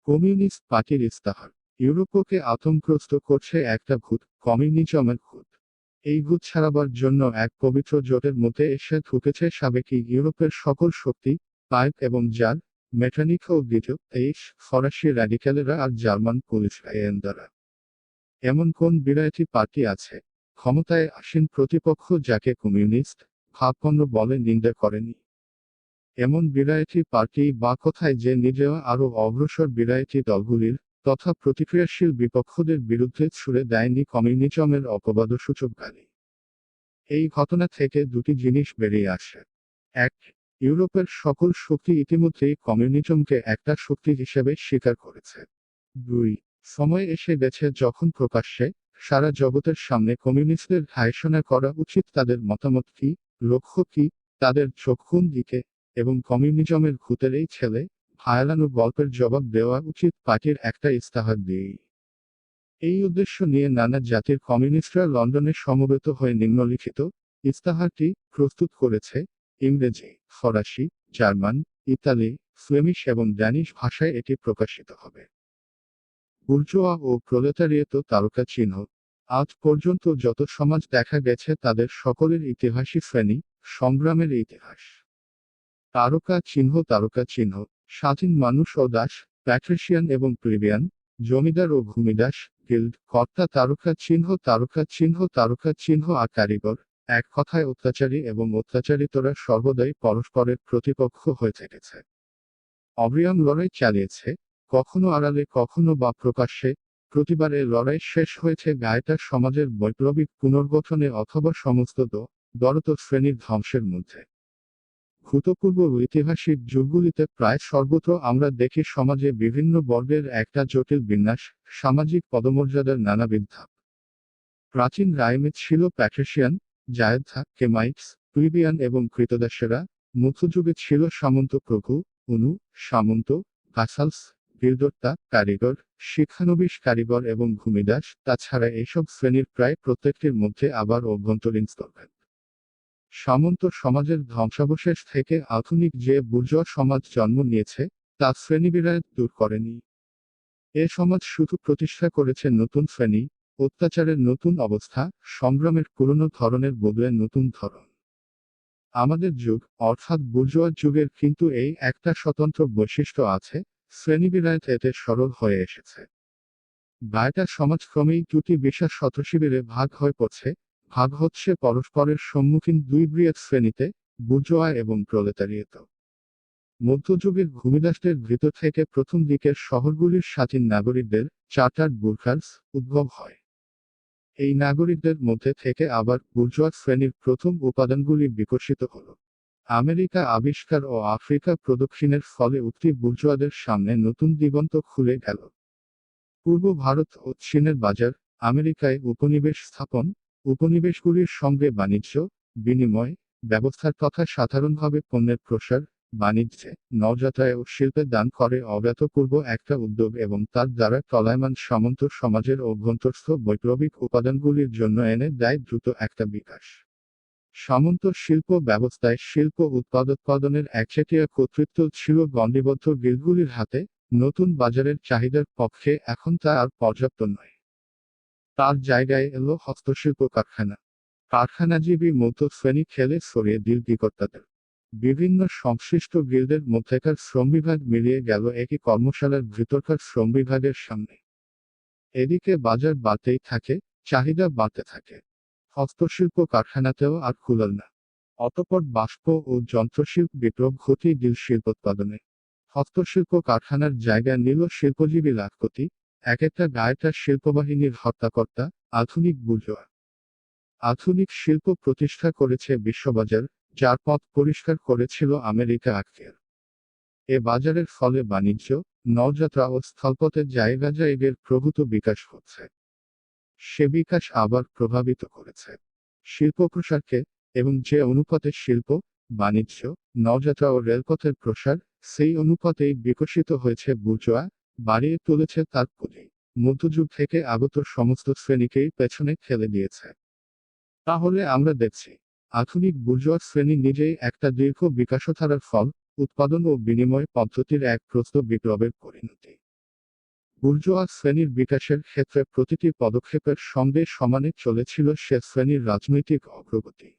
Communist পার্টির ইস্তাহার। ইউরোপকে আতঙ্কগ্রস্ত করছে একটা ভূত, কমিউনিজমের ভূত। এই ভূত ছাড়াবার জন্য এক পবিত্র জোটের মধ্যে এসে ঢুকেছে সাবেক ইউরোপের সকল শক্তি, পাইপ এবং জার, মেটানিক ও তেইশ ফরাসি র্যাডিক্যালেরা আর জার্মান পুলিশ দ্বারা। এমন কোন বিরাইটি পার্টি আছে ক্ষমতায় আসীন প্রতিপক্ষ যাকে কমিউনিস্ট ভাবপন্ন বলে নিন্দা করেনি? এমন বিরাইটি পার্টি বা কোথায় যে নিজেও আরও অগ্রসর বিরাইটি দলগুলির তথা প্রতিক্রিয়াশীল বিপক্ষদের বিরুদ্ধে ছুড়ে দেয়নি কমিউনিজমের অপবাদসূচক গালি? এই ঘটনা থেকে দুটি জিনিস বেরিয়ে আসে। এক, ইউরোপের সকল শক্তি ইতিমধ্যেই কমিউনিজমকে একটা শক্তি হিসেবে স্বীকার করেছে। দুই, সময় এসে গেছে যখন প্রকাশ্যে সারা জগতের সামনে কমিউনিস্টদের ঘোষণা করা উচিত তাদের মতামত কি, লক্ষ্য কি, তাদের চোখ কোন দিকে, এবং কমিউনিজমের ভূতের এই ছেলে ভায়ালানো গল্পের জবাব দেওয়া উচিত পার্টির একটা ইস্তাহার দিয়েই। এই উদ্দেশ্য নিয়ে নানা জাতির কমিউনিস্টরা লন্ডনে সমবেত হয়ে নিম্নলিখিত ইস্তাহারটি প্রস্তুত করেছে। ইংরেজি, ফরাসি, জার্মান, ইতালি, ফ্লেমিশ এবং ড্যানিশ ভাষায় এটি প্রকাশিত হবে। বুর্জোয়া ও প্রলেতারিয়েত তারকা চিহ্ন। আজ পর্যন্ত যত সমাজ দেখা গেছে তাদের সকলের ইতিহাসই শ্রেণী সংগ্রামের ইতিহাস। তারকা চিহ্ন, স্বাধীন মানুষ ও দাস, প্যাট্রিশিয়ান এবং প্লিবিয়ান, জমিদার ও ভূমিদাস, গিল্ড, কর্তা তারকা চিহ্ন আর কারিগর, এক কথায় অত্যাচারী এবং অত্যাচারিতরা সর্বদাই পরস্পরের প্রতিপক্ষ হয়ে থেকেছে। অবিরাম লড়াই চালিয়েছে, কখনো আড়ালে কখনো বা প্রকাশ্যে। প্রতিবারে লড়াই শেষ হয়েছে গায়েটা সমাজের বৈপ্লবিক পুনর্গঠনে অথবা সমস্ত দরত শ্রেণীর ধ্বংসের মধ্যে। ভূতপূর্ব ঐতিহাসিক যুগগুলিতে প্রায় সর্বত্র আমরা দেখি সমাজে বিভিন্ন বর্গের একটা জটিল বিন্যাস, সামাজিক পদমর্যাদার নানাবিধ ধাপ। প্রাচীন রাইমে ছিল প্যাট্রিশিয়ান, জায়দ্ধা, কেমাইটস, প্লিবিয়ান এবং কৃতদাসেরা। মধ্যযুগে ছিল সামন্ত প্রভু, অনু, সামন্ত, ভাসালস, বিল্ডোর্তা, কারিগর, শিক্ষানবিশ কারিগর এবং ভূমিদাস। তাছাড়া এসব শ্রেণীর প্রায় প্রত্যেকটির মধ্যে আবার অভ্যন্তরীণ স্তরভেদ। সামন্ত সমাজের ধ্বংসাবশেষ থেকে আধুনিক যে বুর্জোয়া সমাজ জন্ম নিয়েছে তা শ্রেণীবিরায় দূর করেনি। এ সমাজ শুধু প্রতিষ্ঠা করেছে নতুন শ্রেণী, অত্যাচারের নতুন অবস্থা, সংগ্রামের পুরনো ধরনের বদলে নতুন ধরন। আমাদের যুগ অর্থাৎ বুর্জোয়া যুগের কিন্তু এই একটা স্বতন্ত্র বৈশিষ্ট্য আছে, শ্রেণীবিরায় এতে সরল হয়ে এসেছে। গায়টা সমাজ ক্রমেই দুটি বিশাল শতশিবিরে ভাগ হয়ে পড়ছে, ভাগ হচ্ছে পরস্পরের সম্মুখীন দুই বৃহৎ শ্রেণীতে, বুর্জোয়া এবং প্রলেতারিয়েত। মধ্যযুগের ভূমিদাসদের ভিতর থেকে প্রথম দিকের শহরগুলির স্বাধীন নাগরিকদের চার্টার্ড বুরখার্স উদ্ভব হয়। এই নাগরিকদের মধ্যে থেকে আবার বুর্জোয়া শ্রেণীর প্রথম উপাদানগুলি বিকশিত হল। আমেরিকা আবিষ্কার ও আফ্রিকা প্রদক্ষিণের ফলে উঠতি বুর্জোয়াদের সামনে নতুন দিগন্ত খুলে গেল। পূর্ব ভারত ও চীনের বাজার, আমেরিকায় উপনিবেশ স্থাপন, উপনিবেশগুলির সঙ্গে বাণিজ্য, বিনিময়, ব্যবস্থার তথা সাধারণভাবে পণ্যের প্রসার, বাণিজ্যে, নৌযাত্রায় ও শিল্পে দান করে অভূতপূর্ব একটা উদ্যোগ এবং তার দ্বারা চলমান সামন্ত সমাজের অভ্যন্তরস্থ বৈপ্লবিক উপাদানগুলির জন্য এনে দেয় দ্রুত একটা বিকাশ। সামন্ত শিল্প ব্যবস্থায় শিল্প উৎপাদনের একচেটিয়া কর্তৃত্ব ছিল গণ্ডিবদ্ধ গিল্ডগুলির হাতে। নতুন বাজারের চাহিদার পক্ষে এখন তা আর পর্যাপ্ত নয়। তার জায়গায় এলো হস্তশিল্প কারখানা। কারখানাজীবী মধ্য শ্রেণী খেলে সরিয়ে দিল বিকর্তাদের। বিভিন্ন সংশ্লিষ্ট গিল্ডের মধ্যেকার শ্রমবিভাগ মিলিয়ে গেল একই কর্মশালার ভিতরকার শ্রমবিভাগের সামনে। এদিকে বাজার বাড়তেই থাকে, চাহিদা বাড়তে থাকে। হস্তশিল্প কারখানাতেও আর কুলাল না। অতঃপর বাষ্প ও যন্ত্রশিল্প বিপ্লব ঘটিয়ে দিল শিল্পোৎপাদনে। হস্তশিল্প কারখানার জায়গা নিল শিল্পজীবী লাখপতি, এক একটা গায়েটা শিল্পবাহিনীর হর্তাকর্তা, আধুনিক বুর্জোয়া। আধুনিক শিল্প প্রতিষ্ঠা করেছে বিশ্ববাজার, যার পথ পরিষ্কার করেছিল আমেরিকা আখের। এ বাজারের ফলে বাণিজ্য, নৌযাত্রা ও স্থলপথের জায়গায় প্রভূত বিকাশ হচ্ছে। সে বিকাশ আবার প্রভাবিত করেছে শিল্প প্রসারকে, এবং যে অনুপাতে শিল্প, বাণিজ্য, নৌযাত্রা ও রেলপথের প্রসার, সেই অনুপাতেই বিকশিত হয়েছে বুর্জোয়া, বাড়িয়ে তুলেছে তার পুঁজি। মধ্যযুগ থেকে আগত সমস্ত শ্রেণীকেই পেছনে ঠেলে দিয়েছে। তাহলে আমরা দেখছি আধুনিক বুর্জোয়া শ্রেণী নিজেই একটা দীর্ঘ বিকাশধারার ফল, উৎপাদন ও বিনিময় পদ্ধতির এক প্রস্ত বিপ্লবের পরিণতি। বুর্জোয়া শ্রেণীর বিকাশের ক্ষেত্রে প্রতিটি পদক্ষেপের সঙ্গে সমানে চলেছিল সে শ্রেণীর রাজনৈতিক অগ্রগতি।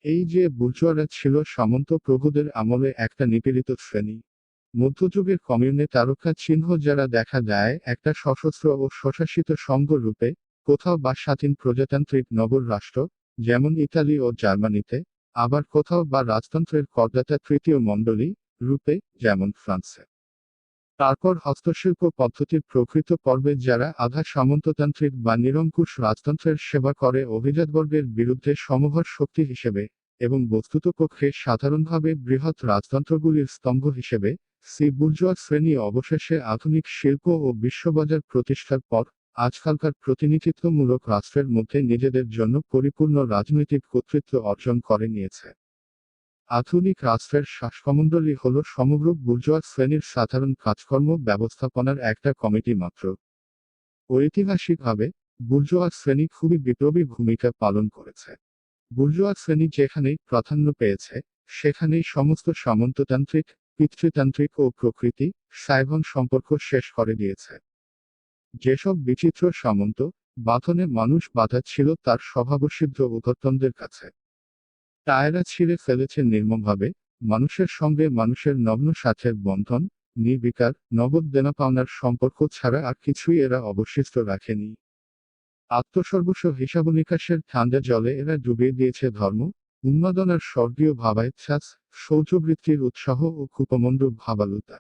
এই যে বুর্জোয়ারা ছিল সামন্ত প্রভুদের আমলে একটা নিপীড়িত শ্রেণী। মধ্যযুগের কমিউনে তারকা চিহ্ন যারা দেখা দেয় একটা সশস্ত্র ও স্বশাসিত সংঘ রূপে, কোথাও বা স্বাধীন প্রজাতান্ত্রিক নগর রাষ্ট্র, যেমন ইতালি ও জার্মানিতে, আবার কোথাও বা রাজতন্ত্রের করদাতা তৃতীয় মণ্ডলী রূপে, যেমন ফ্রান্সে। তারপর হস্তশিল্প পদ্ধতির প্রকৃত পর্বে যারা আধা সামন্ততান্ত্রিক বা নিরঙ্কুশ রাজতন্ত্রের সেবা করে অভিজাতবর্গের বিরুদ্ধে সমভর শক্তি হিসেবে, এবং বস্তুতপক্ষে সাধারণভাবে বৃহৎ রাজতন্ত্রগুলির স্তম্ভ হিসেবে, বুর্জোয়া শ্রেণী অবশেষে আধুনিক শিল্প ও বিশ্ববাজার প্রতিষ্ঠার পর আজকালকার প্রতিনিধিত্বমূলক রাষ্ট্রের মধ্যে নিজেদের জন্য পরিপূর্ণ রাজনৈতিক কর্তৃত্ব অর্জন করে নিয়েছে। আধুনিক রাষ্ট্রের শাসকমণ্ডলী হল সমগ্র বুর্জোয়া শ্রেণীর সাধারণ কাজকর্ম ব্যবস্থাপনার একটা কমিটি মাত্র। ঐতিহাসিকভাবে বুর্জোয়া শ্রেণী খুবই বিপ্লবী ভূমিকা পালন করেছে। বুর্জোয়া শ্রেণী যেখানেই প্রাধান্য পেয়েছে, সেখানেই সমস্ত সামন্ততান্ত্রিক, পিতৃতান্ত্রিক ও প্রকৃতি সাইভন সম্পর্ক শেষ করে দিয়েছে। যেসব বিচিত্র সামন্ত বাঁধনে মানুষ বাঁধা ছিল তার স্বভাবসিদ্ধ উদ্ধতনদের কাছে, তা এরা ছিঁড়ে ফেলেছে নির্মমভাবে। মানুষের সঙ্গে মানুষের নগ্ন স্বার্থের বন্ধন, নির্বিকার নগদ দেনা পাওনার সম্পর্ক ছাড়া আর কিছুই এরা অবশিষ্ট রাখেনি। আত্মসর্বস্ব হিসাবনিকাশের ঠান্ডা জলে এরা ডুবিয়ে দিয়েছে ধর্ম, উন্মাদনার স্বর্গীয় ভাবাচ্ছ্বাস, শৌচবৃত্তির উৎসাহ ও কুপমণ্ড ভাবালুতা।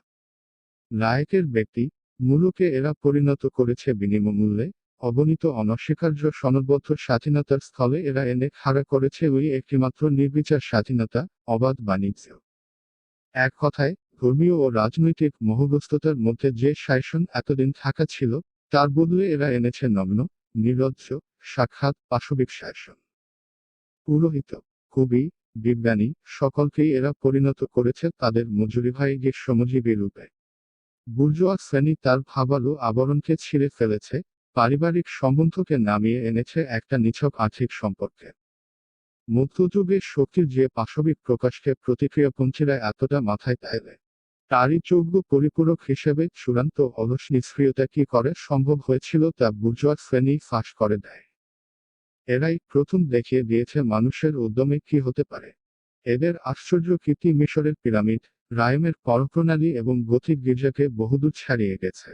নায়কের ব্যক্তি মূলকে এরা পরিণত করেছে বিনিমূল্যে, অগণিত অনস্বীকার্য সনদবদ্ধ স্বাধীনতার স্থলে এরা এনে খাড়া করেছে ওই একটিমাত্র নির্বিচার স্বাধীনতা, অবাধ বাণিজ্য। এক কথায়, ধর্মীয় ও রাজনৈতিক মোহগ্রস্ততার মধ্যে যে শাসন এতদিন থাকা ছিল, তার বদলে এরা এনেছে নগ্ন, নির্লজ্জ, সাক্ষাৎ পাশবিক শাসন। পুরোহিত, কবি, বিজ্ঞানী সকলকেই এরা পরিণত করেছে তাদের মজুরিভাইগির শ্রমজীবী রূপে। বুর্জোয়া শ্রেণী তার ভাবালু আবরণকে ছিঁড়ে ফেলেছে, পারিবারিক সম্বন্ধকে নামিয়ে এনেছে একটা নিছক আর্থিক সম্পর্কে। মধ্যযুগে শক্তির যে পাশবিক প্রকাশকে প্রতিক্রিয়াপন্থীরা এতটা মাথায় তাইলে, তারই যোগ্য পরিপূরক হিসেবে চূড়ান্ত অলস নিষ্ক্রিয়তা কি করে সম্ভব হয়েছিল তা বুর্জোয়া শ্রেণী ফাঁস করে দেয়। এরাই প্রথম দেখিয়ে দিয়েছে মানুষের উদ্যমে কি হতে পারে। এদের আশ্চর্য কীর্তি মিশরের পিরামিড, রায়মের পরপ্রণালী এবং গথিক গির্জাকে বহুদূর ছাড়িয়ে গেছে।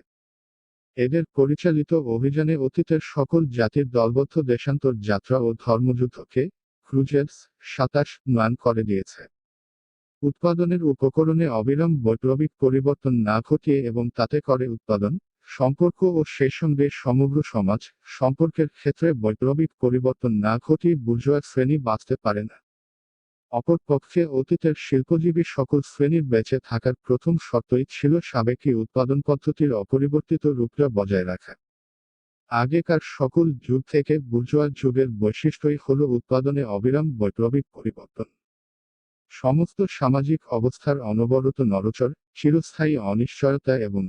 এদের পরিচালিত অভিযানে অতীতের সকল জাতির দলবদ্ধ দেশান্তর যাত্রা ও ধর্মযুদ্ধকে ক্রুজেস 27 ম্লান করে দিয়েছে। উৎপাদনের উপকরণে অবিরাম বৈপ্লবিক পরিবর্তন না ঘটিয়ে এবং তাতে করে উৎপাদন, সম্পর্ক ও সেই সঙ্গে সমগ্র সমাজ সম্পর্কের ক্ষেত্রে বৈপ্লবিক পরিবর্তন না ঘটিয়ে বুর্জোয়া শ্রেণী বাঁচতে পারে না। অপরপক্ষে অতীতের শিল্পজীবী সকল শ্রেণীর বেঁচে থাকার প্রথম শর্তই ছিল সাবেকি উৎপাদন পদ্ধতির অপরিবর্তিত রূপটা বজায় রাখা। আগেকার সকল যুগ থেকে বুর্জোয়া যুগের বৈশিষ্ট্যই হল উৎপাদনে অবিরাম বৈপ্লবিক পরিবর্তন। সমস্ত সামাজিক অবস্থার অনবরত নড়চড়, চিরস্থায়ী অনিশ্চয়তা এবং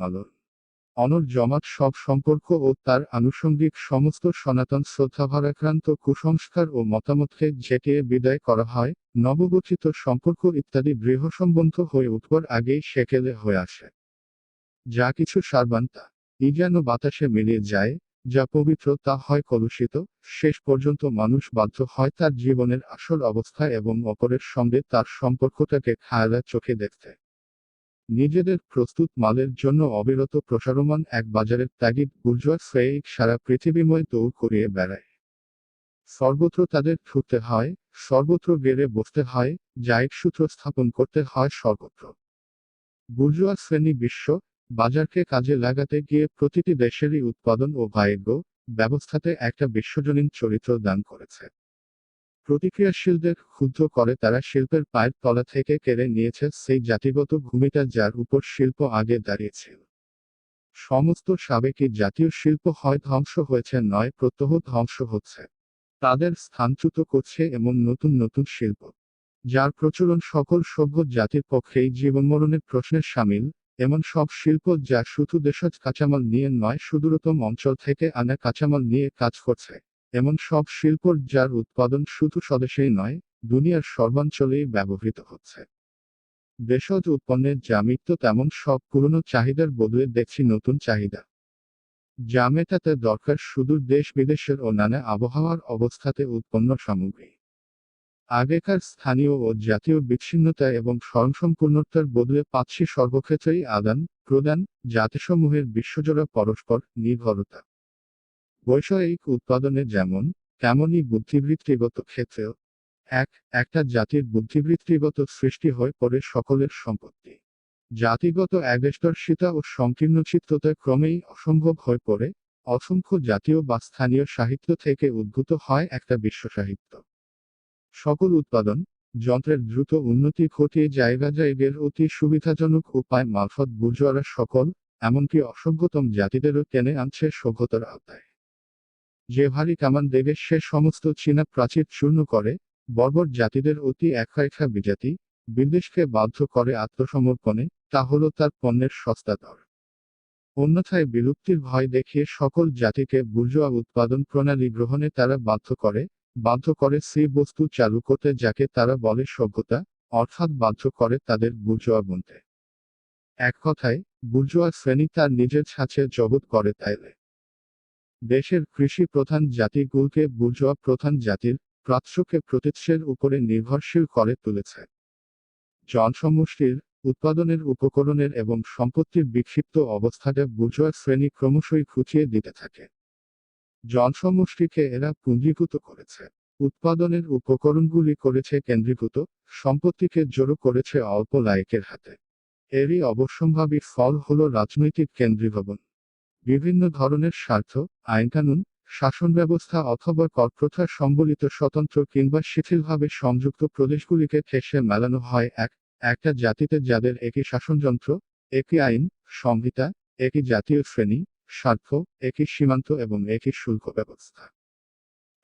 অনর জমাট সব সম্পর্ক ও তার আনুষঙ্গিক সমস্ত সনাতন শ্রদ্ধাভারাক্রান্ত কুসংস্কার ও মতামতকে ঝেঁটিয়ে বিদায় করা হয়, নবগঠিত সম্পর্ক ইত্যাদি গৃহসম্বন্ধ হয়ে উঠবার আগেই সেকেলে হয়ে আসে। যা কিছু সারবান তা যেন বাতাসে মিলিয়ে যায়, যা পবিত্র তা হয় কলুষিত, শেষ পর্যন্ত মানুষ বাধ্য হয় তার জীবনের আসল অবস্থা এবং অপরের সঙ্গে তার সম্পর্কটাকে খায়লা চোখে দেখতে। নিজেদের প্রস্তুত মালের জন্য অবিরত প্রসারমান এক বাজারের তাগিদ বুর্জোয়া শ্রেণী সারা পৃথিবীময় দৌড় করিয়ে বেড়ায়। সর্বত্র তাদের ছুটতে হয়, সর্বত্র গেড়ে বসতে হয়, জায়গ সূত্র স্থাপন করতে হয় সর্বত্র। বুর্জোয়া শ্রেণী বিশ্ব বাজারকে কাজে লাগাতে গিয়ে প্রতিটি দেশেরই উৎপাদন ও ভাগ্য ব্যবস্থাতে একটা বিশ্বজনীন চরিত্র দান করেছে। প্রতিক্রিয়াশীলদের ক্ষুব্ধ করে তারা শিল্পের পায়ের তলা থেকে কেড়ে নিয়েছে সেই জাতিগত ভূমিটা যার উপর শিল্প আগে দাঁড়িয়েছিল। সমস্ত সাবেকি জাতীয় শিল্প হয় ধ্বংস হয়েছে নয় প্রত্যহ ধ্বংস হচ্ছে। তাদের স্থানচ্যুত করছে এমন নতুন নতুন শিল্প, যার প্রচলন সকল সভ্য জাতির পক্ষেই জীবনমরণের প্রশ্নের সামিল, এমন সব শিল্প যা শুধু দেশজ কাঁচামাল নিয়ে নয় সুদূরতম অঞ্চল থেকে আনা কাঁচামাল নিয়ে কাজ করছে, এমন সব শিল্প যার উৎপাদন শুধু স্বদেশেই নয়, দুনিয়ার সর্বাঞ্চলেই ব্যবহৃত হচ্ছে। দেশজ উৎপন্নের যা মৃত্যু তেমন সব পুরনো চাহিদার বদলে দেখছি নতুন চাহিদা। যা মেটাতে দরকার সুদূর দেশ বিদেশের ও নানা আবহাওয়ার অবস্থাতে উৎপন্ন সামগ্রী। আগেকার স্থানীয় ও জাতীয় বিচ্ছিন্নতা এবং স্বয়ংসম্পূর্ণতার বদলে পাচ্ছি সর্বক্ষেত্রেই আদান প্রদান, জাতিসমূহের বিশ্বজোড়া পরস্পর নির্ভরতা। বৈষয়িক উৎপাদনে যেমন তেমনই বুদ্ধিবৃত্তিগত ক্ষেত্রেও একটা জাতির বুদ্ধিবৃত্তিগত সৃষ্টি হয়ে পড়ে সকলের সম্পত্তি। জাতিগত একদেষ্টর্ষিতা ও সংকীর্ণচিত্ততা ক্রমেই অসম্ভব হয়ে পড়ে, অসংখ্য জাতীয় বা স্থানীয় সাহিত্য থেকে উদ্ভূত হয় একটা বিশ্বসাহিত্য। সকল উৎপাদন যন্ত্রের দ্রুত উন্নতি ঘটিয়ে জায়গায় অতি সুবিধাজনক উপায় মারফত বুর্জোয়ারা সকল, এমনকি অসভ্যতম জাতিদেরও টেনে আনছে সভ্যতার আওতায়। যে ভারী কামান দেবে সে সমস্ত চীনা প্রাচীর চূর্ণ করে, বর্বর জাতিদের অতি একরেখা বিজাতি বিদ্বেষকে বাধ্য করে আত্মসমর্পণে, তা হল তার পণ্যের সস্তা দর। অন্যথায় বিলুপ্তির ভয় দেখিয়ে সকল জাতিকে বুর্জোয়া উৎপাদন প্রণালী গ্রহণে তারা বাধ্য করে সেই বস্তু চালু করতে যাকে তারা বলে সভ্যতা, অর্থাৎ বাধ্য করে তাদের বুর্জোয়া বনতে। এক কথায়, বুর্জোয়া শ্রেণী তার নিজের ছাঁচে জগৎ করে তাইলে। দেশের কৃষি প্রধান জাতিগুলোকে বুর্জোয়া প্রধান জাতির প্রাচ্যকে প্রতিষ্ঠার উপরে নির্ভরশীল করে তুলেছে। জনসমষ্টির, উৎপাদনের উপকরণের এবং সম্পত্তির বিক্ষিপ্ত অবস্থাটা বুর্জোয়া শ্রেণী ক্রমশই খুঁচিয়ে দিতে থাকে। জনসমষ্টিকে এরা পুঞ্জীভূত করেছে, উৎপাদনের উপকরণগুলি করেছে কেন্দ্রীভূত, সম্পত্তিকে জড়ো করেছে অল্প লায়কের হাতে। এরই অবশ্যম্ভাবী ফল হল রাজনৈতিক কেন্দ্রীভবন। বিভিন্ন ধরনের স্বার্থ, আইনকানুন, শাসন ব্যবস্থা অথবা করপ্রথা সম্বলিত স্বতন্ত্র কিংবা শিথিলভাবে সংযুক্ত প্রদেশগুলিকে ঠেসে মেলানো হয় একটা জাতিতে যাদের একই শাসনযন্ত্র, একই আইন সংহিতা, একই জাতীয় শ্রেণী, স্বার্থ, একই সীমান্ত এবং একই শুল্ক ব্যবস্থা।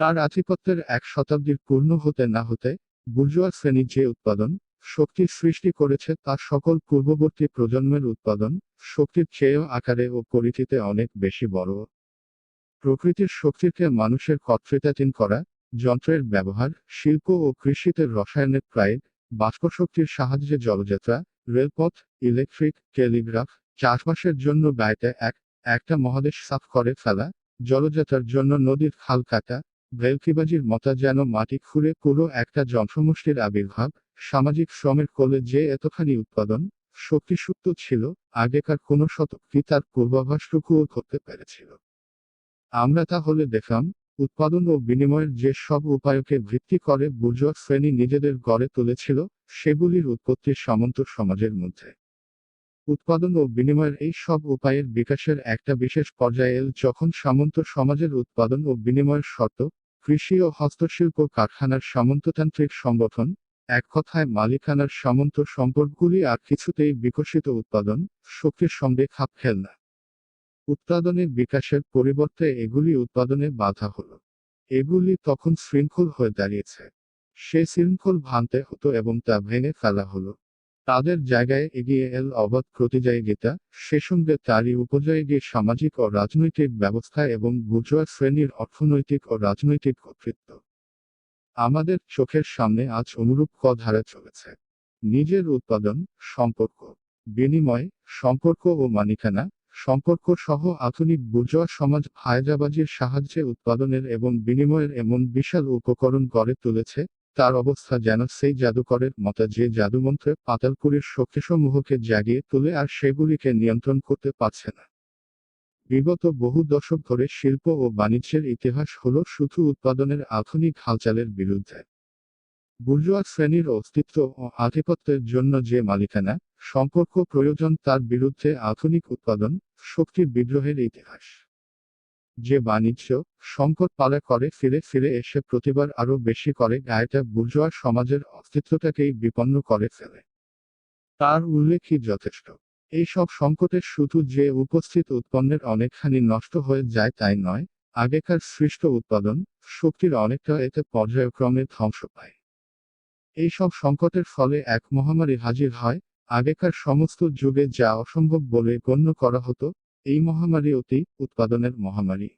তার আধিপত্যের এক শতাব্দীর পূর্ণ হতে না হতে বুর্জোয়া শ্রেণী যে উৎপাদন শক্তির সৃষ্টি করেছে তা সকল পূর্ববর্তী প্রজন্মের উৎপাদন শক্তির চেয়েও আকারে ও পরিধিতে অনেক বেশি বড়। প্রকৃতির শক্তিকে মানুষের কর্তৃত্বাধীন করা, যন্ত্রের ব্যবহার, শিল্প ও কৃষিতে রসায়নের প্রয়োগ, বাষ্পশক্তির সাহায্যে জলযাত্রা, রেলপথ, ইলেকট্রিক, টেলিগ্রাফ, চাষবাসের জন্য ব্যয়টা একটা মহাদেশ সাফ করে ফেলা, জলযাত্রার জন্য নদীর খাল কাটা, ভেলকিবাজির মতা যেন মাটি খুঁড়ে পুরো একটা জনসমষ্টির আবির্ভাব, সামাজিক শ্রমের কোলে যে এতখানি উৎপাদন শক্তিসুপ্ত ছিল, আগেকার কোনো শতকটি তার পূর্বাভাসটুকুও করতে পেরেছিল। আমরা তাহলে দেখলাম, উৎপাদন ও বিনিময়ের যে সব উপায়কে ভিত্তি করে বুর্জোয়া শ্রেণী নিজেদের গড়ে তুলেছিল, সেগুলির উৎপত্তি সামন্ত সমাজের মধ্যে। উৎপাদন ও বিনিময়ের এই সব উপায়ের বিকাশের একটা বিশেষ পর্যায়ে এল যখন সামন্ত সমাজের উৎপাদন ও বিনিময়ের শর্ত, কৃষি ও হস্তশিল্প কারখানার সামন্ততান্ত্রিক সংগঠন, এক কথায় মালিকানার সামন্ত সম্পর্কগুলি আর কিছুতেই বিকশিত উৎপাদন শক্তির সঙ্গে খাপ খেল না। উৎপাদনের বিকাশের পরিবর্তে এগুলি উৎপাদনে বাধা হলো। এগুলি তখন শৃঙ্খল হয়ে দাঁড়িয়েছে। সে শৃঙ্খল ভাঙতে হতো এবং তা ভেঙে ফেলা হলো। তাদের জায়গায় এগিয়ে এল অবাধ প্রতিযোগিতা, সে সঙ্গে তারই উপযোগী সামাজিক ও রাজনৈতিক ব্যবস্থা এবং বুর্জোয়া শ্রেণীর অর্থনৈতিক ও রাজনৈতিক কর্তৃত্ব। আমাদের চোখের সামনে আজ অনুরূপ ধারা চলেছে। নিজের উৎপাদন, সম্পর্ক, বিনিময়, সম্পর্ক ও মালিকানা সম্পর্ক সহ আধুনিক বুর্জোয়া সমাজ হায়দ্রাবাজির সাহায্যে উৎপাদনের এবং বিনিময়ের এমন বিশাল উপকরণ গড়ে তুলেছে, তার অবস্থা যেন সেই জাদুকরের মতো যে জাদুমন্ত্রে পাতালপুরীর শক্তিসমূহকে জাগিয়ে তুলে আর সেগুলিকে নিয়ন্ত্রণ করতে পারছে না। বিগত বহু দশক ধরে শিল্প ও বাণিজ্যের ইতিহাস হল শুধু উৎপাদনের আধুনিক হালচালের বিরুদ্ধে। বুর্জোয়া শ্রেণীর অস্তিত্ব ও আধিপত্যের জন্য যে মালিকানা সম্পর্ক প্রয়োজন তার বিরুদ্ধে আধুনিক উৎপাদন শক্তির বিদ্রোহের ইতিহাস। যে বাণিজ্য সংকট পালা করে ফিরে ফিরে এসে প্রতিবার আরো বেশি করে গায়েটা বুর্জোয়া সমাজের অস্তিত্বটাকেই বিপন্ন করে ফেলে। তার উল্লেখই যথেষ্ট। এই সব সংকটের শুধু যে উপস্থিত উৎপন্নের অনেকখানি নষ্ট হয়ে যায় তাই নয়, আগেকার সৃষ্ট উৎপাদন শক্তির অনেকটা এতে পর্যায়ক্রমে ধ্বংস পায়। এই সব সংকটের ফলে এক মহামারী হাজির হয়, আগেকার সমস্ত যুগে যা অসম্ভব বলে গণ্য করা হতো, এই মহামারী অতি উৎপাদনের মহামারী।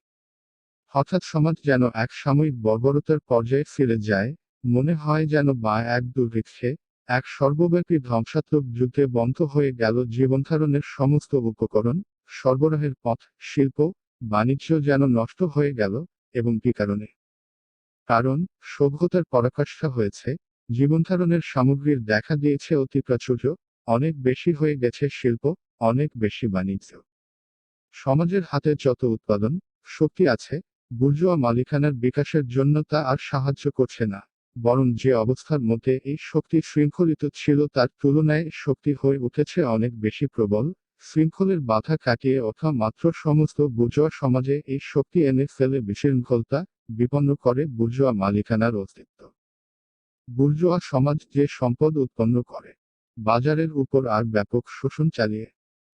হঠাৎ সমাজ যেন এক সাময়িক বর্বরতার পর্যায়ে ফিরে যায়, মনে হয় যেন বা এক দুর্ভিক্ষে, এক সর্বব্যাপী ধ্বংসাত্মক যুদ্ধে বন্ধ হয়ে গেল জীবনধারণের সমস্ত উপকরণ, সরবরাহের পথ, শিল্প, বাণিজ্য যেন নষ্ট হয়ে গেল, এবং কি কারণে? কারণ সভ্যতার পরাকাষ্ঠা হয়েছে, জীবনধারণের সামগ্রীর দেখা দিয়েছে অতিপ্রাচুর্য, অনেক বেশি হয়ে গেছে শিল্প, অনেক বেশি বাণিজ্য। সমাজের হাতে যত উৎপাদন শক্তি আছে, বুর্জোয়া মালিকানার বিকাশের জন্য তা আর সাহায্য করছে না, বরং যে অবস্থার মধ্যে এই শক্তি শৃঙ্খলিত ছিল তার তুলনায় শক্তি হয়ে উঠেছে অনেক বেশি প্রবল। শৃঙ্খলের বাধা কাটিয়ে ওঠা মাত্র সমস্ত বুর্জোয়া সমাজে এই শক্তি এনে ফেলে বিশৃঙ্খলতা, বিপন্ন করে বুর্জোয়া মালিকানার অস্তিত্ব। বুর্জোয়া সমাজ যে সম্পদ উৎপন্ন করে বাজারের উপর আর ব্যাপক শোষণ চালিয়ে,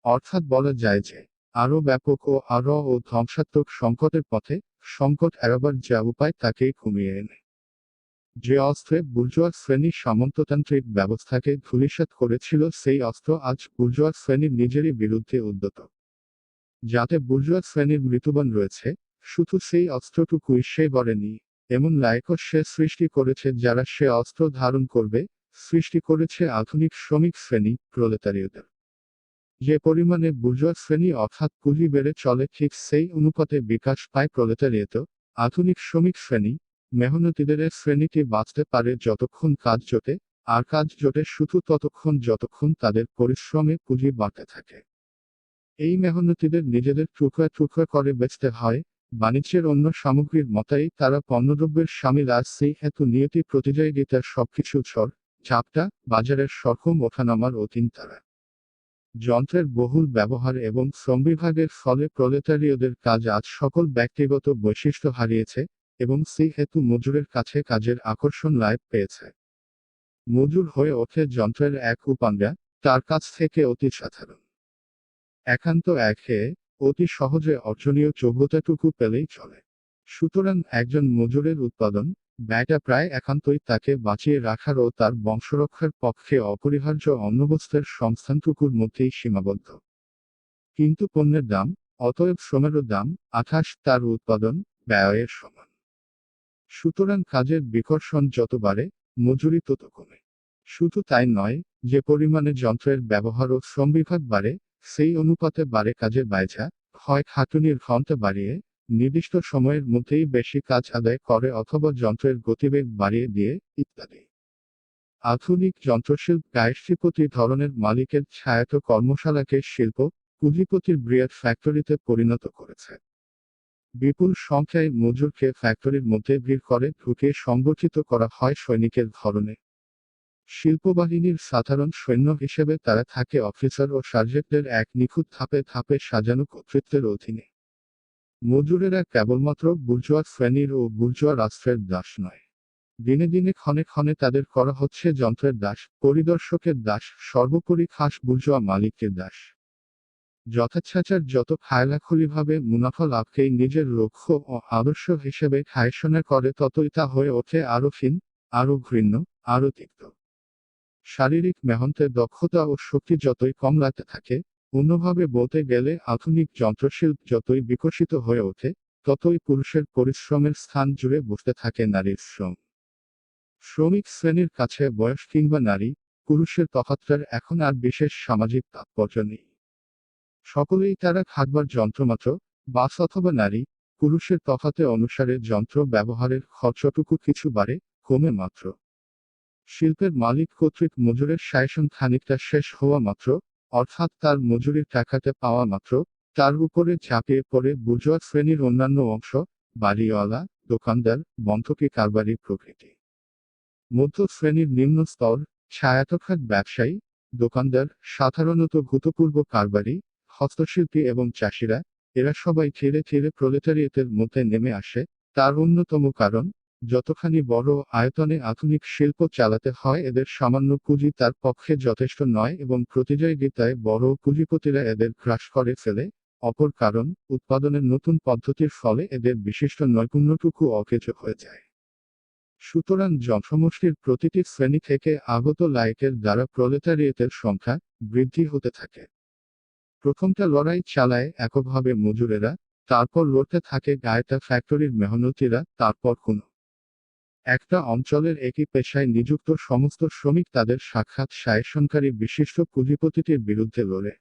অর্থাৎ বলা যায় যে আরও ব্যাপক ও ধ্বংসাত্মক সংকটের পথে, সংকট এড়াবার যা উপায় তাকেই কমিয়ে এনে যে অস্ত্রে বুর্জোয়া শ্রেণী সামন্ততান্ত্রিক ব্যবস্থাকে ধূলিসাৎ করেছিল সেই অস্ত্র আজ বুর্জোয়া শ্রেণীর নিজেরই বিরুদ্ধে উদ্যত। যাতে বুর্জোয়া শ্রেণীর মৃত্যুবান রয়েছে, শুধু সেই অস্ত্রটুকুই সে গড়েনি, এমন লায়কও সে সৃষ্টি করেছে যারা সে অস্ত্র ধারণ করবে, সৃষ্টি করেছে আধুনিক শ্রমিক শ্রেণী প্রলেতারিয়দের। যে পরিমাণে বুর্জোয়া শ্রেণী অর্থাৎ পুঁজি বেড়ে চলে ঠিক সেই অনুপাতে বিকাশ পায় প্রলেতারিয়েত, আধুনিক শ্রমিক শ্রেণী, মেহনতিদের শ্রেণীটি বাঁচতে পারে যতক্ষণ কাজ জোটে, আর কাজ জোটে শুধু ততক্ষণ যতক্ষণ তাদের পরিশ্রমে পুঁজি বাড়তে থাকে। এই মেহনতিদের নিজেদের টুকরা টুকরা করে বেচতে হয়, বাণিজ্যের অন্য সামগ্রীর মতাই তারা পণ্যদ্রব্যের সামিল, আর সেই হেতু নিয়তি প্রতিযোগিতার সবকিছু ঝড় ঝাপটা বাজারের সরকম ওঠানামার অধীন তারা। যন্ত্রের বহুল ব্যবহার এবং শ্রমবিভাগের ফলে প্রলেতারিয়দের কাজ আজ সকল ব্যক্তিগত বৈশিষ্ট্য হারিয়েছে, এবং সেই হেতু মজুরের কাছে কাজের আকর্ষণ লাভ পেয়েছে। মজুর হয়ে ওঠে যন্ত্রের এক উপাঙ্গা, তার কাছ থেকে অতি সাধারণ, একান্ত একঘেয়ে, অতি সহজে অর্জনীয় যোগ্যতাটুকু পেলেই চলে। সুতরাং একজন মজুরের উৎপাদন ব্যয়টা প্রায় একান্তই তাকে বাঁচিয়ে রাখার ও তার বংশরক্ষার পক্ষে অপরিহার্য অন্নবস্ত্রের সংস্থানটুকুর মধ্যেই সীমাবদ্ধ। কিন্তু পণ্যের দাম, অতএব শ্রমেরও দাম, তার উৎপাদন ব্যয়ের সমান। সুতরাং কাজের বিকর্ষণ যত বাড়ে, মজুরি তত কমে। শুধু তাই নয়, যে পরিমাণে যন্ত্রের ব্যবহার ও শ্রমবিভাগ বাড়ে, সেই অনুপাতে বাড়ে কাজের ব্যয়টা, হয় খাটুনির ঘন্টা বাড়িয়ে নির্দিষ্ট সময়ের মধ্যেই বেশি কাজ আদায় করে অথবা যন্ত্রের গতিবেগ বাড়িয়ে দিয়ে, ইত্যাদি। আধুনিক যন্ত্রশিল্প গায়ত্রীপতি ধরনের মালিকের ছায়াত কর্মশালাকে শিল্প পুঁজিপতির বৃহৎ ফ্যাক্টরিতে পরিণত করেছে। বিপুল সংখ্যায় মজুরকে ফ্যাক্টরির মধ্যে ভিড় করে ঢুকে সংগঠিত করা হয় সৈনিকের ধরনে। শিল্পবাহিনীর সাধারণ সৈন্য হিসেবে তারা থাকে অফিসার ও সার্জেন্টদের এক নিখুঁত ধাপে ধাপে সাজানো কর্তৃত্বের অধীনে। মজুরেরা কেবলমাত্র বুর্জোয়া শ্রেণীর ও বুর্জোয়া রাষ্ট্রের দাস নয়, দিনে দিনে ক্ষণে ক্ষণে তাদের করা হচ্ছে যন্ত্রের দাস, পরিদর্শকের দাস, সর্বোপরি খাস বুর্জোয়া মালিকের দাস। যথাচ্ছাচার যত খায়লাখুলিভাবে মুনাফা লাভকেই নিজের লক্ষ্য ও আদর্শ হিসেবে খায়শনা করে ততই তা হয়ে ওঠে আরও ক্ষীণ, আরও ঘৃণ্য, আরও তিক্ত। শারীরিক মেহনতের দক্ষতা ও শক্তি যতই কম লাগতে থাকে, অন্যভাবে বলতে গেলে আধুনিক যন্ত্রশিল্প যতই বিকশিত হয়ে ওঠে, ততই পুরুষের পরিশ্রমের স্থান জুড়ে বসতে থাকে নারীর শ্রম। শ্রমিক শ্রেণীর কাছে বয়স কিংবা নারী পুরুষের তফাৎটার এখন আর বিশেষ সামাজিক তাৎপর্য নেই। সকলেই তারা খাটবার যন্ত্রমাত্র, বাস অথবা নারী পুরুষের তফাতে অনুসারে যন্ত্র ব্যবহারের খরচটুকু কিছু বাড়ে কমে মাত্র। শিল্পের মালিক কর্তৃক মজুরের শাসন খানিকটা শেষ হওয়া মাত্র, অর্থাৎ তার মজুরির টাকাতে পাওয়া মাত্র, তার উপরে ঝাঁপিয়ে পড়ে বুর্জোয়া শ্রেণীর অন্যান্য অংশ, বাড়িওয়ালা, দোকানদার, বন্ধকি কারবারি প্রভৃতি। মধ্য শ্রেণীর নিম্ন স্তর, ছায়াতখাত ব্যবসায়ী, দোকানদার, সাধারণত ভূতপূর্ব কারবারি, হস্তশিল্পী এবং চাষিরা, এরা সবাই ধীরে ধীরে প্রলেতারিয়েতের মধ্যে নেমে আসে। তার অন্যতম কারণ, যতখানি বড় আয়তনে আধুনিক শিল্প চালাতে হয় এদের সামান্য পুঁজি তার পক্ষে যথেষ্ট নয় এবং প্রতিযোগিতায় বড় পুঁজিপতিরা এদের গ্রাস করে ফেলে। অপর কারণ, উৎপাদনের নতুন পদ্ধতির ফলে এদের বিশিষ্ট নৈপুণ্যটুকু অকেজো হয়ে যায়। সুতরাং জনসমষ্টির প্রতিটি শ্রেণী থেকে আগত লায়কের দ্বারা প্রলেতারিয়েতের সংখ্যা বৃদ্ধি হতে থাকে। প্রথমটা লড়াই চালায় এককভাবে মজুরেরা, তারপর লড়তে থাকে গায়েটা ফ্যাক্টরির মেহনতিরা, তারপর কোনো একটা অঞ্চলের একই পেশায় নিযুক্ত সমস্ত শ্রমিক তাদের সাক্ষাৎ শাসনকারী বিশিষ্ট পুঁজিপতিটির বিরুদ্ধে লড়ে।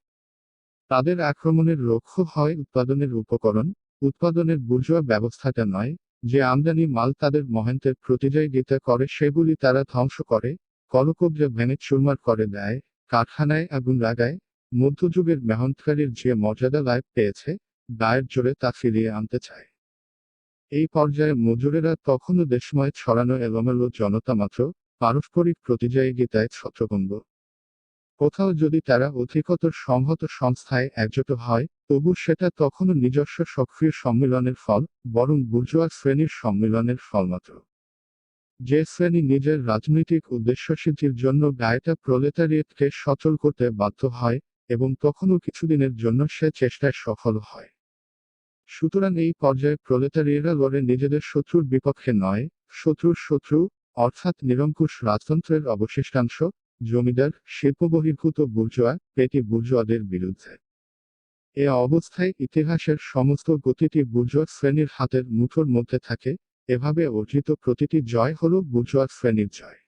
তাদের আক্রমণের লক্ষ্য হয় উৎপাদনের উপকরণ, উৎপাদনের বুর্জোয়া ব্যবস্থাটা নয়, যে আমদানি মাল তাদের মহেন্দ্রের প্রতিযোগিতা করে সেগুলি তারা ধ্বংস করে, কলকব্জা ভেঙে চুরমার করে দেয়, কারখানায় আগুন লাগায়। মধ্যযুগের মেহনতকারীর যে মর্যাদা লাভ পেয়েছে, গায়ের জোরে তা ফিরিয়ে আনতে চায়। এই পর্যায়ে মজুরেরা তখনও দেশময় ছড়ানো এলোমেলো জনতা মাত্র, পারস্পরিক প্রতিযোগিতায় ছত্রভঙ্গ। কোথাও যদি তারা অধিকতর সংহত সংস্থায় একজোট হয়, তবু সেটা তখনও নিজস্ব সক্রিয় সম্মিলনের ফল, বরং বুর্জোয়া শ্রেণীর সম্মিলনের ফলমাত্র। যে শ্রেণী নিজের রাজনৈতিক উদ্দেশ্যসিদ্ধির জন্য গায়েটা প্রলেতারিয়েটকে সচল করতে বাধ্য হয়, এবং তখনও কিছুদিনের জন্য সে চেষ্টায় সফল হয়। সুতরাং এই পর্যায়ে প্রলেতারিয়েরা লড়ে নিজেদের শত্রুর বিপক্ষে নয়, শত্রুর শত্রু, অর্থাৎ নিরঙ্কুশ রাজতন্ত্রের অবশিষ্টাংশ, জমিদার, শিল্পবহির্ভূত বুর্জোয়া, পেটি বুর্জোয়াদের বিরুদ্ধে। এ অবস্থায় ইতিহাসের সমস্ত গতিটি বুর্জোয়া শ্রেণীর হাতের মুঠোর মধ্যে থাকে, এভাবে অর্জিত প্রতিটি জয় হল বুর্জোয়া শ্রেণীর জয়।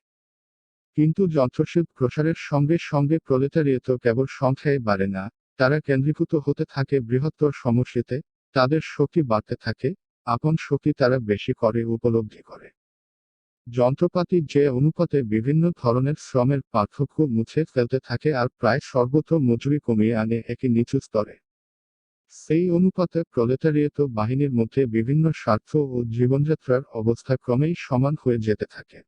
কিন্তু যন্ত্রশিল্প প্রসারের সঙ্গে সঙ্গে প্রলেতারিয়েত কেবল সংখ্যায় বাড়ে না, তারা কেন্দ্রীভূত হতে থাকে বৃহত্তর সমষ্টিতে, তাদের শক্তি বাড়তে থাকে, আপন শক্তি তারা বেশি করে উপলব্ধি করে। যন্ত্রপাতি যে অনুপাতে বিভিন্ন ধরনের শ্রমের পার্থক্য মুছে ফেলতে থাকে আর প্রায় সর্বত্র মজুরি কমিয়ে আনে একই নিচু স্তরে। সেই অনুপাতে প্রলেতারিয়েত বাহিনীর মধ্যে বিভিন্ন স্বার্থ ও জীবনযাত্রার অবস্থা ক্রমেই সমান হয়ে যেতে থাকে।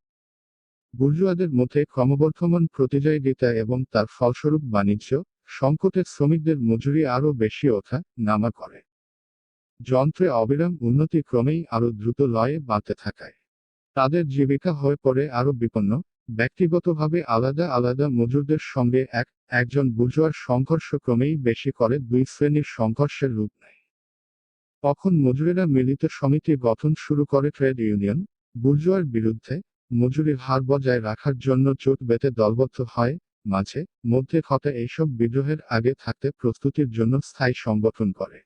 বুর্জোয়াদের মধ্যে ক্রমবর্ধমান প্রতিযোগিতা এবং তার ফলস্বরূপ বাণিজ্য সংকটের শ্রমিকদের মজুরি আরও বেশি ওঠা নামা করে। যন্ত্রে অবিরাম উন্নতি ক্রমেই আরও দ্রুত লয়ে বাড়তে থাকায় তাদের জীবিকা হয়ে পড়ে আরও বিপন্ন। ব্যক্তিগতভাবে আলাদা আলাদা মজুরদের সঙ্গে একজন বুর্জোয়ার সংঘর্ষ ক্রমেই বেশি করে দুই শ্রেণীর সংঘর্ষের রূপ নেয়। তখন মজুরেরা মিলিত সমিতি গঠন শুরু করে ট্রেড ইউনিয়ন, বুর্জোয়ার বিরুদ্ধে মজুরির হার বজায় রাখার জন্য জোট বেঁধে দলবদ্ধ হয়, মাঝে মধ্যে ঘটা এইসব বিদ্রোহের আগে থাকতে প্রস্তুতির জন্য স্থায়ী সংগঠন করে।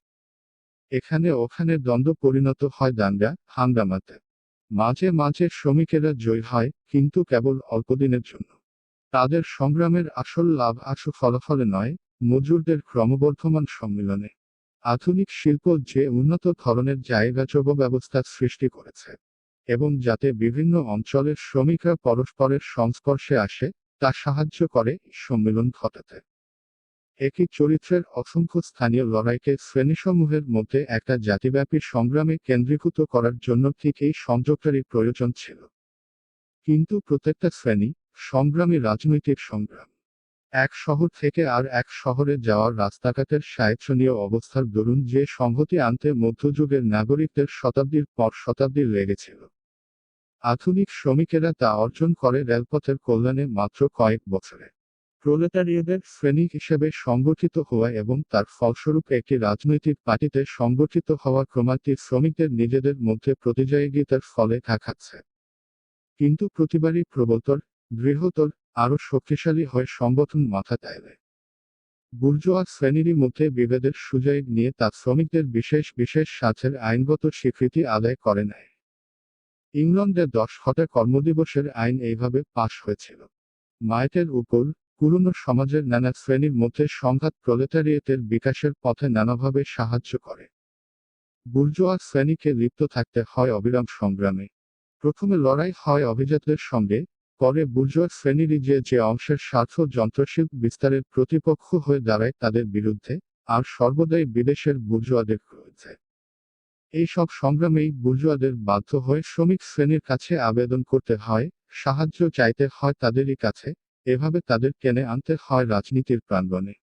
এখানে ওখানে দ্বন্দ্ব পরিণত হয় দাঙ্গা হাঙ্গামাতে। মাঝে মাঝে শ্রমিকেরা জয়ী হয়, কিন্তু কেবল অল্পদিনের জন্য। তাদের সংগ্রামের আসল লাভ আসু ফলাফলে নয়, মজুরদের ক্রমবর্ধমান সম্মিলনে। আধুনিক শিল্প যে উন্নত ধরনের জায়গাযোগ ব্যবস্থা সৃষ্টি করেছে, এবং যাতে বিভিন্ন অঞ্চলের শ্রমিকরা পরস্পরের সংস্পর্শে আসে, তা সাহায্য করে সম্মিলন ঘটাতে। একই চরিত্রের অসংখ্য স্থানীয় লড়াইকে শ্রেণীসমূহের মধ্যে একটা জাতিব্যাপী সংগ্রামে কেন্দ্রীভূত করার জন্য ঠিক এই সংযোগটারই প্রয়োজন ছিল। কিন্তু প্রত্যেকটা শ্রেণী সংগ্রামী রাজনৈতিক সংগ্রাম। এক শহর থেকে আর এক শহরে যাওয়ার রাস্তাঘাটের সায়চনীয় অবস্থার দরুন যে সংহতি আনতে মধ্যযুগের নাগরিকদের শতাব্দীর পর শতাব্দী লেগেছিল, আধুনিক শ্রমিকেরা তা অর্জন করে রেলপথের কল্যাণে মাত্র কয়েক বছরে। প্রলেতারিয়েদের শ্রেণী হিসেবে সংগঠিত হওয়া এবং তার ফলস্বরূপ একটি রাজনৈতিক পার্টিতে সংগঠিত হওয়া ক্রমান্বয়ে শ্রমিকদের নিজেদের মধ্যে প্রতিযোগিতার ফলে খাচ্ছে। কিন্তু প্রতিবারই প্রবলতর, দৃঢ়তর, আরও শক্তিশালী হয়ে সংগঠন মাথা দেয়। বুর্জোয়া শ্রেণীর মধ্যে বিভেদের সুযোগ নিয়ে তা শ্রমিকদের বিশেষ বিশেষ স্বার্থের আইনগত স্বীকৃতি আদায় করে নেয়। ইংল্যান্ডে 10 কর্মদিবসের আইন এইভাবে পাশ হয়েছিল। মাইটের উপর পুরনো সমাজের নানা শ্রেণীর মধ্যে সংঘাত প্রলেতারিয়েতের বিকাশের পথে নানাভাবে সাহায্য করে। বুর্জোয়া শ্রেণীকে লিপ্ত থাকতে হয় অবিরাম সংগ্রামে। প্রথমে লড়াই হয় অভিজাতদের সঙ্গে, পরে বুর্জোয়া শ্রেণীরই যে অংশের স্বার্থ যন্ত্রশিল্প বিস্তারের প্রতিপক্ষ হয়ে দাঁড়ায় তাদের বিরুদ্ধে, আর সর্বদাই বিদেশের বুর্জোয়াদের বিরুদ্ধে। এই সব সংগ্রামেই বুর্জোয়াদের বাধ্য হয়ে শ্রমিক শ্রেণীর কাছে আবেদন করতে হয়, সাহায্য চাইতে হয় তাদেরই কাছে, এভাবে তাদের টেনে আনতে হয় রাজনীতির প্রাঙ্গণে।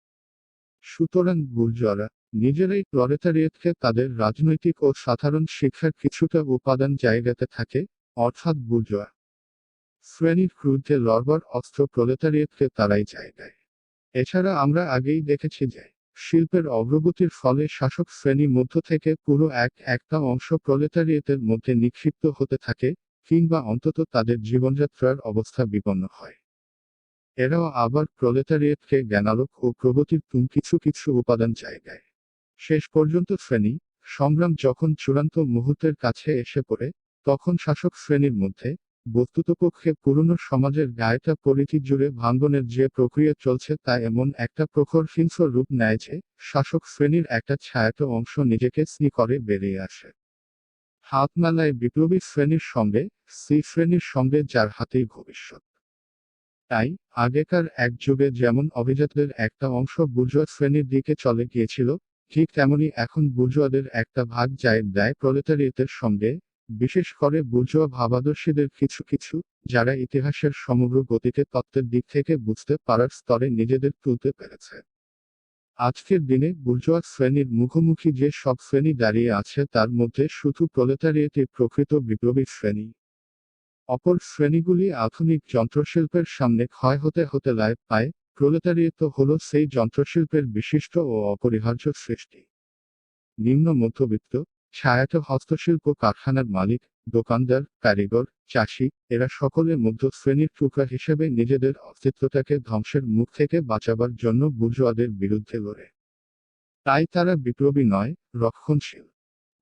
সুতরাং বুর্জোয়ারা নিজেরাই প্রলেতারিয়েতকে তাদের রাজনৈতিক ও সাধারণ শিক্ষার কিছুটা উপাদান জায়গাতে থাকে, অর্থাৎ বুর্জোয়া শ্রেণীর বিরুদ্ধে লড়বার অস্ত্র প্রলেতারিয়েতকে তারাই জায়গায়। এছাড়া আমরা আগেই দেখেছি যে শিল্পের অগ্রগতির ফলে শাসক শ্রেণী মধ্য থেকে পুরো একটা অংশ প্রলেতারিয়েতের মধ্যে নিক্ষিপ্ত হতে থাকে, কিংবা অন্তত তাদের জীবনযাত্রার অবস্থা বিপন্ন হয়। এরাও আবার প্রলেতারিয়েতকে জ্ঞানালোক ও প্রগতির কিছু কিছু উপাদান জায়গায়। শেষ পর্যন্ত শ্রেণী সংগ্রাম যখন চূড়ান্ত মুহূর্তের কাছে এসে পড়ে, তখন শাসক শ্রেণীর মধ্যে বস্তুতপক্ষে পুরনো সমাজের গায়েটা পরিধি জুড়ে ভাঙ্গনের যে প্রক্রিয়া চলছে তা এমন একটা প্রখর হিংস্র রূপ নেয় যে শাসক শ্রেণীর একটা ছায়াত অংশ নিজেকে স্নি করে বেরিয়ে আসে। হাত মেলায় বিপ্লবী শ্রেণীর সঙ্গে, সি শ্রেণীর সঙ্গে, যার হাতেই ভবিষ্যৎ। তাই আগেকার এক যুগে যেমন অভিজাতদের একটা অংশ বুর্জোয়া শ্রেণীর দিকে চলে গিয়েছিল, ঠিক তেমনি এখন বুর্জোয়াদের একটা ভাগ যায় দেয় প্রলেতারিয়েতের সঙ্গে, বিশেষ করে বুর্জোয়া ভাবাদর্শীদের কিছু কিছু, যারা ইতিহাসের সমগ্র গতিকে তত্ত্বের দিক থেকে বুঝতে পারার স্তরে নিজেদের তুলতে পেরেছে। আজকের দিনে বুর্জোয়া শ্রেণীর মুখোমুখি যে সব শ্রেণী দাঁড়িয়ে আছে তার মধ্যে শুধু প্রলেতারিয়েতই প্রকৃত বিপ্লবী শ্রেণী। অপর শ্রেণীগুলি আধুনিক যন্ত্রশিল্পের সামনে ক্ষয় হতে হতে লায় পায়। প্রলেতারিয়েত হল সেই যন্ত্রশিল্পের বিশিষ্ট ও অপরিহার্য সৃষ্টি। নিম্ন মধ্যবিত্ত, ছায়াত হস্তশিল্প কারখানার মালিক, দোকানদার, কারিগর, চাষি, এরা সকলে মধ্য শ্রেণীর টুকরা হিসেবে নিজেদের অস্তিত্বটাকে ধ্বংসের মুখ থেকে বাঁচাবার জন্য বুর্জোয়াদের বিরুদ্ধে লড়ে। তাই তারা বিপ্লবী নয়, রক্ষণশীল।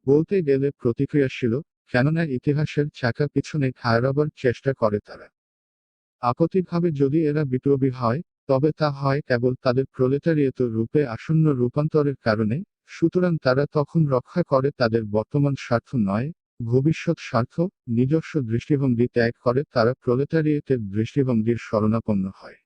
বলতে গেলে প্রতিক্রিয়াশীল, কেননা ইতিহাসের চাকা পিছনে ঘাড়াবার চেষ্টা করে তারা। আপত্তিভাবে যদি এরা বিপ্লবী হয়, তবে তা হয় কেবল তাদের প্রলেতারিয়েত রূপে আসন্ন রূপান্তরের কারণে, সুতরাং তারা তখন রক্ষা করে তাদের বর্তমান স্বার্থ নয়, ভবিষ্যৎ স্বার্থ। নিজস্ব দৃষ্টিভঙ্গি ত্যাগ করে তারা প্রলেতারিয়েতের দৃষ্টিভঙ্গির শরণাপন্ন হয়।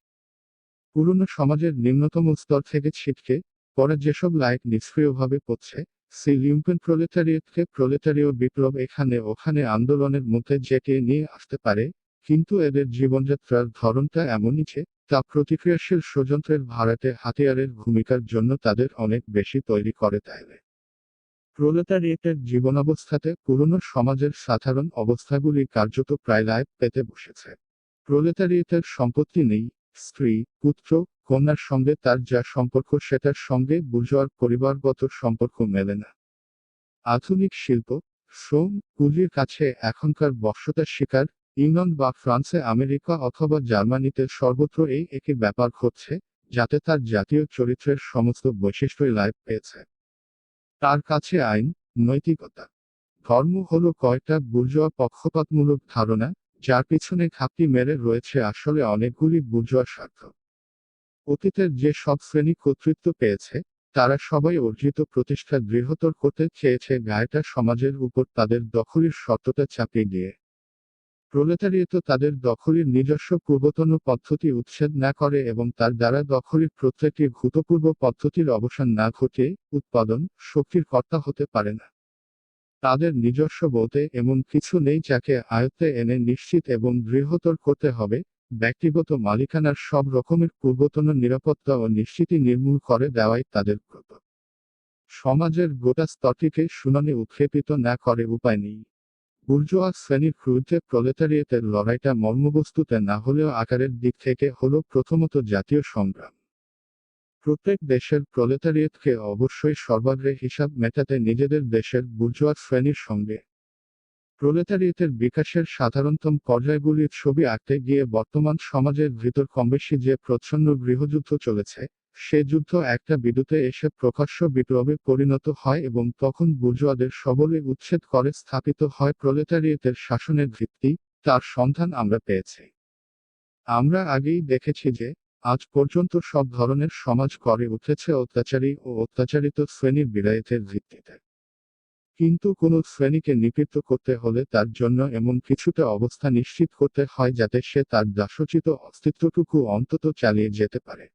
পুরনো সমাজের নিম্নতম স্তর থেকে ছিটকে পরে যেসব লাইক নিষ্ক্রিয়ভাবে পড়ছে, সেই লিম্পেন প্রলেতারিয়েতকে প্রলেতারীয় বিপ্লব এখানে ওখানে আন্দোলনের মধ্যে জেঁকে নিয়ে আসতে পারে, কিন্তু এদের জীবনযাত্রার ধরনটা এমনই যে তা প্রতিক্রিয়াশীল ষড়যন্ত্রের ভাড়াটে হাতিয়ারের ভূমিকার জন্য তাদের অনেক বেশি তৈরি করে তাইলে। প্রলেতারিয়েটের জীবনাবস্থাতে পুরনো সমাজের সাধারণ অবস্থাগুলি কার্যত প্রায় লায় পেতে বসেছে। প্রলেতারিয়েটের সম্পত্তি নেই, স্ত্রী, পুত্র, কন্যার সঙ্গে তার যা সম্পর্ক সেটার সঙ্গে বুর্জোয়ার পরিবারগত সম্পর্ক মেলে না। আধুনিক শিল্প, শ্রম, পুঁজির কাছে এখনকার বশ্যতার শিকার। ইংল্যান্ড বা ফ্রান্সে, আমেরিকা অথবা জার্মানিতে সর্বত্র এই একই ব্যাপার ঘটছে, যাতে তার জাতীয় চরিত্রের সমস্ত বৈশিষ্ট্যই লায় পেয়েছে। তার কাছে আইন, নৈতিকতা, ধর্ম হলো কয়টা বুর্জোয়া পক্ষপাতমূলক ধারণা, যার পিছনে ঘাপটি মেরে রয়েছে আসলে অনেকগুলি বুর্জোয়া স্বার্থ। অতীতের যে সব শ্রেণী কর্তৃত্ব পেয়েছে, তারা সবাই অর্জিত প্রতিষ্ঠা দৃঢ়তর করতে চেয়েছে গায়েটা সমাজের উপর তাদের দখলের শর্তটা চাপিয়ে দিয়ে। প্রলেতারিয়েত তাদের দখলের নিজস্ব পূর্বতন পদ্ধতি উচ্ছেদ না করে এবং তার দ্বারা দখলের প্রত্যেকটি ভূতপূর্ব পদ্ধতির অবসান না ঘটিয়ে উৎপাদন শক্তির কর্তা হতে পারে না। তাদের নিজস্ব বলতে এমন কিছু নেই যাকে আয়ত্তে এনে নিশ্চিত এবং দৃঢ়তর করতে হবে। ব্যক্তিগত মালিকানার সব রকমের পূর্বতন নিরাপত্তা ও নিশ্চিতি নির্মূল করে দেওয়াই তাদের ব্রত। সমাজের গোটা স্তরটিকে শুনানি উৎক্ষেপিত না করে উপায় নেই। বুর্জোয়া শ্রেণীর বিরুদ্ধে প্রলেতারিয়েতের লড়াইটা মর্মবস্তুতে না হলেও আকারের দিক থেকে হলো প্রথমত জাতীয় সংগ্রাম। প্রত্যেক দেশের প্রলেতারিয়েতকে অবশ্যই সর্বাগ্রে হিসাব মেটাতে নিজেদের দেশের বুর্জোয়া শ্রেণীর সঙ্গে। প্রলেতারিয়েতের বিকাশের সাধারণতম পর্যায়গুলির ছবি আঁকতে গিয়ে বর্তমান সমাজের ভিতর কমবেশি যে প্রচ্ছন্ন গৃহযুদ্ধ চলেছে, সে যুদ্ধ একটা বিদ্যুতে এসে প্রকাশ্য বিপ্লবে পরিণত হয় এবং তখন বুর্জোয়াদের সবলে উচ্ছেদ করে স্থাপিত হয় প্রলেতারিয়েতের শাসনের ভিত্তি। তার সন্ধান আমরা পেয়েছি। আমরা আগেই দেখেছি যে আজ পর্যন্ত সব ধরনের সমাজ গড়ে উঠেছে অত্যাচারী ও অত্যাচারিত শ্রেণীর বিরায়েতের ভিত্তিতে। কিন্তু কোনো শ্রেণীকে নিবৃত্ত করতে হলে তার জন্য এমন কিছুটা অবস্থা নিশ্চিত করতে হয় যাতে সে তার দাসোচিত অস্তিত্বটুকু অন্তত চালিয়ে যেতে পারে।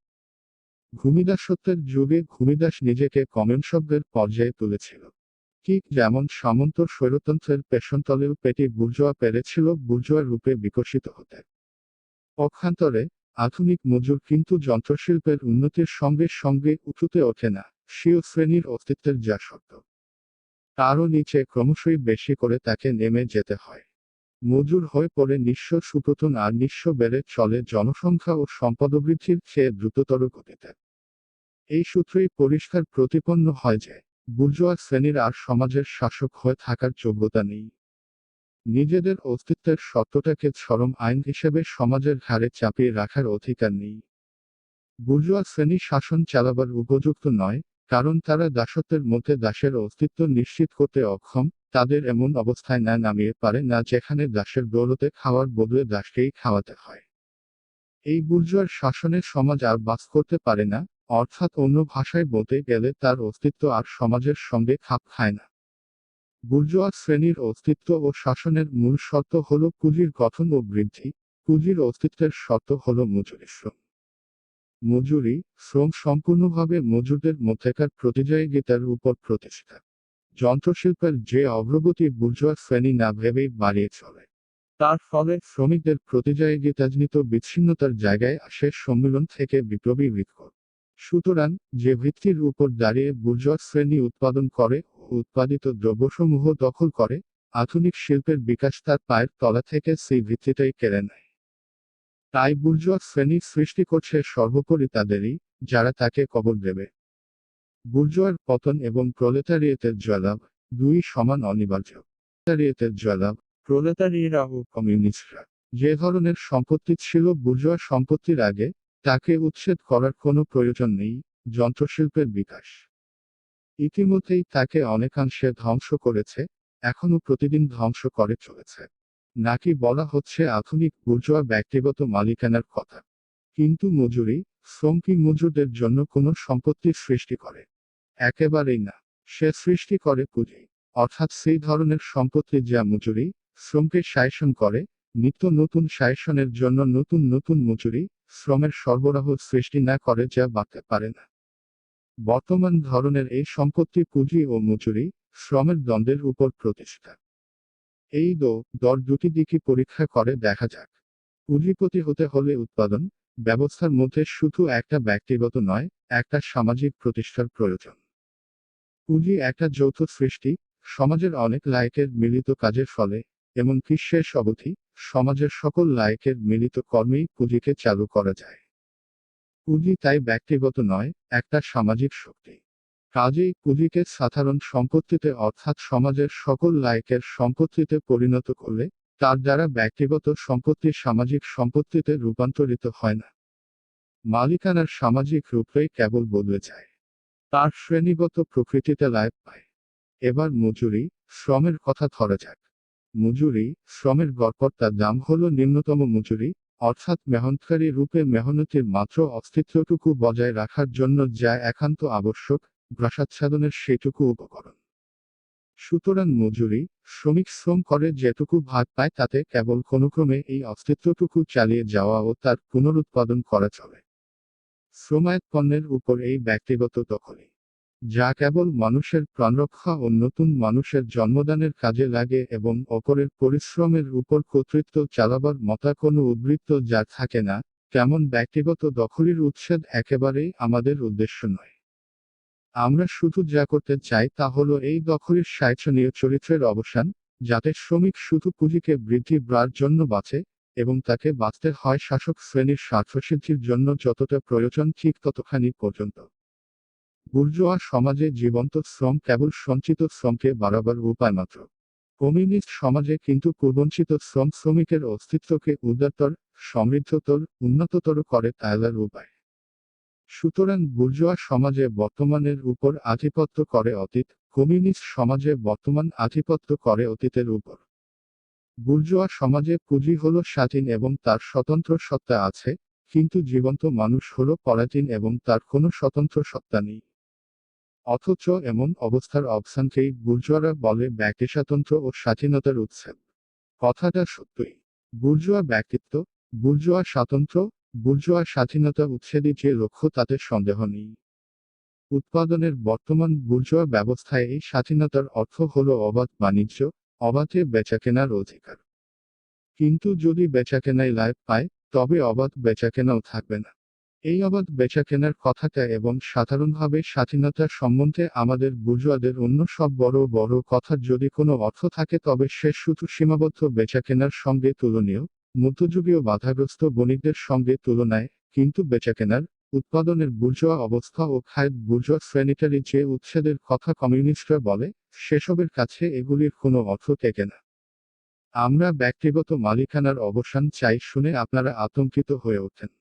ভূমিদাসত্বের যুগে ভূমিদাস নিজেকে কমেনসভ্যের পর্যায়ে তুলেছিল। ঠিক যেমন সামন্ত স্বৈরতন্ত্রের পেষণতলেও পেটি বুর্জোয়া পেরেছিল বুর্জোয়া রূপে বিকশিত হতে। পক্ষান্তরে আধুনিক মজুর কিন্তু যন্ত্রশিল্পের উন্নতির সঙ্গে সঙ্গে উঠতে ওঠে না, স্বীয় শ্রেণীর অস্তিত্বের যা শর্ত, তারও নিচে ক্রমশই বেশি করে তাকে নেমে যেতে হয়। মজুর হয়ে পড়ে নিঃস্ব সুপ্রতন আর নিঃস্ব বেড়ে চলে জনসংখ্যা ও সম্পদবৃদ্ধির চেয়ে দ্রুততর গতিতে। এই সূত্রেই পরিষ্কার প্রতিপন্ন হয় যে বুর্জোয়া শ্রেণীর আর সমাজের শাসক হয়ে থাকার যোগ্যতা নেই। নিজেদের অস্তিত্বের সত্যটাকে চরম আইন হিসেবে সমাজের ঘাড়ে চাপিয়ে রাখার অধিকার নেই। বুর্জোয়া শ্রেণী শাসন চালাবার উপযুক্ত নয়, কারণ তারা দাসত্বের মধ্যে দাসের অস্তিত্ব নিশ্চিত করতে অক্ষম। তাদের এমন অবস্থায় না নামিয়ে পারে না যেখানে দাসের দৌলতে খাওয়ার বদলে দাসকেই খাওয়াতে হয়। এই বুর্জোয়ার শাসনের সমাজ আর বাস করতে পারে না, অর্থাৎ অন্য ভাষায় বলতে গেলে তার অস্তিত্ব আর সমাজের সঙ্গে খাপ খায় না। বুর্জোয়া শ্রেণীর অস্তিত্ব ও শাসনের মূল শর্ত হল পুঁজির গঠন ও বৃদ্ধি। পুঁজির অস্তিত্বের শর্ত হল মজুরি শ্রম। মজুরি শ্রম সম্পূর্ণভাবে মজুরদের মধ্যেকার প্রতিযোগিতার উপর প্রতিষ্ঠিত। যন্ত্রশিল্পের যে অগ্রগতি বুর্জোয়া শ্রেণী না ভেবেই বাড়িয়ে চলে, তার ফলে শ্রমিকদের প্রতিযোগিতাজনিত বিচ্ছিন্নতার জায়গায় আসে সম্মিলন থেকে বিপ্লবী বিক্ষোভ। সুতরাং যে ভিত্তির উপর দাঁড়িয়ে বুর্জোয়া শ্রেণী উৎপাদন করে ও উৎপাদিত দ্রব্যসমূহ দখল করে, আধুনিক শিল্পের বিকাশ তার পায়ের তলা থেকে সেই ভিত্তিটাই কেড়ে নেয়। তাই বুর্জোয়া শ্রেণী সৃষ্টি করছে সর্বোপরি তাদেরই, যারা তাকে কবর দেবে। বুর্জোয়ার পতন এবং প্রলেতারিয়েতের জয়লাভ দুই সমান অনিবার্য। প্রলেতারিয়েতের জয়লাভ, প্রলেতারিয়েরা ও কমিউনিস্টরা যে ধরনের সম্পত্তি ছিল বুর্জোয়া সম্পত্তির আগে, তাকে উচ্ছেদ করার কোনো প্রয়োজন নেই। যন্ত্রশিল্পের বিকাশ ইতিমধ্যেই তাকে অনেকাংশে ধ্বংস করেছে, এখনও প্রতিদিন ধ্বংস করে চলেছে। নাকি বলা হচ্ছে আধুনিক বুর্জোয়া ব্যক্তিগত মালিকানার কথা। কিন্তু মজুরি শ্রম কি মজুরদের জন্য কোনো সম্পত্তি সৃষ্টি করে? একেবারেই না। সে সৃষ্টি করে পুঁজি, অর্থাৎ সেই ধরনের সম্পত্তি যা মজুরি শ্রমকে শাসন করে। নিত্য নতুন শাসনের জন্য নতুন নতুন মজুরি শ্রমের সরবরাহ সৃষ্টি না করে যা বাড়তে পারে না। বর্তমান ধরনের এই সম্পত্তি পুঁজি ও মজুরি শ্রমের দ্বন্দ্বের উপর প্রতিষ্ঠা। এই দর দুটি দিকই পরীক্ষা করে দেখা যাক। পুঁজিপতি হতে হলে উৎপাদন ব্যবস্থার মধ্যে শুধু একটা ব্যক্তিগত নয়, একটা সামাজিক প্রতিষ্ঠার প্রয়োজন। পুঁজি একটা যৌথ সৃষ্টি, সমাজের অনেক লায়কের মিলিত কাজের ফলে, এমনকি শেষ অবধি সমাজের সকল লায়কের মিলিত কর্মেই পুঁজিকে চালু করা যায়। পুঁজি তাই ব্যক্তিগত নয়, একটা সামাজিক শক্তি। কাজেই পুঁজিকে সাধারণ সম্পত্তিতে অর্থাৎ সমাজের সকল লায়কের সম্পত্তিতে পরিণত করলে তার দ্বারা ব্যক্তিগত সম্পত্তি সামাজিক সম্পত্তিতে রূপান্তরিত হয় না। মালিকানার সামাজিক রূপটাই কেবল বদলে যায়, তার শ্রেণীগত প্রকৃতিতে লায় পায়। এবার মজুরি শ্রমের কথা ধরা যাক। মজুরি শ্রমের গড়পড়তা দাম হল নিম্নতম মজুরি, অর্থাৎ মেহনতকারী রূপে মেহনতির মাত্র অস্তিত্বটুকু বজায় রাখার জন্য যা একান্ত আবশ্যক, গ্রাসাচ্ছাদনের সেটুকু উপকরণ। সুতরাং মজুরি শ্রমিক শ্রম করে যেটুকু ভাগ পায় তাতে কেবল কোনোক্রমে এই অস্তিত্বটুকু চালিয়ে যাওয়া ও তার পুনরুৎপাদন করা চলে। শ্রমায়ত পণ্যের উপর এই ব্যক্তিগত দখলই, যা কেবল মানুষের প্রাণরক্ষা ও নতুন মানুষের জন্মদানের কাজে লাগে এবং অপরের পরিশ্রমের উপর কর্তৃত্ব চালাবার মতা কোনো উদ্বৃত্ত যা থাকে না, তেমন ব্যক্তিগত দখলের উচ্ছেদ একেবারেই আমাদের উদ্দেশ্য নয়। আমরা শুধু যা করতে চাই তা হলো এই দখলের শাসনীয় চরিত্রের অবসান, যাতে শ্রমিক শুধু পুঁজিকে বৃদ্ধি বাড়ার জন্য বাঁচে, এবং তাকে বাঁচতে হয় শাসক শ্রেণীর স্বার্থসিদ্ধির জন্য যতটা প্রয়োজন ঠিক ততখানি পর্যন্ত। বুর্জোয়া সমাজে জীবন্ত শ্রম কেবল সঞ্চিত শ্রমকে বাড়াবার উপায় মাত্র। কমিউনিস্ট সমাজে কিন্তু পূর্বঞ্চিত শ্রম শ্রমিকের অস্তিত্বকে উদারতর, সমৃদ্ধতর, উন্নততর করে তাইলার উপায়। সুতরাং বুর্জোয়া সমাজে বর্তমানের উপর আধিপত্য করে অতীত, কমিউনিস্ট সমাজে বর্তমান আধিপত্য করে অতীতের উপর। বুর্জোয়া সমাজে পুঁজি হলো স্বাধীন এবং তার স্বতন্ত্র সত্তা আছে, কিন্তু জীবন্ত মানুষ হলো পরাধীন এবং তার কোনো স্বতন্ত্র সত্তা নেই। অথচ এমন অবস্থার অবসানকেই বুর্জোয়ারা বলে ব্যক্তিস্বাতন্ত্র্য ও স্বাধীনতার উৎসব। কথাটা সত্যই। বুর্জোয়া ব্যক্তিত্ব, বুর্জোয়া স্বাতন্ত্র্য, বুর্জোয়া স্বাধীনতা উচ্ছেদই যে লক্ষ্য তাতে সন্দেহ নেই। উৎপাদনের বর্তমান বুর্জোয়া ব্যবস্থায় এই স্বাধীনতার অর্থ হল অবাধ বাণিজ্য, অবাধে বেচাকেনার অধিকার। কিন্তু যদি বেচাকেনায় লাভ পায়, তবে অবাধ বেচাকেনাও থাকবে না। এই অবাধ বেচাকেনার কথাটা এবং সাধারণভাবে স্বাধীনতা সম্বন্ধে আমাদের বুর্জোয়াদের অন্য সব বড় বড় কথার যদি কোনো অর্থ থাকে তবে সে শুধু সীমাবদ্ধ বেচাকেনার সঙ্গে তুলনীয়, মধ্যযুগীয় বাধাগ্রস্ত বণিকদের সঙ্গে তুলনায়। কিন্তু বেচাকেনার, উৎপাদনের বুর্জোয়া অবস্থা ও খায়েদ বুর্জোয়া শ্রেণীটারি যে উচ্ছেদের কথা কমিউনিস্টরা বলে, সেসবের কাছে এগুলির কোনো অর্থ টেকে না। আমরা ব্যক্তিগত মালিকানার অবসান চাই শুনে আপনারা আতঙ্কিত হয়ে ওঠেন।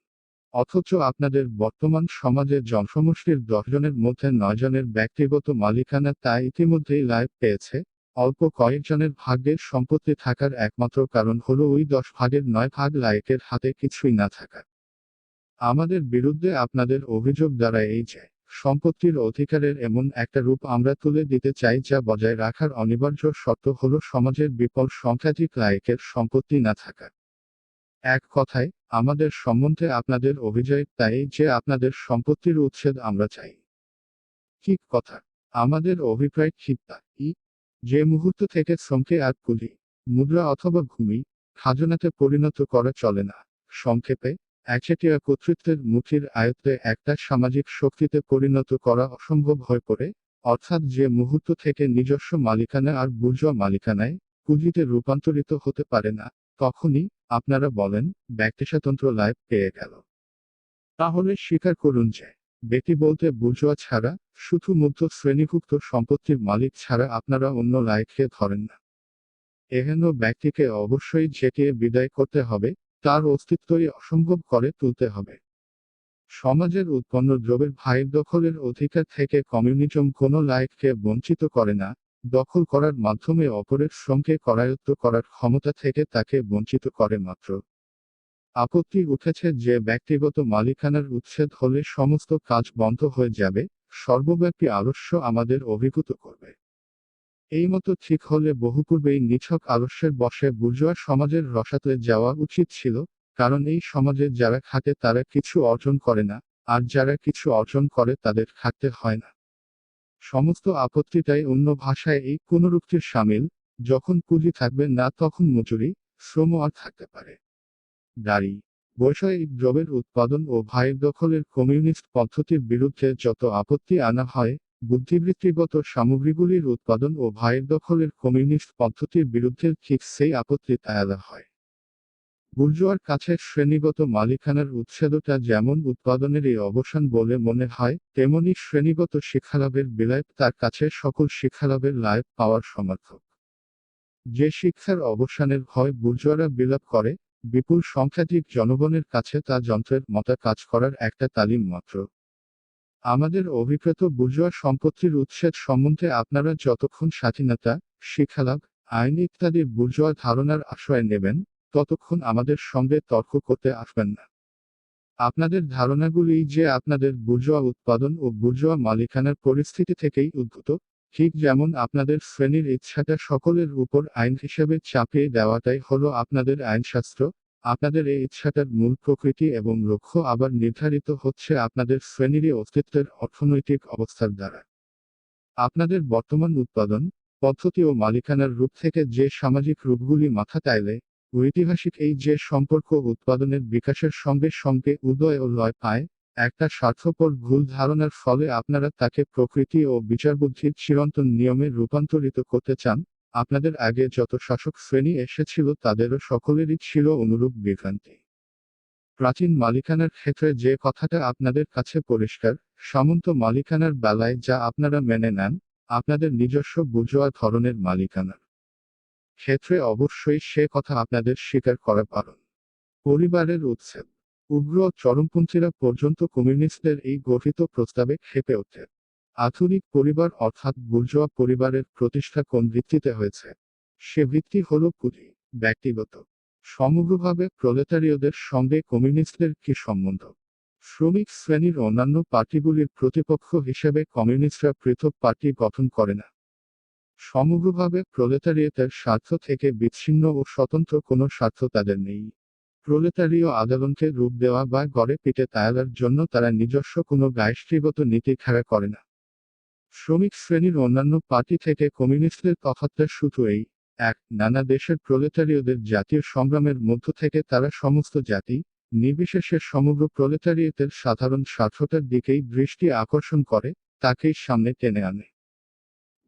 অথচ আপনাদের বর্তমান সমাজে জনসমষ্টির 10 জনের মধ্যে 9 জনের ব্যক্তিগত মালিকানা তা ইতিমধ্যেই লাভ পেয়েছে। অল্প কয়েকজনের ভাগ্যের সম্পত্তি থাকার একমাত্র কারণ হলো ওই 10 ভাগের 9 ভাগ লায়কের হাতে কিছুই না থাকা। আমাদের বিরুদ্ধে আপনাদের অভিযোগ দ্বারা এই যে সম্পত্তির অধিকারের এমন একটা রূপ আমরা তুলে দিতে চাই যা বজায় রাখার অনিবার্য শর্ত হলো সমাজের বিপুল সংখ্যাধিক লায়কের সম্পত্তি না থাকা। এক কথায়, আমাদের সম্বন্ধে আপনাদের অভিযোগ তাই যে আপনাদের সম্পত্তির উচ্ছেদ আমরা চাই। ঠিক কথা। আমাদের অভিপ্রায় ঠিক তাই। যে মুহূর্ত থেকে শ্রমকে আর কুলি, মুদ্রা অথবা ভূমি, খাজনাতে পরিণত করা চলে না। সংক্ষেপে, একচেটিয়া কর্তৃত্বের মুঠির আয়ত্তে একটা সামাজিক শক্তিতে পরিণত করা অসম্ভব হয়ে পড়ে, অর্থাৎ যে মুহূর্ত থেকে নিজস্ব মালিকানা আর বুর্জোয়া মালিকানায়, পুঁজিতে রূপান্তরিত হতে পারে না, তখনই আপনারা বলেন ব্যক্তিস্বাতন্ত্র লাভ পেয়ে গেল। তাহলে স্বীকার করুন যে ব্যক্তি বলতে বুর্জোয়া ছাড়া, শুধু মধ্য শ্রেণীভুক্ত সম্পত্তির মালিক ছাড়া আপনারা অন্য লায়ককে ধরেন না। এহেন ব্যক্তিকে অবশ্যই ঝেঁটিয়ে বিদায় করতে হবে, তার অস্তিত্বই অসম্ভব করে তুলতে হবে। সমাজের উৎপন্ন দ্রব্যের ভাইয়ের দখলের অধিকার থেকে কমিউনিজম কোনো লায়ককে বঞ্চিত করে না, দখল করার মাধ্যমে অপরের শ্রমকে করায়ত্ত করার ক্ষমতা থেকে তাকে বঞ্চিত করে মাত্র। আপত্তি উঠেছে যে ব্যক্তিগত মালিকানার উচ্ছেদ হলে সমস্ত কাজ বন্ধ হয়ে যাবে, সর্বব্যাপী আলস্য আমাদের অভিভূত করবে। এই মতো ঠিক হলে বহুপূর্বেই নিছক আলস্যের বশে বুর্জোয়া সমাজের রসাতলে যাওয়া উচিত ছিল, কারণ এই সমাজে যারা খাটে তারা কিছু অর্জন করে না, আর যারা কিছু অর্জন করে তাদের খাটতে হয় না। সমস্ত আপত্তিটাই অন্য ভাষায় এই পুনরুক্তির সামিল, যখন পুঁজি থাকবে না তখন মজুরি, শ্রম আর থাকতে পারে। দাঁড়ি বৈষয়িক দ্রব্যের উৎপাদন ও ভাইয়ের দখলের কমিউনিস্ট পদ্ধতির বিরুদ্ধে যত আপত্তি আনা হয়, বুদ্ধিবৃত্তিগত সামগ্রীগুলির উৎপাদন ও ভাইয়ের দখলের কমিউনিস্ট পদ্ধতির বিরুদ্ধে ঠিক সেই আপত্তি আলাদা হয়। বুর্জোয়ার কাছে শ্রেণীগত মালিকানার উচ্ছেদটা যেমন উৎপাদনেরই অবসান বলে মনে হয়, তেমনি শ্রেণীগত শিক্ষালাভের বিলাপ তার কাছে সকল শিক্ষালাভের লাভ পাওয়ার সমর্থক। যে শিক্ষার অবসানের ভয় বুর্জোয়ারা বিলাপ করে, বিপুল সংখ্যাধিক জনগণের কাছে তা যন্ত্রের মতো কাজ করার একটা তালিম মাত্র। আমাদের অভিপ্রেত বুর্জোয়া সম্পত্তির উচ্ছেদ সম্বন্ধে আপনারা যতক্ষণ স্বাধীনতা, শিক্ষালাভ, আইন ইত্যাদির বুর্জোয়া ধারণার আশ্রয় নেবেন, ততক্ষণ আমাদের সঙ্গে তর্ক করতে আসবেন না। আপনাদের ধারণাগুলি যে আপনাদের বুর্জোয়া উৎপাদন ও বুর্জোয়া মালিকানার পরিস্থিতি থেকেই উদ্ভূত, ঠিক যেমন আপনাদের শ্রেণীর ইচ্ছাটা সকলের উপর আইন হিসেবে চাপিয়ে দেওয়াটাই হলো আপনাদের আইনশাস্ত্র। আপনাদের এই ইচ্ছাটার মূল প্রকৃতি এবং লক্ষ্য আবার নির্ধারিত হচ্ছে আপনাদের শ্রেণীরই অস্তিত্বের অর্থনৈতিক অবস্থার দ্বারা। আপনাদের বর্তমান উৎপাদন পদ্ধতি ও মালিকানার রূপ থেকে যে সামাজিক রূপগুলি মাথা তাইলে, ঐতিহাসিক এই যে সম্পর্ক উৎপাদনের বিকাশের সঙ্গে সঙ্গে উদয় ও লয় পায়, একটা স্বার্থপর ভুল ধারণার ফলে আপনারা তাকে প্রকৃতি ও বিচারবুদ্ধির চিরন্তন নিয়মে রূপান্তরিত করতে চান। আপনাদের আগে যত শাসক শ্রেণী এসেছিল তাদেরও সকলেরই ছিল অনুরূপ বিভ্রান্তি। প্রাচীন মালিকানার ক্ষেত্রে যে কথাটা আপনাদের কাছে পরিষ্কার, সামন্ত মালিকানার বেলায় যা আপনারা মেনে নেন, আপনাদের নিজস্ব বুর্জোয়া ধরনের মালিকানার ক্ষেত্রে অবশ্যই সে কথা আপনাদের স্বীকার করা বারণ। পরিবারের উচ্ছেদ। উগ্র চরমপন্থীরা পর্যন্ত কমিউনিস্টদের এই গঠিত প্রস্তাবে ক্ষেপে ওঠে। আধুনিক পরিবার অর্থাৎ বুর্জোয়া পরিবারের প্রতিষ্ঠা কোন ভিত্তিতে হয়েছে? সে ভিত্তি হল পুঁজি, ব্যক্তিগত। সমগ্রভাবে প্রলেতারীয়দের সঙ্গে কমিউনিস্টদের কি সম্বন্ধ? শ্রমিক শ্রেণীর অন্যান্য পার্টিগুলির প্রতিপক্ষ হিসেবে কমিউনিস্টরা পৃথক পার্টি গঠন করে না। সমগ্রভাবে প্রলেতারিয়েতের স্বার্থ থেকে বিচ্ছিন্ন ও স্বতন্ত্র কোনো স্বার্থ তাদের নেই। প্রলেতারীয় আন্দোলনকে রূপ দেওয়া বা গড়ে পিটে তায়ালার জন্য তারা নিজস্ব কোনো গায়ত্রীগত নীতি খাড়া করে না। শ্রমিক শ্রেণীর অন্যান্য পার্টি থেকে কমিউনিস্টদের তফাৎটা শুধু এই এক, নানা দেশের প্রলেতারীয়দের জাতীয় সংগ্রামের মধ্য থেকে তারা সমস্ত জাতি, নির্বিশেষে সমগ্র প্রলেতারিয়েতের সাধারণ স্বার্থটার দিকেই দৃষ্টি আকর্ষণ করে, তাকেই সামনে টেনে আনে।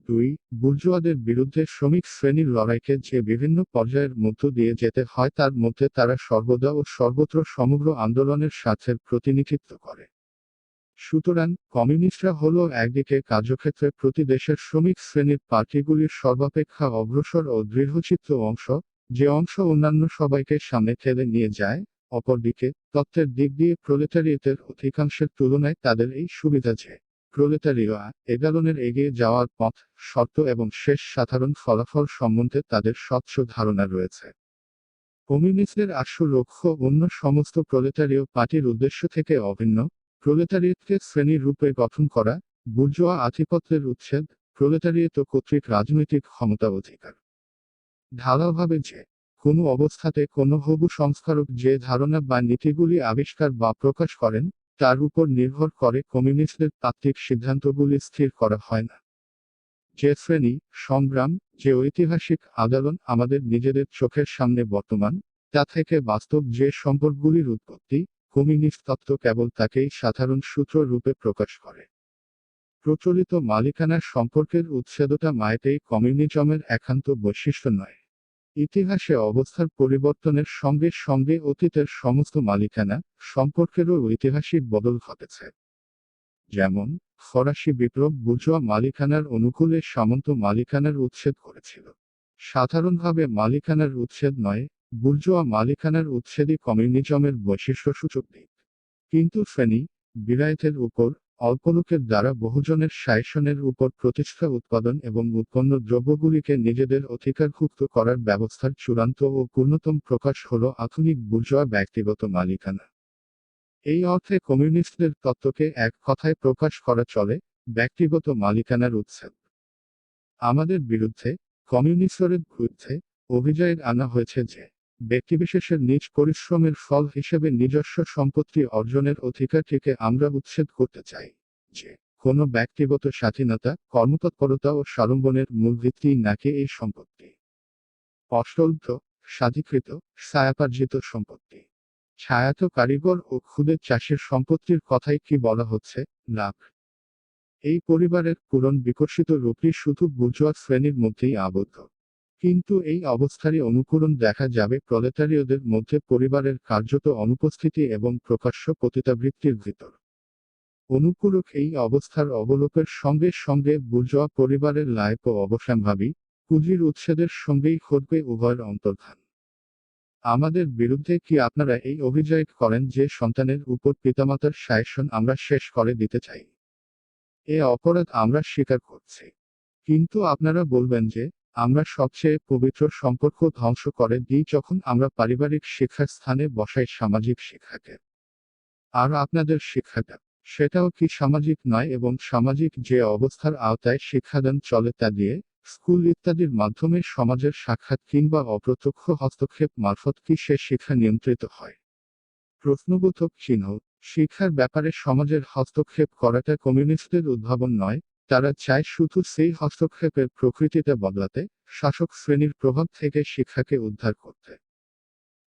2. বুর্জোয়াদের বিরুদ্ধে শ্রমিক শ্রেণীর লড়াইকে যে বিভিন্ন পর্যায়ের মধ্য দিয়ে যেতে হয় তার মধ্যে তারা সর্বদা ও সর্বত্র সমগ্র আন্দোলনের স্বার্থের প্রতিনিধিত্ব করে। সুতরাং কমিউনিস্টরা হলো একদিকে কার্যক্ষেত্রে প্রতি দেশের শ্রমিক শ্রেণীর পার্টিগুলির সর্বাপেক্ষা অগ্রসর ও দৃঢ়চিত্ত অংশ, যে অংশ অন্যান্য সবাইকে সামনে ঠেলে নিয়ে যায়, অপরদিকে তত্ত্বের দিক দিয়ে প্রলেটারিয়েটের অধিকাংশের তুলনায় তাদের এই সুবিধা যে প্রলেটারীয় এগালনের এগিয়ে যাওয়ার পথ, শর্ত এবং শেষ সাধারণ ফলাফল সম্বন্ধে তাদের স্বচ্ছ ধারণা রয়েছে। কমিউনিস্টদের আসল লক্ষ্য অন্য সমস্ত প্রলেটারীয় পার্টির উদ্দেশ্য থেকে অভিন্ন, প্রলেটারিয়েটকে শ্রেণী রূপে গঠন করা, বুর্জোয়া আধিপত্যের উচ্ছেদ, প্রলেটারিয়েট কর্তৃক রাজনৈতিক ক্ষমতা অধিকার। ঢালাওভাবে যে কোনো অবস্থাতে কোনো হবু সংস্কারক যে ধারণা বা নীতিগুলি আবিষ্কার বা প্রকাশ করেন, তার উপর নির্ভর করে কমিউনিস্টদের তাত্ত্বিক সিদ্ধান্তগুলি স্থির করা হয় না। যে শ্রেণী, সংগ্রাম, যে ঐতিহাসিক আন্দোলন আমাদের নিজেদের চোখের সামনে বর্তমান, তা থেকে বাস্তব যে সম্পর্কগুলির উৎপত্তি, কমিউনিস্ট তত্ত্ব কেবল তাকেই সাধারণ সূত্র রূপে প্রকাশ করে। প্রচলিত মালিকানার সম্পর্কের উচ্ছেদটা মায়েতেই কমিউনিজমের একান্ত বৈশিষ্ট্য নয়। ইতিহাসে অবস্থার পরিবর্তনের সঙ্গে সঙ্গে অতীতের সমস্ত মালিকানা সম্পর্কেরও ঐতিহাসিক বদল ঘটেছে। যেমন ফরাসি বিপ্লব বুর্জোয়া মালিকানার অনুকূলে সামন্ত মালিকানার উচ্ছেদ করেছিল। সাধারণভাবে মালিকানার উচ্ছেদ নয়, বুর্জোয়া মালিকানার উচ্ছেদই কমিউনিজমের বৈশিষ্ট্যসূচক দিক। কিন্তু শ্রেণী বিরায়তের উপর অল্পলোকের দ্বারা বহুজনের শাসনের উপর প্রতিষ্ঠা উৎপাদন এবং উৎপন্ন দ্রব্যগুলিকে নিজেদের অধিকারভুক্ত করার ব্যবস্থার চূড়ান্ত ও পূর্ণতম প্রকাশ হল আধুনিক বুর্জোয়া ব্যক্তিগত মালিকানা। এই অর্থে কমিউনিস্টদের তত্ত্বকে এক কথায় প্রকাশ করা চলে, ব্যক্তিগত মালিকানার উচ্ছেদ। আমাদের বিরুদ্ধে, কমিউনিস্টদের বিরুদ্ধে অভিযোগ আনা হয়েছে যে ব্যক্তিবিশেষের নিজ পরিশ্রমের ফল হিসেবে নিজস্ব সম্পত্তি অর্জনের অধিকারটিকে আমরা উচ্ছেদ করতে চাই, যে কোনো ব্যক্তিগত স্বাধীনতা, কর্মতৎপরতা ও স্বাবলম্বনের মূল ভিত্তি নাকি এই সম্পত্তি। অশ্রদ্ধ, স্বাধিকৃত, ছায়াপার্জিত সম্পত্তি। ছায়াত কারিগর ও ক্ষুদে চাষের সম্পত্তির কথাই কি বলা হচ্ছে, লাভ। এই পরিবারের পূরণ বিকশিত রূপটি শুধু বুর্জোয়া শ্রেণীর মধ্যেই আবদ্ধ। কিন্তু এই অবস্থারই অনুকরণ দেখা যাবে প্রলেটারীয়দের মধ্যে পরিবারের কার্যত অনুপস্থিতি এবং প্রকাশ্য পতিতাবৃত্তির ভিতর। অনুকূলক এই অবস্থার অবলোকের সঙ্গে সঙ্গে বুর্জোয়া পরিবারের লায়ক ও অবসাম্ভাবী পুঁজির উচ্ছেদের সঙ্গেই ঘটবে উভয়ের অন্তর্ধান। আমাদের বিরুদ্ধে কি আপনারা এই অভিযোগ করেন যে সন্তানের উপর পিতামাতার শাসন আমরা শেষ করে দিতে চাই? এ অপরাধ আমরা স্বীকার করছি। কিন্তু আপনারা বলবেন যে আমরা সবচেয়ে পবিত্র সম্পর্ক ধ্বংস করে দিই যখন আমরা পারিবারিক শিক্ষার স্থানে বসাই সামাজিক শিক্ষাকে। আর আপনাদের শিক্ষাটা, সেটাও কি সামাজিক নয় এবং সামাজিক যে অবস্থার আওতায় শিক্ষাদান চলে তা দিয়ে, স্কুল ইত্যাদির মাধ্যমে সমাজের সাক্ষাৎ কিংবা অপ্রত্যক্ষ হস্তক্ষেপ মারফত কি সে শিক্ষা নিয়ন্ত্রিত হয়? প্রশ্নবোধক চিহ্ন। শিক্ষার ব্যাপারে সমাজের হস্তক্ষেপ করাটা কমিউনিস্টদের উদ্ভাবন নয়, তারা চায় শুধু সেই হস্তক্ষেপের প্রকৃতিটা বদলাতে, শাসক শ্রেণীর প্রভাব থেকে শিক্ষাকে উদ্ধার করতে।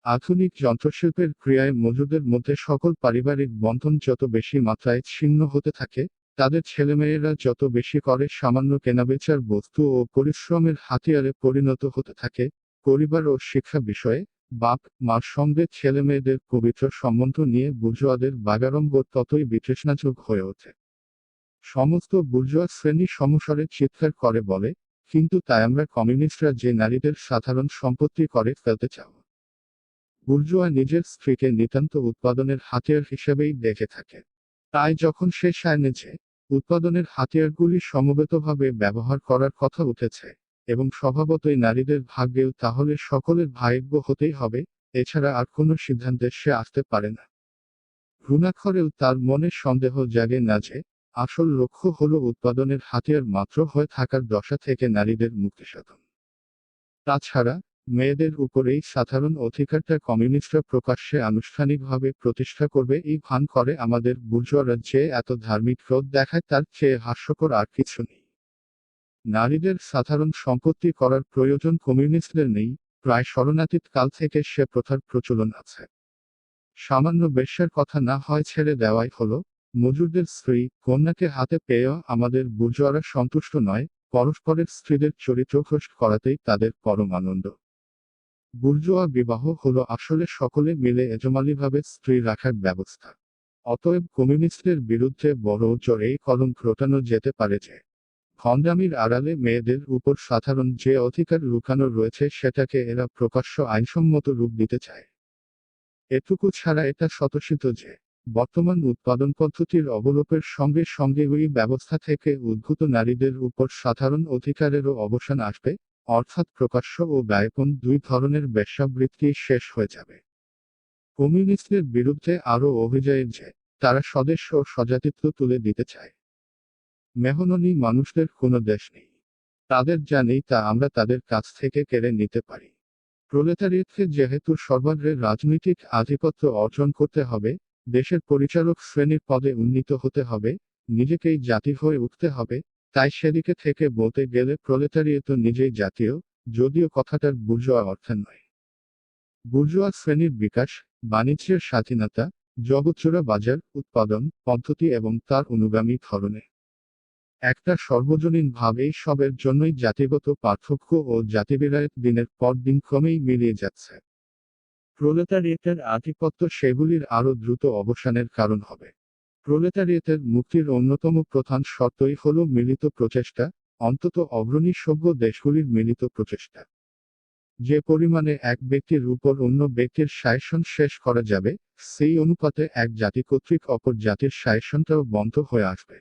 আধুনিক যন্ত্রশিল্পের ক্রিয়ায় মজুদের মধ্যে সকল পারিবারিক বন্ধন যত বেশি মাত্রায় ছিন্ন হতে থাকে, তাদের ছেলেমেয়েরা যত বেশি করে সামান্য কেনাবেচার বস্তু ও পরিশ্রমের হাতিয়ারে পরিণত হতে থাকে, পরিবার ও শিক্ষা বিষয়ে বাপ মার সঙ্গে ছেলেমেয়েদের পবিত্র সম্বন্ধ নিয়ে বুর্জোয়াদের বাগাড়ম্ব ততই বিতৃষ্ণাযোগ হয়ে ওঠে। সমস্ত বুর্জোয়া শ্রেণী সমস্বরে চিৎকার করে বলে, কিন্তু তাই আমরা কমিউনিস্টরা যে নারীদের সাধারণ সম্পত্তি করে ফেলতে চাও। বুর্জোয়া নিজের স্ত্রীকে নিতান্ত উৎপাদনের হাতিয়ার হিসেবেই দেখে থাকে। তাই যখন সে সায়নে যে উৎপাদনের হাতিয়ারগুলি সমবেতভাবে ব্যবহার করার কথা উঠেছে, এবং স্বভাবতই নারীদের ভাগ্যেও তাহলে সকলের ভাগ্য হতেই হবে, এছাড়া আর কোনো সিদ্ধান্তে সে আসতে পারে না। ঘৃণাক্ষরেও তার মনে সন্দেহ জাগে না যে আসল লক্ষ্য হলো উৎপাদনের হাতিয়ার মাত্র হয়ে থাকার দশা থেকে নারীদের মুক্তিসাধন। তাছাড়া মেয়েদের উপর এই সাধারণ অধিকারটা কমিউনিস্টরা প্রকাশ্যে আনুষ্ঠানিকভাবে প্রতিষ্ঠা করবে এই ভান করে আমাদের বুর্জোয়ারা যে এত ধার্মিক ক্রোধ দেখায় তার চেয়ে হাস্যকর আর কিছু নেই। নারীদের সাধারণ সম্পত্তি করার প্রয়োজন কমিউনিস্টদের নেই, প্রায় শরণাতীত কাল থেকে সে প্রথার প্রচলন আছে। সামান্য বেশ্যার কথা না হয় ছেড়ে দেওয়াই হলো, মজুরদের স্ত্রী কন্যাকে হাতে পেয়েও আমাদের বুর্জোয়ারা সন্তুষ্ট নয়, পরস্পরের স্ত্রীদের চরিত্রভ্রষ্ট করাতেই তাদের পরম আনন্দ। বুর্জোয়া বিবাহ হলো আসলে সকলে মিলে এজমালিভাবে স্ত্রী রাখার ব্যবস্থা। অতএব কমিউনিস্টদের বিরুদ্ধে বড় জোর এই কলঙ্ক রটানো যেতে পারে যে ভণ্ডামির আড়ালে মেয়েদের উপর সাধারণ যে অধিকার লুকানো রয়েছে সেটাকে এরা প্রকাশ্য আইনসম্মত রূপ দিতে চায়। এটুকু ছাড়া এটা স্বতঃসিদ্ধ যে বর্তমান উৎপাদন পদ্ধতির অবলোপের সঙ্গে সঙ্গে ওই ব্যবস্থা থেকে উদ্ভূত নারীদের উপর সাধারণ অধিকারেরও অবসান আসবে, অর্থাৎ প্রকাশ্য ও ব্যয়পণ দুই ধরনের বেশ্যাবৃত্তি শেষ হয়ে যাবে। কমিউনিস্টদের বিরুদ্ধে আরও অভিযোগ যে তারা স্বদেশ ও স্বজাতিত্ব তুলে দিতে চায়। মেহননী মানুষদের কোনো দেশ নেই, তাদের যা নেই তা আমরা তাদের কাছ থেকে কেড়ে নিতে পারি। প্রলেতারিয়েতকে যেহেতু সর্বাগ্রে রাজনৈতিক আধিপত্য অর্জন করতে হবে, দেশের পরিচালক শ্রেণীর পদে উন্নীত হতে হবে, নিজেকেই জাতি হয়ে উঠতে হবে, তাই সেদিকে থেকে বলতে গেলে প্রলেতারিয়েত নিজেই জাতীয়, যদিও কথাটার বুর্জোয়া অর্থে নয়। বুর্জোয়া শ্রেণীর বিকাশ, বাণিজ্যের স্বাধীনতা, জগৎজোড়া বাজার, উৎপাদন পদ্ধতি এবং তার অনুগামী ধরনে একটা সর্বজনীন ভাব, এই সবের জন্যই জাতিগত পার্থক্য ও জাতিবিরায়ত দিনের পর দিন ক্রমেই মিলিয়ে যাচ্ছে। প্রলেতারিয়েটের আধিপত্য সেগুলির আরও দ্রুত অবসানের কারণ হবে। প্রলেতারিয়েটের মুক্তির অন্যতম প্রধান শর্তই হল মিলিত প্রচেষ্টা, অন্তত অগ্রণী সভ্য দেশগুলির মিলিত প্রচেষ্টা। যে পরিমাণে এক ব্যক্তির উপর অন্য ব্যক্তির শাসন শেষ করা যাবে, সেই অনুপাতে এক জাতি কর্তৃক অপর জাতির শাসনটাও বন্ধ হয়ে আসবে।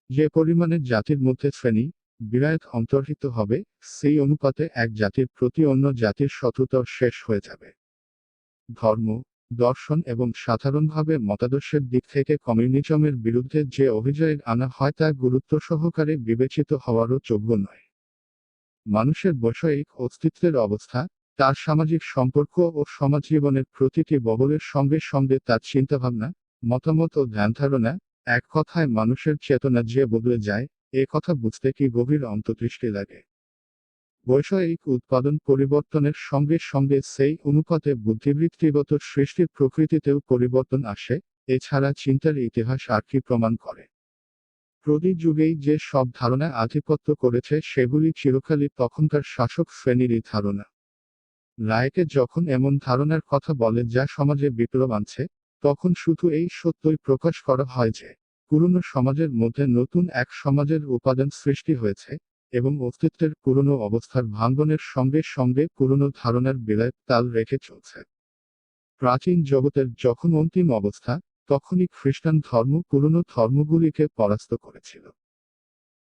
যে পরিমাণে জাতির মধ্যে শ্রেণী বিরায়ত অন্তর্হিত হবে, সেই অনুপাতে এক জাতির প্রতি অন্য জাতির শত্রুতাও শেষ হয়ে যাবে। ধর্ম, দর্শন এবং সাধারণভাবে মতাদর্শের দিক থেকে কমিউনিজমের বিরুদ্ধে যে অভিযোগ আনা হয় তা গুরুত্ব সহকারে বিবেচিত হওয়ারও যোগ্য নয়। মানুষের বৈষয়িক অস্তিত্বের অবস্থা, তার সামাজিক সম্পর্ক ও সমাজ জীবনের প্রতিটি বগলের সঙ্গে সঙ্গে তার চিন্তাভাবনা, মতামত ও ধ্যানধারণা, এক কথায় মানুষের চেতনা যে বদলে যায়, এ কথা বুঝতে কি গভীর অন্তর্দৃষ্টি লাগে। বৈষয়িক উৎপাদন পরিবর্তনের সঙ্গে সঙ্গে সেই অনুপাতে বুদ্ধিবৃত্তিগত সৃষ্টির প্রকৃতিতেও পরিবর্তন আসে, এছাড়া চিন্তার ইতিহাস আর কি প্রমাণ করে। প্রতি যুগেই যে সব ধারণা আধিপত্য করেছে সেগুলি চিরকালই তখনকার শাসক শ্রেণীরই ধারণা। রায়কে যখন এমন ধারণার কথা বলে যা সমাজে বিপ্লব আনছে, তখন শুধু এই সত্যই প্রকাশ করা হয় যে পুরনো সমাজের মধ্যে নতুন এক সমাজের উপাদান সৃষ্টি হয়েছে, এবং অস্তিত্বের পুরনো অবস্থার ভাঙ্গনের সঙ্গে সঙ্গে পুরনো ধারণার বিলয় তাল রেখে চলছে। প্রাচীন জগতের যখন অন্তিম অবস্থা, তখনই খ্রিস্টান ধর্ম পুরনো ধর্মগুলিকে পরাস্ত করেছিল।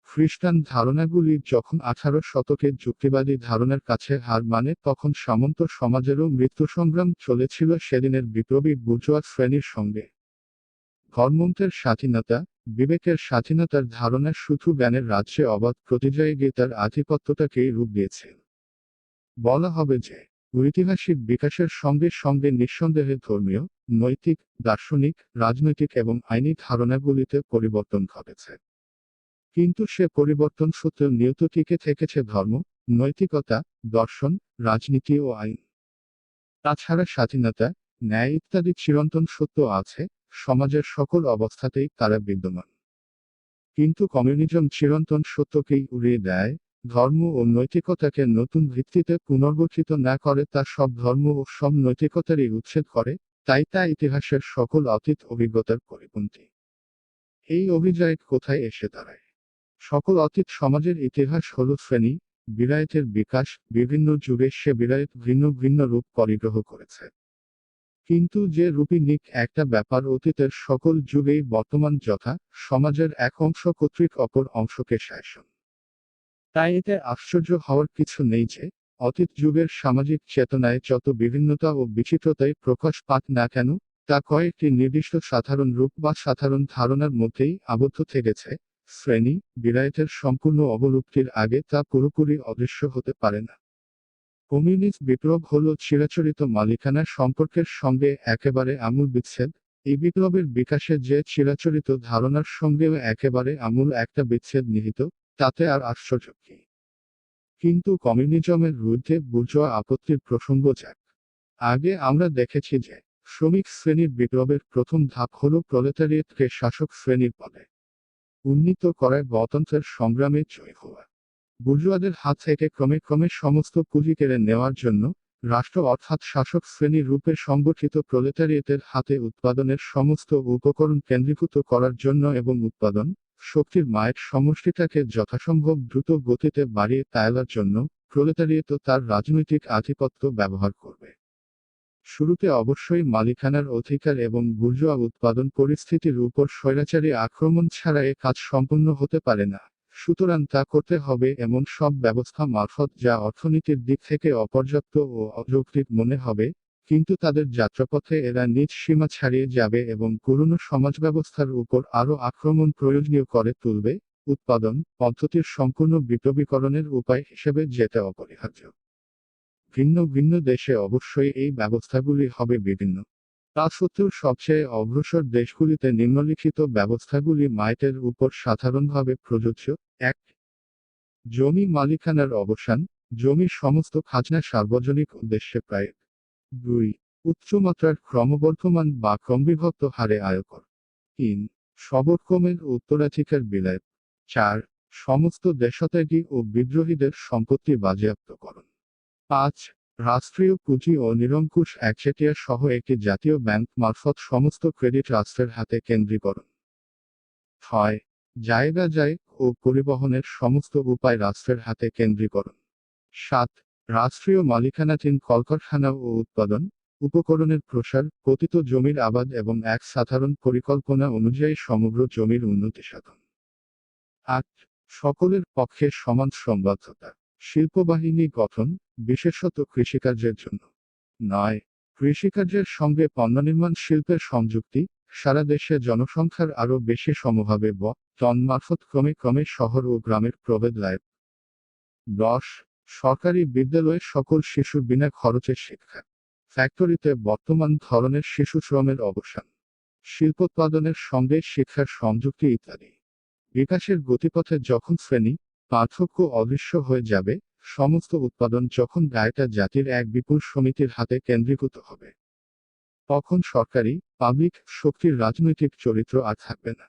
খ্রিস্টান ধারণাগুলি যখন 18 শতকে যুক্তিবাদী ধারণার কাছে হার মানে, তখন সামন্ত সমাজেরও মৃত্যু সংগ্রাম চলেছিল সেদিনের বিপ্লবী বুর্জোয়া শ্রেণীর সঙ্গে। ধর্মন্তের স্বাধীনতা, বিবেকের স্বাধীনতার ধারণা শুধু জ্ঞানের রাজ্যে অবাধ প্রতিযোগিতার আধিপত্যটাকেই রূপ দিয়েছে। বলা হবে যে ঐতিহাসিক বিকাশের সঙ্গে সঙ্গে নিঃসন্দেহে ধর্মীয়, নৈতিক, দার্শনিক, রাজনৈতিক এবং আইনি ধারণাগুলিতে পরিবর্তন ঘটেছে। কিন্তু সে পরিবর্তন সত্ত্বেও নিয়ত টিকে থেকেছে ধর্ম, নৈতিকতা, দর্শন, রাজনীতি ও আইন। তাছাড়া স্বাধীনতা, ন্যায় ইত্যাদি চিরন্তন সত্য আছে, সমাজের সকল অবস্থাতেই তারা বিদ্যমান। কিন্তু কমিউনিজম চিরন্তন সত্যকেই উড়িয়ে দেয়, ধর্ম ও নৈতিকতাকে নতুন ভিত্তিতে পুনর্গঠিত না করে তা সব ধর্ম ও সব নৈতিকতারই উচ্ছেদ করে, তাই তা ইতিহাসের সকল অতীত অভিজ্ঞতার পরিপন্থী। এই অভিযোগ কোথায় এসে দাঁড়ায়? সকল অতীত সমাজের ইতিহাস হল শ্রেণী বিরায়তের বিকাশ, বিভিন্ন যুগে সে বিরায়ত ভিন্ন ভিন্ন রূপ পরিগ্রহ করেছে। কিন্তু যে রূপই নিক একটা ব্যাপার অতীতের সকল যুগেই বর্তমান, যথা সমাজের এক অংশ কর্তৃক অপর অংশকে শাসন। তাই এতে আশ্চর্য হওয়ার কিছু নেই যে অতীত যুগের সামাজিক চেতনায় যত বিভিন্নতা ও বিচিত্রতাই প্রকাশ পাক না কেন, তা কয়েকটি নির্দিষ্ট সাধারণ রূপ বা সাধারণ ধারণার মধ্যেই আবদ্ধ থেকেছে। শ্রেণী বিরায়তের সম্পূর্ণ অবলুপ্তির আগে তা পুরোপুরি অদৃশ্য হতে পারে না। কমিউনিস্ট বিপ্লব হল চিরাচরিত মালিকানা সম্পর্কের সঙ্গে একেবারে আমূল বিচ্ছেদ। এই বিপ্লবের বিকাশে যে চিরাচরিত ধারণার সঙ্গেও একেবারে আমূল একটা বিচ্ছেদ নিহিত, তাতে আর আশ্চর্য কি? কিন্তু কমিউনিজমের বিরুদ্ধে বুর্জোয়া আপত্তির প্রসঙ্গ যাক। আগে আমরা দেখেছি যে শ্রমিক শ্রেণীর বিপ্লবের প্রথম ধাপ হল প্রলেতারিয়েতকে শাসক শ্রেণীর পদে উন্নীত করায় গণতন্ত্রের সংগ্রামে জয়ী হওয়া। বুর্জোয়াদের হাত থেকে ক্রমে ক্রমে সমস্ত পুঁজি কেড়ে নেওয়ার জন্য রাষ্ট্র অর্থাৎ শাসক শ্রেণী রূপে সংগঠিত প্রলেতারিয়েতের হাতে উৎপাদনের সমস্ত উপকরণ কেন্দ্রীভূত করার জন্য এবং উৎপাদন শক্তির মায়ের সমষ্টিটাকে যথাসম্ভব দ্রুত গতিতে বাড়িয়ে তোলার জন্য প্রলেতারিয়েত তার রাজনৈতিক আধিপত্য ব্যবহার করবে। শুরুতে অবশ্যই মালিকানার অধিকার এবং বুর্জোয়া উৎপাদন পরিস্থিতির উপর স্বৈরাচারী আক্রমণ ছাড়া এ কাজ সম্পন্ন হতে পারে না। সুতরাং তা করতে হবে এমন সব ব্যবস্থা মারফত যা অর্থনীতির দিক থেকে অপর্যাপ্ত ও অযৌক্তিক মনে হবে, কিন্তু তাদের যাত্রাপথে এরা নিজ সীমা ছাড়িয়ে যাবে এবং পুরনো সমাজব্যবস্থার উপর আরও আক্রমণ প্রয়োজনীয় করে তুলবে। উৎপাদন পদ্ধতির সম্পূর্ণ বিপ্লবীকরণের উপায় হিসেবে যেটা অপরিহার্য। ভিন্ন ভিন্ন দেশে অবশ্যই এই ব্যবস্থাগুলি হবে বিভিন্ন। তা সত্ত্বেও সবচেয়ে অগ্রসর দেশগুলিতে নিম্নলিখিত ব্যবস্থাগুলি মাইটের উপর সাধারণভাবে প্রযোজ্য। ১. জমি মালিকানার অবসান, জমির সমস্ত খাজনা সার্বজনিক উদ্দেশ্যে প্রায়। ২. উচ্চমাত্রার ক্রমবর্ধমান বা ক্রমবিভক্ত হারে আয়কর। ৩. সবরকমের উত্তরাধিকার বিলায়। ৪. সমস্ত দেশত্যাগী ও বিদ্রোহীদের সম্পত্তি বাজেয়াপ্তকরণ। ৫. রাষ্ট্রীয় পুঁজি ও নিরঙ্কুশ একচেটিয়া সহ একটি জাতীয় ব্যাংক মারফত সমস্ত ক্রেডিট রাষ্ট্রের হাতে কেন্দ্রীকরণ। ৬. জায়গা ও পরিবহনের সমস্ত উপায় রাষ্ট্রের হাতে কেন্দ্রীকরণ। ৭. রাষ্ট্রীয় মালিকানাধীন কলকারখানা ও উৎপাদন উপকরণের প্রসার, পতিত জমির আবাদ এবং এক সাধারণ পরিকল্পনা অনুযায়ী সমগ্র জমির উন্নতি সাধন। ৮. সকলের পক্ষে সমান সংবদ্ধতা, শিল্পবাহিনী গঠন, বিশেষত কৃষিকার্যের জন্য। ৯. কৃষিকার্যের সঙ্গে পণ্যনির্মাণ শিল্পের সংযুক্তি, সারা দেশে জনসংখ্যার আরও বেশি সমভাবে তন্মারফত ক্রমে ক্রমে শহর ও গ্রামের প্রভেদ লাভ। ১০. সরকারি বিদ্যালয়ে সকল শিশুর বিনা খরচে শিক্ষা। ফ্যাক্টরিতে বর্তমান ধরনের শিশু শ্রমের অবসান। শিল্পোৎপাদনের সঙ্গে শিক্ষার সংযুক্তি ইত্যাদি। বিকাশের গতিপথে যখন শ্রেণী পার্থক্য অদৃশ্য হয়ে যাবে, সমস্ত উৎপাদন যখন গায়টা জাতির এক বিপুল সমিতির হাতে কেন্দ্রীভূত হবে, তখন সরকারি পাবলিক শক্তির রাজনৈতিক চরিত্র আর থাকবে না।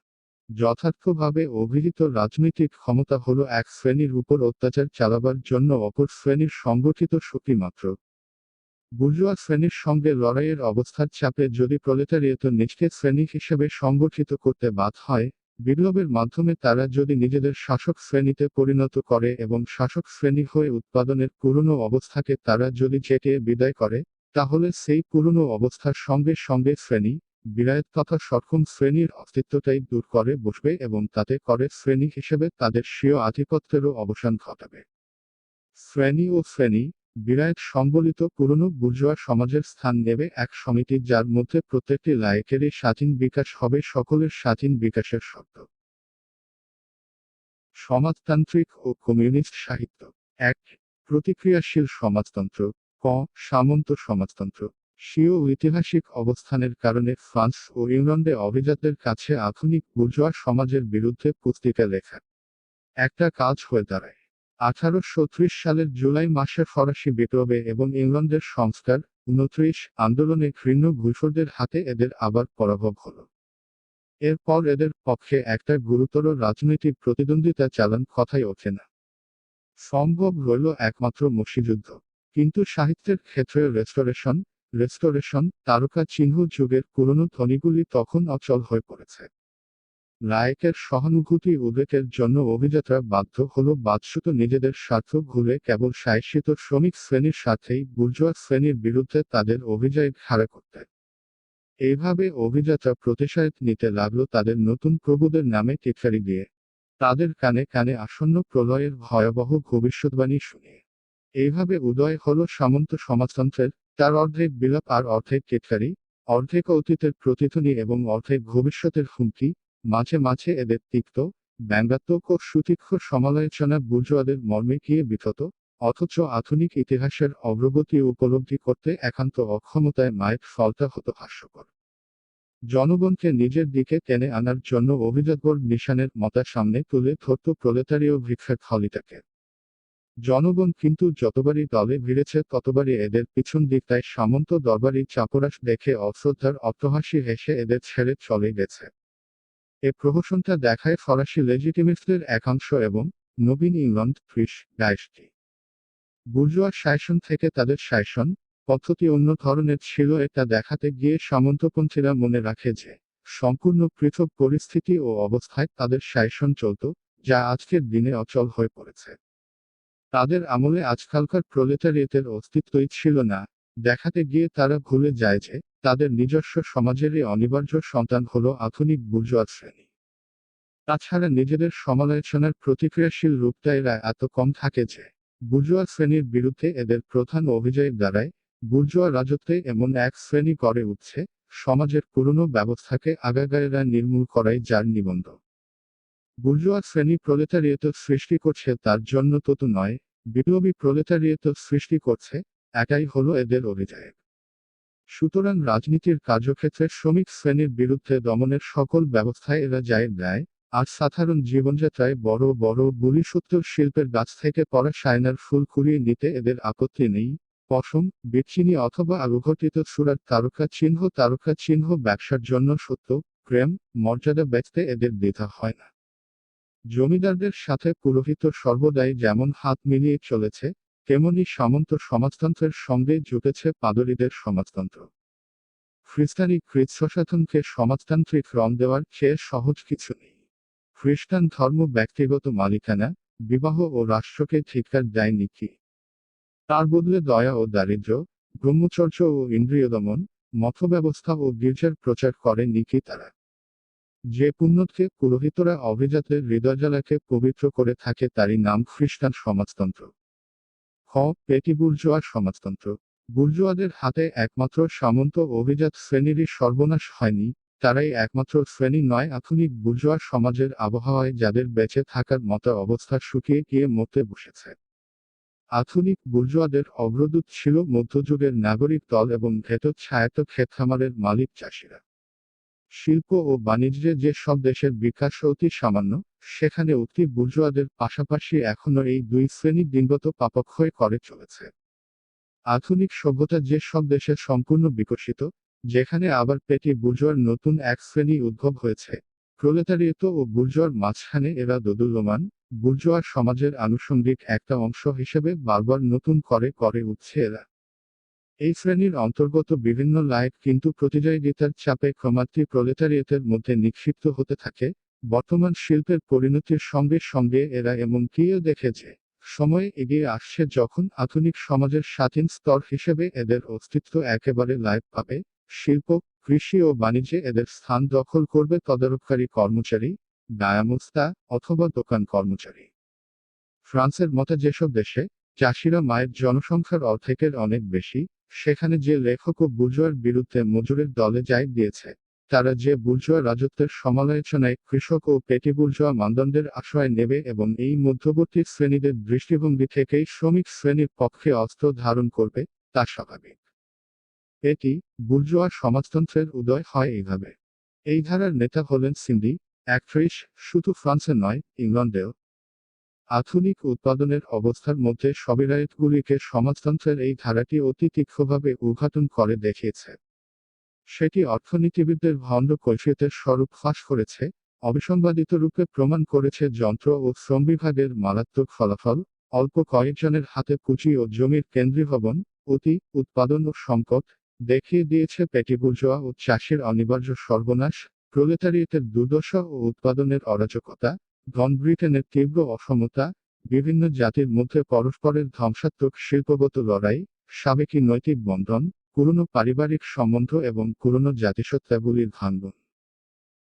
যথার্থভাবে অভিহিত রাজনৈতিক ক্ষমতা হলো এক শ্রেণীর উপর অত্যাচার চালাবার জন্য অপর শ্রেণীর সংগঠিত শক্তি মাত্র। বুর্জোয়া শ্রেণীর সঙ্গে লড়াইয়ের অবস্থার চাপে যদি প্রলেতারিয়েত নিজকে শ্রেণী হিসেবে সংগঠিত করতে বাধ্য হয়, বিপ্লবের মাধ্যমে তারা যদি নিজেদের শাসক শ্রেণীতে পরিণত করে এবং শাসক শ্রেণী হয়ে উৎপাদনের পুরনো অবস্থাকে তারা যদি জেটিয়ে বিদায় করে, তাহলে সেই পুরনো অবস্থার সঙ্গে সঙ্গে শ্রেণী বিরায়ত তথা সক্ষম শ্রেণীর অস্তিত্বটাই দূর করে বসবে এবং তাতে করে শ্রেণী হিসেবে তাদের স্বীয় আধিপত্যেরও অবসান ঘটাবে। শ্রেণী ও শ্রেণী বিরায়ত সম্বলিত পুরনো বুর্জোয়া সমাজের স্থান নেবে এক সমিতি যার মধ্যে প্রত্যেকটি লায়কেরই স্বাধীন বিকাশ হবে সকলের স্বাধীন বিকাশের শর্ত। সমাজতান্ত্রিক ও কমিউনিস্ট সাহিত্য। ১. প্রতিক্রিয়াশীল সমাজতন্ত্র। ক. সামন্ত সমাজতন্ত্র। স্বীয় ঐতিহাসিক অবস্থানের কারণে ফ্রান্স ও ইংল্যান্ডে অভিজাতদের কাছে আধুনিক বুর্জোয়া সমাজের বিরুদ্ধে পুস্তিকা লেখা একটা কাজ হয়ে দাঁড়ায়। 1830 সালের জুলাই মাসে ফরাসি বিপ্লবে এবং ইংল্যান্ডের সংস্কার 29 আন্দোলনে ঘৃণ্য ঘুষখোরদের হাতে এদের আবার পরাভব হলো। এরপর এদের পক্ষে একটা গুরুতর রাজনৈতিক প্রতিদ্বন্দ্বিতা চালান কথাই ওঠে না। সম্ভব রইল একমাত্র মুক্তিযুদ্ধ। কিন্তু সাহিত্যের ক্ষেত্রে রেস্টোরেশন তারকা চিহ্ন যুগের পুরনো ধ্বনিগুলি তখন অচল হয়ে পড়েছে। লায়কের সহানুভূতি উদ্রেকের জন্য অভিজাতরা বাধ্য হলো বাদশুত নিজেদের স্বার্থ ভুলে কেবল শাসিত শ্রমিক শ্রেণীর সাথেই বুর্জোয়া শ্রেণীর বিরুদ্ধে তাদের অভিযান খাড়া করতে। এইভাবে অভিজাতরা প্রতিশায়ত নিতে লাগলো তাদের নতুন প্রভুদের নামে টিটকারি দিয়ে, তাদের কানে কানে আসন্ন প্রলয়ের ভয়াবহ ভবিষ্যৎবাণী শুনিয়ে। এইভাবে উদয় হলো সামন্ত সমাজতন্ত্রের, তার অর্ধেক বিলাপ আর অর্ধেক টিটকারি, অর্ধেক অতীতের প্রতিধ্বনি এবং অর্ধেক ভবিষ্যতের হুমকি। মাঝে মাঝে এদের তিক্ত ব্যঙ্গাত্মক ও সুতীক্ষ্ণ সমালোচনা বুর্জোয়াদের মর্মে গিয়ে বিথত, অথচ আধুনিক ইতিহাসের অগ্রগতি উপলব্ধি করতে একান্ত অক্ষমতায় মায়ের ফলটা হতো হাস্যকর। জনগণকে নিজের দিকে টেনে আনার জন্য অভিজাতবর নিশানের মতা সামনে তুলে ধরত প্রলেতারীয় ভিক্ষার থলিটাকে। জনগণ কিন্তু যতবারই দলে ভিড়েছে ততবারই এদের পিছন দিকটায় সামন্ত দরবারি চাপরাশ দেখে অশ্রদ্ধার অট্টহাসি হেসে এদের ছেড়ে চলে গেছে। এ প্রহসনটা দেখায় ফরাসি লেজিটিমিস্টদের একাংশ এবং নবীন ইংল্যান্ড 20-22 বুর্জোয়া শাসন থেকে তাদের শাসন পদ্ধতি অন্য ধরনের ছিল এটা দেখাতে গিয়ে সামন্তপন্থীরা মনে রাখে যে সম্পূর্ণ পৃথক পরিস্থিতি ও অবস্থায় তাদের শাসন চলত, যা আজকের দিনে অচল হয়ে পড়েছে। তাদের আমলে আজকালকার প্রলেতারিয়েতের অস্তিত্বই ছিল না, দেখাতে গিয়ে তারা ভুলে যায় যে তাদের নিজস্ব সমাজেরই অনিবার্য সন্তান হলো আধুনিক বুর্জোয়া শ্রেণী। তাছাড়া নিজেদের সমালোচনার প্রতিক্রিয়াশীল রূপটা এরা এত কম থাকে যে বুর্জোয়া শ্রেণীর বিরুদ্ধে এদের প্রধান অভিযোগ দ্বারায় বুর্জোয়া রাজত্বে এমন এক শ্রেণী গড়ে উঠছে সমাজের পুরনো ব্যবস্থাকে আগাগোড়া নির্মূল করাই যার নিবন্ধ। বুর্জোয়া শ্রেণী প্রলেতারিয়েত সৃষ্টি করছে তার জন্য তত নয়, বিপ্লবী প্রলেতারিয়েত সৃষ্টি করছে, এটাই হলো এদের অভিযোগ। সুতরাং রাজনীতির কার্যক্ষেত্রে শ্রমিক শ্রেণীর বিরুদ্ধে দমনের সকল ব্যবস্থায় এরা যায় দেয়, আর সাধারণ জীবনযাত্রায় বড় বড় বুলিসুত্তর শিল্পের গাছ থেকে পড়া সায়নার ফুল কুড়িয়ে নিতে এদের আপত্তি নেই। পশম, বিচ্ছিনি অথবা আলুঘটিত সুরার তারকা চিহ্ন ব্যবসার জন্য সত্য, প্রেম, মর্যাদা বেচতে এদের দ্বিধা হয় না। জমিদারদের সাথে পুরোহিত সর্বদাই যেমন হাত মিলিয়ে চলেছে, তেমনি সামন্ত সমাজতন্ত্রের সঙ্গে জুটেছে পাদরীদের সমাজতন্ত্র। খ্রিস্টানি কৃচ্ছসাধনকে সমাজতান্ত্রিক রং দেওয়ার চেয়ে সহজ কিছু নেই। খ্রিস্টান ধর্ম ব্যক্তিগত মালিকানা, বিবাহ ও রাষ্ট্রকে ধিক্কার দেয়নি কি? তার বদলে দয়া ও দারিদ্র্য, ব্রহ্মচর্য ও ইন্দ্রিয় দমন, মতব্যবস্থা ও গির্জার প্রচার করে নিকি তারা? যে পুণ্যকে পুরোহিতরা অভিজাতের হৃদয়জ্বালাকে পবিত্র করে থাকে তারই নাম খ্রিস্টান সমাজতন্ত্র। খ. পেটি বুর্জোয়া সমাজতন্ত্র। বুর্জোয়াদের হাতে একমাত্র সামন্ত অভিজাত শ্রেণীরই সর্বনাশ হয়নি, তারাই একমাত্র শ্রেণী নয় আধুনিক বুর্জোয়া সমাজের আবহাওয়ায় যাদের বেঁচে থাকার মতো অবস্থা শুকিয়ে গিয়ে মরতে বসেছে। আধুনিক বুর্জোয়াদের অগ্রদূত ছিল মধ্যযুগের নাগরিক দল এবং ছায়াত ক্ষেতখামারের মালিক চাষিরা। শিল্প ও বাণিজ্যে যে সব দেশের বিকাশ অতি সামান্য, সেখানে অতি বুর্জোয়াদের পাশাপাশি এখনো এই দুই শ্রেণী দিনগত পাপক্ষয় করে চলেছে। আধুনিক সভ্যতা যে সব দেশে সম্পূর্ণ বিকশিত, যেখানে আবার পেটি বুর্জোয়ার নতুন এক শ্রেণী উদ্ভব হয়েছে, প্রলেতারিয়েত ও বুর্জোয়ার মাঝখানে এরা দোদুল্যমান, বুর্জোয়া সমাজের আনুষঙ্গিক একটা অংশ হিসেবে বারবার নতুন করে উঠছে এরা। এই শ্রেণীর অন্তর্গত বিভিন্ন লাইট কিন্তু প্রতিযোগিতার চাপে ক্রমান্বয়ে প্রলেতারিয়েতের মধ্যে নিক্ষিপ্ত হতে থাকে। বর্তমান শিল্পের পরিণতির সঙ্গে সঙ্গে এরা এমনটিও দেখে যে সময় এগিয়ে আসছে যখন আধুনিক সমাজের স্বাধীন স্তর হিসেবে এদের অস্তিত্ব একেবারে লাইভ পাবে। শিল্প, কৃষি ও বাণিজ্যে এদের স্থান দখল করবে তদারককারী কর্মচারী, গায়ামস্তা অথবা দোকান কর্মচারী। ফ্রান্সের মতো যেসব দেশে চাষিরা মায়ের জনসংখ্যার অর্ধেকের অনেক বেশি, সেখানে যে লেখক ও বুর্জোয়ার বিরুদ্ধে মজুরের দলে যায় দিয়েছে, তারা যে বুর্জোয়া রাজত্বের সমালোচনায় কৃষক ও পেটি বুর্জোয়া মানদণ্ডের আশ্রয় নেবে এবং এই মধ্যবর্তী শ্রেণীদের দৃষ্টিভঙ্গি থেকেই শ্রমিক শ্রেণীর পক্ষে অস্ত্র ধারণ করবে, তা স্বাভাবিক। পেটি বুর্জোয়া সমাজতন্ত্রের উদয় হয় এইভাবে। এই ধারার নেতা হলেন সিন্ডি, অ্যাক্ট্রেস, শুধু ফ্রান্সে নয়, ইংল্যান্ডেও। আধুনিক উৎপাদনের অবস্থার মধ্যে সবিরায়তগুলিকে সমাজতন্ত্রের এই ধারাটি অতি তীক্ষ্ণভাবে উদ্ঘাটন করে দেখিয়েছে। সেটি অর্থনীতিবিদদের ভণ্ড কৈফিয়তের স্বরূপ ফাঁস করেছে, অবিসংবাদিত রূপে প্রমাণ করেছে যন্ত্র ও শ্রম বিভাগের মারাত্মক ফলাফল, অল্প কয়েকজনের হাতে পুঁজি ও জমির কেন্দ্রীভবন, উৎপাদন ও সংকট, দেখিয়ে দিয়েছে পেটি বুর্জোয়া ও চাষির অনিবার্য সর্বনাশ, প্রলেতারিয়েতের দুর্দশা ও উৎপাদনের অরাজকতা, ব্রিটেনের তীব্র অসমতা, বিভিন্ন জাতির মধ্যে পরস্পরের ধ্বংসাত্মক শিল্পগত লড়াই, সাবেকি নৈতিক বন্ধন, পুরনো পারিবারিক সম্বন্ধ এবং পুরনো জাতিসত্তাগুলির ভাঙন।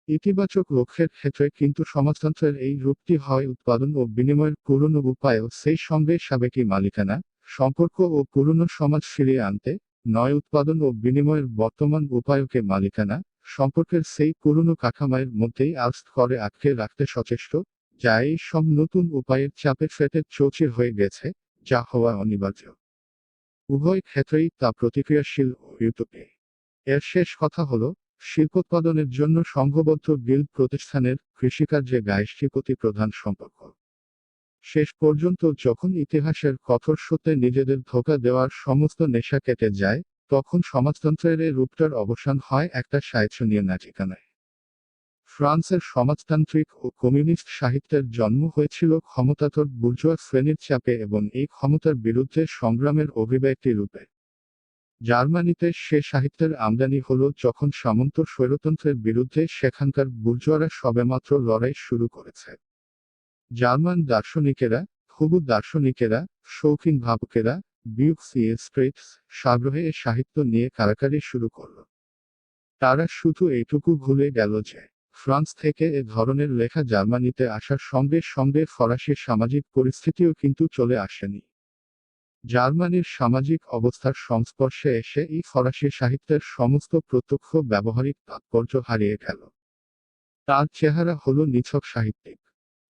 ইতিবাচক লক্ষ্যের ক্ষেত্রে কিন্তু সমাজতন্ত্রের এই রূপটি হয় উৎপাদন ও বিনিময়ের পুরনো উপায়ও সেই সঙ্গে সাবেকি মালিকানা, সম্পর্ক ও পুরনো সমাজ ফিরিয়ে আনতে, নয় উৎপাদন ও বিনিময়ের বর্তমান উপায়কে মালিকানা, সম্পর্কের সেই পুরনো কাঠামোর মধ্যেই আস্থ করে আটকে রাখতে সচেষ্ট, যা এই সব নতুন উপায়ের চাপে ফেটে চৌচির হয়ে গেছে, যা হওয়া অনিবার্য। উভয় ক্ষেত্রেই তা প্রতিক্রিয়াশীল ও ইউটোপি। এর শেষ কথা হলো, শিল্পোৎপাদনের জন্য সংঘবদ্ধ গিল্ড প্রতিষ্ঠানের কৃষিকার্যে গায়ষ্ঠীপতি প্রধান সম্পর্ক। শেষ পর্যন্ত যখন ইতিহাসের কঠোর সত্যে নিজেদের ধোঁকা দেওয়ার সমস্ত নেশা কেটে যায়, তখন সমাজতন্ত্রের এই রূপটার অবসান হয় একটা সায়ছনীয় নাটিকানায়। ফ্রান্সের সমাজতান্ত্রিক ও কমিউনিস্ট সাহিত্যের জন্ম হয়েছিল ক্ষমতাধর বুর্জোয়া শ্রেণীর চাপে এবং এই ক্ষমতার বিরুদ্ধে সংগ্রামের অভিব্যক্তি রূপে। জার্মানিতে সে সাহিত্যের আমদানি হলো যখন সামন্ত স্বৈরতন্ত্রের বিরুদ্ধে সেখানকার বুর্জোয়ারা সবেমাত্র লড়াই শুরু করেছে। জার্মান দার্শনিকেরা, শৌখিন ভাবুকেরা, বিউক্স স্ট্রেটস সাগ্রহে এ সাহিত্য নিয়ে কারাকারি শুরু করল। তারা শুধু এইটুকু ভুলে গেল যে ফ্রান্স থেকে এ ধরনের লেখা জার্মানিতে আসার সঙ্গে সঙ্গে ফরাসি সামাজিক পরিস্থিতিও কিন্তু চলে আসেনি। জার্মানির সামাজিক অবস্থার সংস্পর্শে এসে এই ফরাসি সাহিত্যের সমস্ত প্রত্যক্ষ ব্যবহারিক তাৎপর্য হারিয়ে গেল। তার চেহারা হলো নিছক সাহিত্যিক।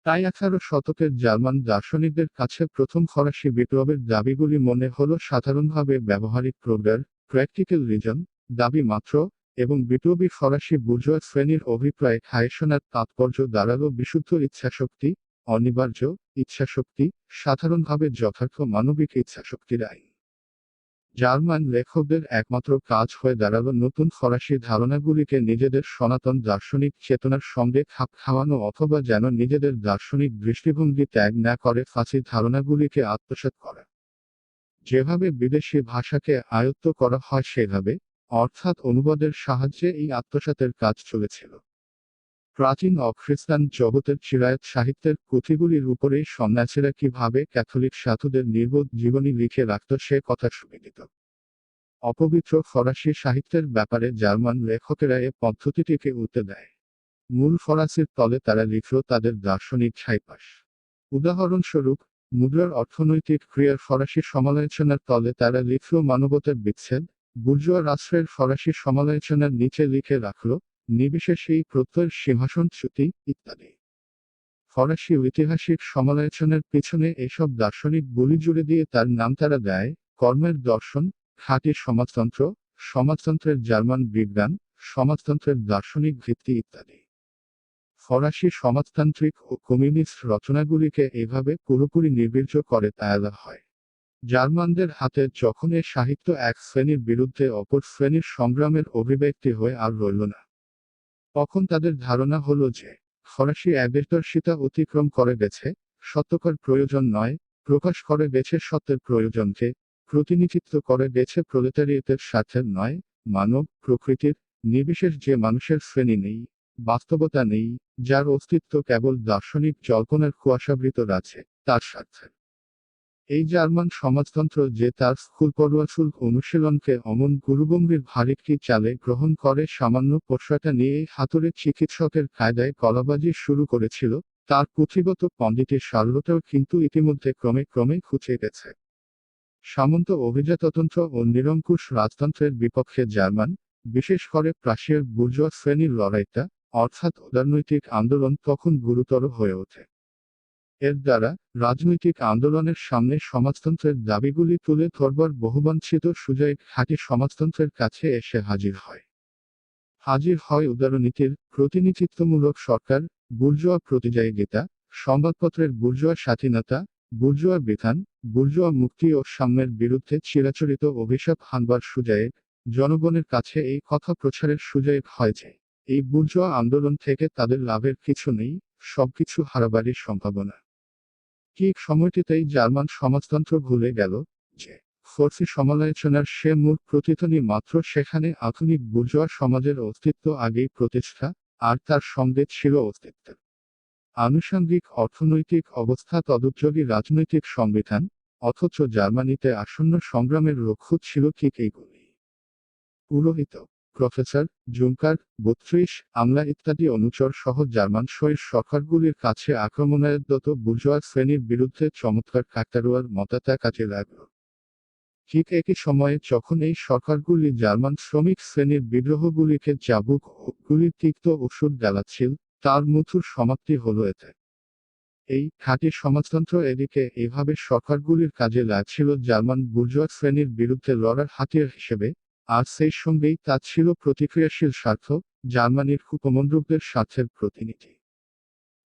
তাই 18 শতকের জার্মান দার্শনিকদের কাছে প্রথম ফরাসি বিপ্লবের দাবিগুলি মনে হলো সাধারণভাবে ব্যবহারিক প্রোগ্রার, প্র্যাকটিক্যাল রিজন দাবি মাত্র, এবং বিপ্লবী ফরাসি বুর্জোয়া শ্রেণীর অভিপ্রায় খায়েশনার তাৎপর্য দাঁড়ালো বিশুদ্ধ ইচ্ছাশক্তি, অনিবার্য ইচ্ছাশক্তি, সাধারণভাবে যথার্থ মানবিক ইচ্ছাশক্তির আইন। জার্মান লেখকদের একমাত্র কাজ হয়ে দাঁড়ালো নতুন ফরাসি ধারণাগুলিকে নিজেদের সনাতন দার্শনিক চেতনার সঙ্গে খাপ খাওয়ানো অথবা যেন নিজেদের দার্শনিক দৃষ্টিভঙ্গি ত্যাগ না করে ফাঁসি ধারণাগুলিকে আত্মসাৎ করা। যেভাবে বিদেশি ভাষাকে আয়ত্ত করা হয় সেভাবে, অর্থাৎ অনুবাদের সাহায্যে এই আত্মসাতের কাজ চলেছিল। প্রাচীন অখ্রিস্টান জগতের চিরায়ত সাহিত্যের পুঁথিগুলির উপরেই সন্ন্যাসীরা কিভাবে ক্যাথলিক সাধুদের নির্বোধ জীবনী লিখে রাখত সে কথা সুবিদিত। অপবিত্র ফরাসি সাহিত্যের ব্যাপারে জার্মান লেখকেরা এ পদ্ধতিটিকে উল্টে দেয়। মূল ফরাসির তলে তারা লিখল তাদের দার্শনিক ছাইপাশ। উদাহরণস্বরূপ, মুদ্রার অর্থনৈতিক ক্রিয়ার ফরাসি সমালোচনার তলে তারা লিখল মানবতার বিচ্ছেদ, বুর্জোয়া রাষ্ট্রের ফরাসি সমালোচনার নিচে লিখে রাখল নির্বিশেষেই প্রত্যয়ের সিংহাসনচ্যুতি ইত্যাদি। ফরাসি ঐতিহাসিক সমালোচনার পেছনে এসব দার্শনিক বলি জুড়ে দিয়ে তার নাম তারা দেয় কর্মের দর্শন, খাঁটি সমাজতন্ত্র, সমাজতন্ত্রের জার্মান বিজ্ঞান, সমাজতন্ত্রের দার্শনিক ভিত্তি ইত্যাদি। ফরাসি সমাজতান্ত্রিক ও কমিউনিস্ট রচনাগুলিকে এভাবে পুরোপুরি নির্বীর্য করে তায়ালা হয়। জার্মানদের হাতে যখন এ সাহিত্য এক শ্রেণীর বিরুদ্ধে অপর শ্রেণীর সংগ্রামের অভিব্যক্তি হয়ে আর রইল না, তখন তাদের ধারণা হলো যে ফরাসি অ্যাবেটর্সিতা অতিক্রম করে গেছে, সত্যকার প্রয়োজন নয়, প্রকাশ করে গেছে সত্যের প্রয়োজনকে, প্রতিনিধিত্ব করে গেছে প্রলেতারিয়েতের স্বার্থের নয়, মানব প্রকৃতির নির্বিশেষ যে মানুষের শ্রেণী নেই, বাস্তবতা নেই, যার অস্তিত্ব কেবল দার্শনিক জল্পনার কুয়াশাবৃত আছে, তার স্বার্থে। এই জার্মান সমাজতন্ত্র যে তার স্কুলপড়ুয়া শুল্ক অনুশীলনকে অমন গুরুগম্ভীর ভারিক্কি চালে গ্রহণ করে সামান্য পোষাটা নিয়েই হাতুড়ে চিকিৎসকের কায়দায় গলাবাজি শুরু করেছিল, তার পুঁথিগত পণ্ডিতের সারলতাও কিন্তু ইতিমধ্যে ক্রমে ক্রমে ঘুচে গেছে। সামন্ত অভিজাততন্ত্র ও নিরঙ্কুশ রাজতন্ত্রের বিপক্ষে জার্মান, বিশেষ করে প্রাশিয়ার বুর্জোয়া শ্রেণীর লড়াইটা, অর্থাৎ উদারনৈতিক আন্দোলন তখন গুরুতর হয়ে ওঠে। এর দ্বারা রাজনৈতিক আন্দোলনের সামনে সমাজতন্ত্রের দাবিগুলি তুলে ধরবার বহুবাঞ্ছিত সুযোগ খাঁটি সমাজতন্ত্রের কাছে এসে হাজির হয়। হাজির হয় উদারনীতির প্রতিনিধিত্বমূলক সরকার, বুর্জোয়া প্রতিযোগিতা, সংবাদপত্রের বুর্জোয়া স্বাধীনতা, বুর্জোয়া বিধান, বুর্জোয়া মুক্তি ও সাম্যের বিরুদ্ধে চিরাচরিত অভিশাপ হানবার সুযোগ। জনগণের কাছে এই কথা প্রচারের সুযোগ হয় যে এই বুর্জোয়া আন্দোলন থেকে তাদের লাভের কিছু নেই, সবকিছু হারাবারই সম্ভাবনা। ঠিক সময়টিতেই জার্মান সমাজতন্ত্র ভুলে গেল যে ফরাসি সমালোচনার সে মূল প্রতিধ্বনি মাত্র সেখানে আধুনিক বুর্জোয়া সমাজের অস্তিত্ব আগেই প্রতিষ্ঠা, আর তার সঙ্গে ছিল অস্তিত্বের আনুষঙ্গিক অর্থনৈতিক অবস্থা তদুপযোগী রাজনৈতিক সংবিধান, অথচ জার্মানিতে আসন্ন সংগ্রামের লক্ষ্য ছিল ঠিক এইগুলি। পুরোহিত, প্রফেসর, জুঙ্কার, ৩২ আমলা ইত্যাদি অনুচর সহ জার্মান শৈর সরকারগুলির কাছে আক্রমণায়ত্ত বুর্জোয়া শ্রেণীর বিরুদ্ধে চমৎকার কাকতারুয়ার মতাতা কাজে লাগল। ঠিক একই সময়ে যখন এই সরকারগুলি জার্মান শ্রমিক শ্রেণীর বিদ্রোহগুলিকে চাবুক ও গুলির তিক্ত ওষুধ জ্বালাচ্ছিল, তার মধুর সমাপ্তি হলো এতে। এই খাঁটি সমাজতন্ত্র এদিকে এভাবে সরকারগুলির কাজে লাগছিল জার্মান বুর্জোয়া শ্রেণীর বিরুদ্ধে লড়ার হাতিয়ার হিসেবে, আর সেই সঙ্গেই তা ছিল প্রতিক্রিয়াশীল স্বার্থ, জার্মানির কুপমণ্ডুকদের স্বার্থের প্রতিনিধি।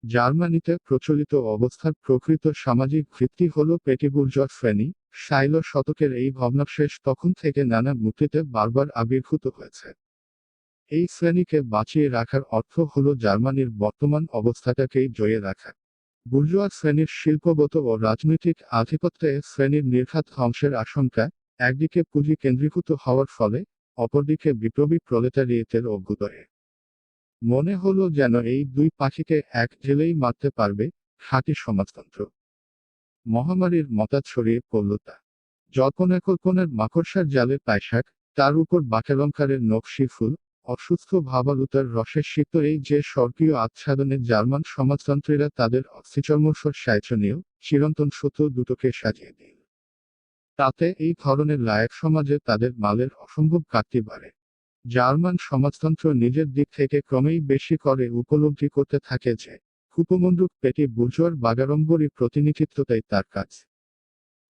জার্মানিতে প্রচলিত অবস্থার প্রকৃত সামাজিক ভিত্তি হল পেটিবুর্জোয়া শ্রেণী। 16 শতকের এই ভগ্নাবশেষ তখন থেকে নানা মূর্তিতে বারবার আবির্ভূত হয়েছে। এই শ্রেণীকে বাঁচিয়ে রাখার অর্থ হল জার্মানির বর্তমান অবস্থাটাকেই জয়ে রাখা। বুর্জোয়া শ্রেণীর শিল্পগত ও রাজনৈতিক আধিপত্যে শ্রেণীর নির্ঘাত ধ্বংসের আশঙ্কা, একদিকে পুঁজি কেন্দ্রীভূত হওয়ার ফলে, অপরদিকে বিপ্লবী প্রলেতারিয়েতের অভ্যুদয়ে। মনে হলো যেন এই দুই পাখিকে এক ঢিলেই মারতে পারবে খাঁটি সমাজতন্ত্র। মহামারীর মতা ছড়িয়ে পড়ল তা। জল্পনা কল্পনার মাকড়সার জালে পায়শাক, তার উপর বাটালঙ্কারের নকশি ফুল, অসুস্থ ভাবালুতার রসে সিক্ত এই যে স্বর্গীয় আচ্ছাদনে জার্মান সমাজতন্ত্রীরা তাদের অস্থিচর্মস্বর সায়চনীয় চিরন্তন সত্য দুটোকে সাজিয়ে দিল। তাতে এই ধরনের লায়ক সমাজে তাদের মালের অসম্ভব ঘাটতি বাড়ে। জার্মান সমাজতন্ত্র নিজের দিক থেকে ক্রমেই বেশি করে উপলব্ধি করতে থাকে যে কুপমণ্ডুক পেটি বুর্জোয়ার বাগাড়ম্বরী প্রতিনিধিত্বটাই তার কাজ।